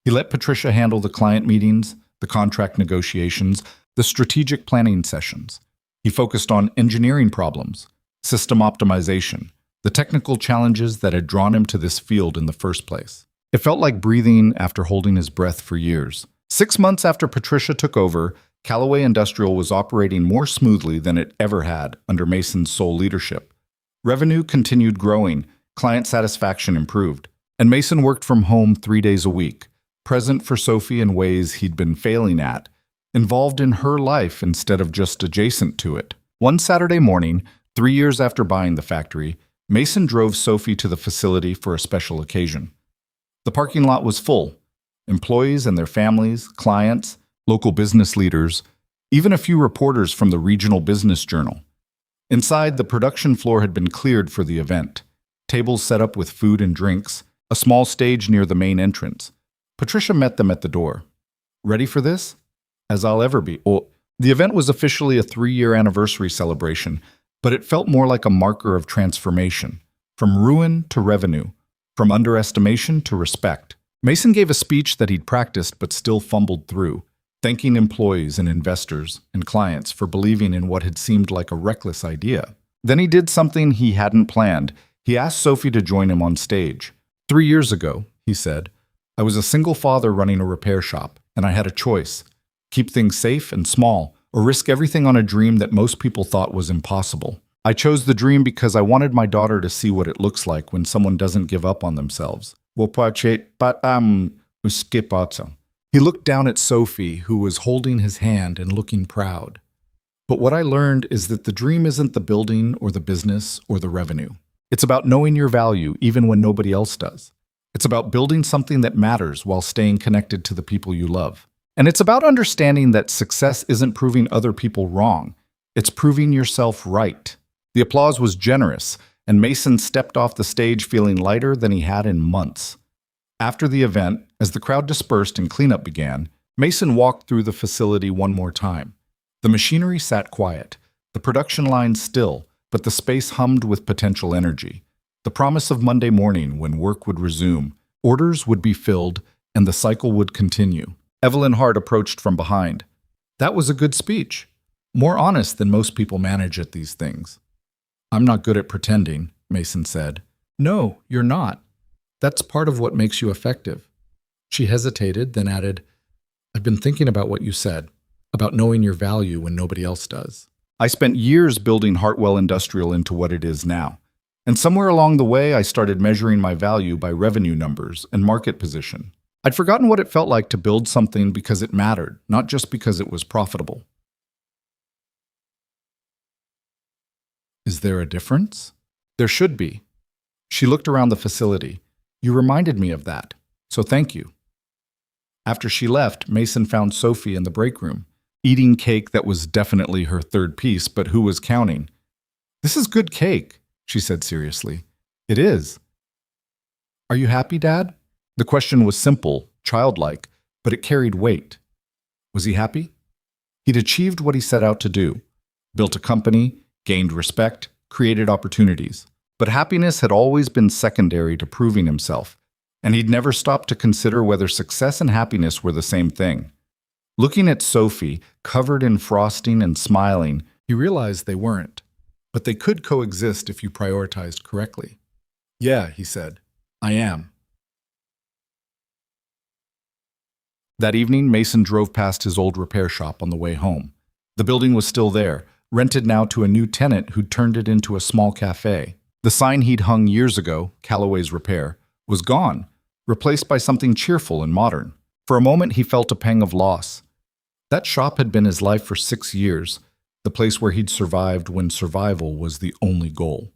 He let Patricia handle the client meetings, the contract negotiations, the strategic planning sessions. He focused on engineering problems, system optimization, the technical challenges that had drawn him to this field in the first place. It felt like breathing after holding his breath for years. 6 months after Patricia took over, Callaway Industrial was operating more smoothly than it ever had under Mason's sole leadership. Revenue continued growing, client satisfaction improved, and Mason worked from home 3 days a week, present for Sophie in ways he'd been failing at, involved in her life instead of just adjacent to it. One Saturday morning, 3 years after buying the factory, Mason drove Sophie to the facility for a special occasion. The parking lot was full. Employees and their families, clients, local business leaders, even a few reporters from the regional business journal. Inside, the production floor had been cleared for the event. Tables set up with food and drinks, a small stage near the main entrance. Patricia met them at the door. Ready for this? As I'll ever be. Oh, the event was officially a 3-year anniversary celebration, but it felt more like a marker of transformation, from ruin to revenue, from underestimation to respect. Mason gave a speech that he'd practiced but still fumbled through, thanking employees and investors and clients for believing in what had seemed like a reckless idea. Then he did something he hadn't planned. He asked Sophie to join him on stage. 3 years ago, he said, I was a single father running a repair shop, and I had a choice. Keep things safe and small, or risk everything on a dream that most people thought was impossible. I chose the dream because I wanted my daughter to see what it looks like when someone doesn't give up on themselves. He looked down at Sophie, who was holding his hand and looking proud. But what I learned is that the dream isn't the building or the business or the revenue. It's about knowing your value even when nobody else does. It's about building something that matters while staying connected to the people you love. And it's about understanding that success isn't proving other people wrong. It's proving yourself right. The applause was generous, and Mason stepped off the stage feeling lighter than he had in months. After the event, as the crowd dispersed and cleanup began, Mason walked through the facility one more time. The machinery sat quiet, the production line still, but the space hummed with potential energy. The promise of Monday morning when work would resume, orders would be filled, and the cycle would continue. Evelyn Hart approached from behind. That was a good speech. More honest than most people manage at these things. I'm not good at pretending, Mason said. No, you're not. That's part of what makes you effective. She hesitated, then added, I've been thinking about what you said, about knowing your value when nobody else does. I spent years building Hartwell Industrial into what it is now. And somewhere along the way, I started measuring my value by revenue numbers and market position. I'd forgotten what it felt like to build something because it mattered, not just because it was profitable. Is there a difference? There should be. She looked around the facility. You reminded me of that, so thank you. After she left, Mason found Sophie in the break room, eating cake that was definitely her third piece, but who was counting? This is good cake, she said seriously. It is. Are you happy, Dad? The question was simple, childlike, but it carried weight. Was he happy? He'd achieved what he set out to do, built a company, gained respect, created opportunities. But happiness had always been secondary to proving himself, and he'd never stopped to consider whether success and happiness were the same thing. Looking at Sophie, covered in frosting and smiling, he realized they weren't, but they could coexist if you prioritized correctly. Yeah, he said, I am. That evening, Mason drove past his old repair shop on the way home. The building was still there, rented now to a new tenant who'd turned it into a small cafe. The sign he'd hung years ago, Callaway's Repair, was gone, replaced by something cheerful and modern. For a moment, he felt a pang of loss. That shop had been his life for 6 years, the place where he'd survived when survival was the only goal.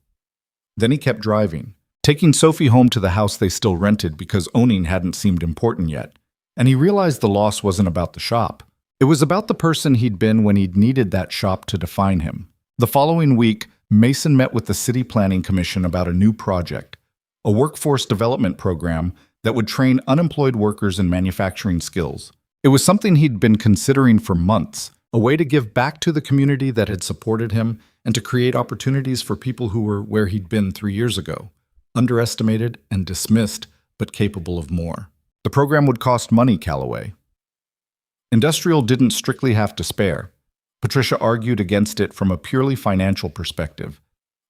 Then he kept driving, taking Sophie home to the house they still rented because owning hadn't seemed important yet. And he realized the loss wasn't about the shop. It was about the person he'd been when he'd needed that shop to define him. The following week, Mason met with the City Planning Commission about a new project, a workforce development program that would train unemployed workers in manufacturing skills. It was something he'd been considering for months, a way to give back to the community that had supported him and to create opportunities for people who were where he'd been 3 years ago, underestimated and dismissed, but capable of more. The program would cost money, Callaway. Industrial didn't strictly have to spare. Patricia argued against it from a purely financial perspective.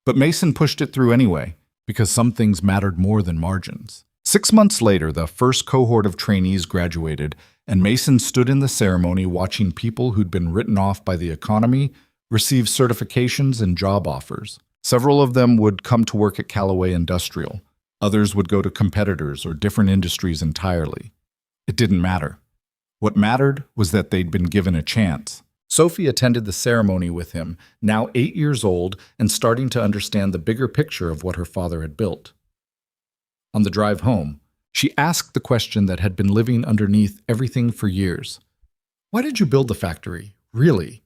But Mason pushed it through anyway, because some things mattered more than margins. 6 months later, the first cohort of trainees graduated, and Mason stood in the ceremony watching people who'd been written off by the economy receive certifications and job offers. Several of them would come to work at Callaway Industrial. Others would go to competitors or different industries entirely. It didn't matter. What mattered was that they'd been given a chance. Sophie attended the ceremony with him, now 8 years old and starting to understand the bigger picture of what her father had built. On the drive home, she asked the question that had been living underneath everything for years. Why did you build the factory? Really?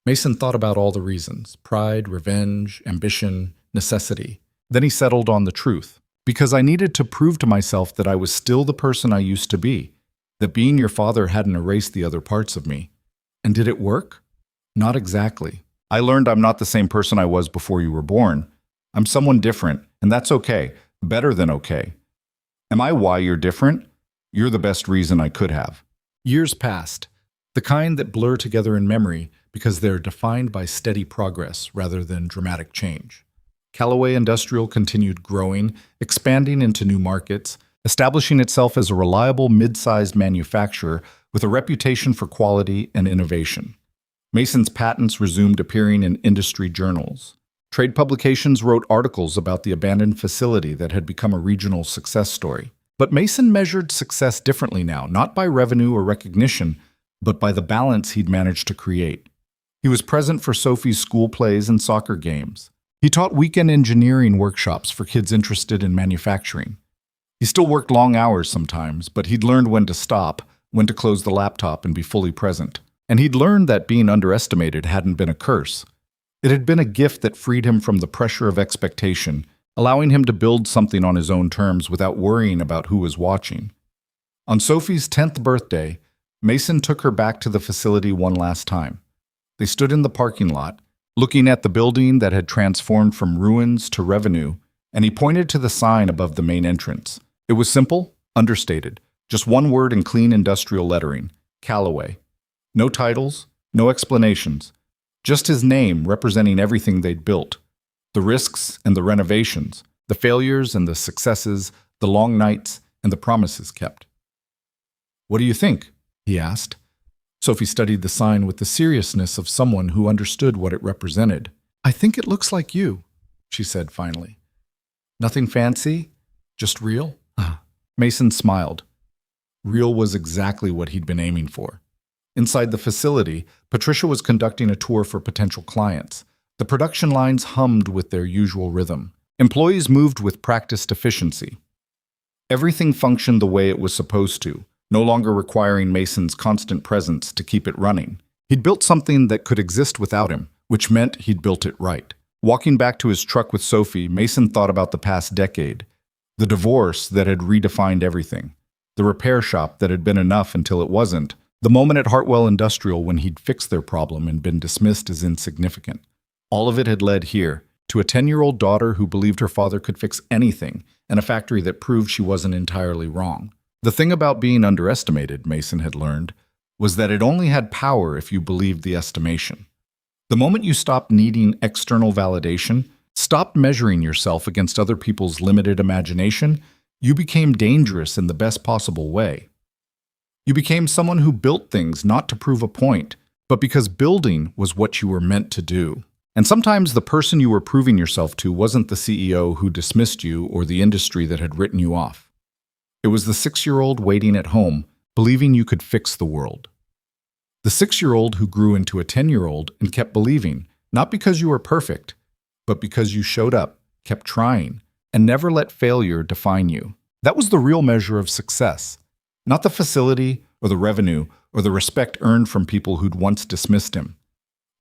Mason thought about all the reasons: pride, revenge, ambition, necessity. Then he settled on the truth. Because I needed to prove to myself that I was still the person I used to be, that being your father hadn't erased the other parts of me. And did it work? Not exactly. I learned I'm not the same person I was before you were born. I'm someone different, and that's okay. Better than okay. Am I why you're different? You're the best reason I could have. Years passed, the kind that blur together in memory because they're defined by steady progress rather than dramatic change. Callaway Industrial continued growing, expanding into new markets, establishing itself as a reliable mid-sized manufacturer with a reputation for quality and innovation. Mason's patents resumed appearing in industry journals. Trade publications wrote articles about the abandoned facility that had become a regional success story. But Mason measured success differently now, not by revenue or recognition, but by the balance he'd managed to create. He was present for Sophie's school plays and soccer games. He taught weekend engineering workshops for kids interested in manufacturing. He still worked long hours sometimes, but he'd learned when to stop, when to close the laptop and be fully present. And he'd learned that being underestimated hadn't been a curse. It had been a gift that freed him from the pressure of expectation, allowing him to build something on his own terms without worrying about who was watching. On Sophie's 10th birthday, Mason took her back to the facility one last time. They stood in the parking lot, looking at the building that had transformed from ruins to revenue, and he pointed to the sign above the main entrance. It was simple, understated, just one word in clean industrial lettering: Callaway. No titles, no explanations. Just his name representing everything they'd built. The risks and the renovations, the failures and the successes, the long nights and the promises kept. "What do you think?" he asked. Sophie studied the sign with the seriousness of someone who understood what it represented. "I think it looks like you," she said finally. "Nothing fancy? Just real?" Mason smiled. Real was exactly what he'd been aiming for. Inside the facility, Patricia was conducting a tour for potential clients. The production lines hummed with their usual rhythm. Employees moved with practiced efficiency. Everything functioned the way it was supposed to, no longer requiring Mason's constant presence to keep it running. He'd built something that could exist without him, which meant he'd built it right. Walking back to his truck with Sophie, Mason thought about the past decade. The divorce that had redefined everything. The repair shop that had been enough until it wasn't. The moment at Hartwell Industrial when he'd fixed their problem and been dismissed as insignificant. All of it had led here, to a 10-year-old daughter who believed her father could fix anything, and a factory that proved she wasn't entirely wrong. The thing about being underestimated, Mason had learned, was that it only had power if you believed the estimation. The moment you stopped needing external validation, stopped measuring yourself against other people's limited imagination, you became dangerous in the best possible way. You became someone who built things not to prove a point, but because building was what you were meant to do. And sometimes the person you were proving yourself to wasn't the CEO who dismissed you or the industry that had written you off. It was the 6-year-old waiting at home, believing you could fix the world. The 6-year-old who grew into a 10-year-old and kept believing, not because you were perfect, but because you showed up, kept trying, and never let failure define you. That was the real measure of success. Not the facility, or the revenue, or the respect earned from people who'd once dismissed him.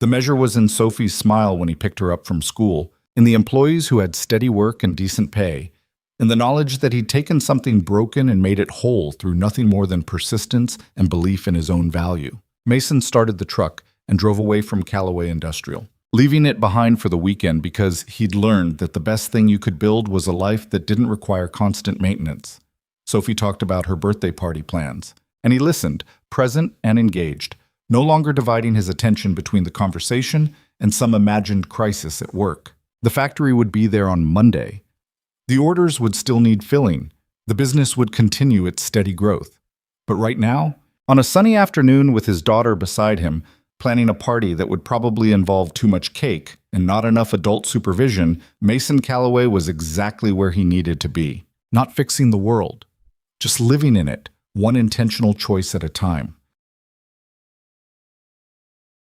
The measure was in Sophie's smile when he picked her up from school, in the employees who had steady work and decent pay, in the knowledge that he'd taken something broken and made it whole through nothing more than persistence and belief in his own value. Mason started the truck and drove away from Callaway Industrial, leaving it behind for the weekend because he'd learned that the best thing you could build was a life that didn't require constant maintenance. Sophie talked about her birthday party plans, and he listened, present and engaged, no longer dividing his attention between the conversation and some imagined crisis at work. The factory would be there on Monday. The orders would still need filling, The business would continue its steady growth. But right now, on a sunny afternoon with his daughter beside him, planning a party that would probably involve too much cake and not enough adult supervision, Mason Calloway was exactly where he needed to be. Not fixing the world, just living in it, one intentional choice at a time.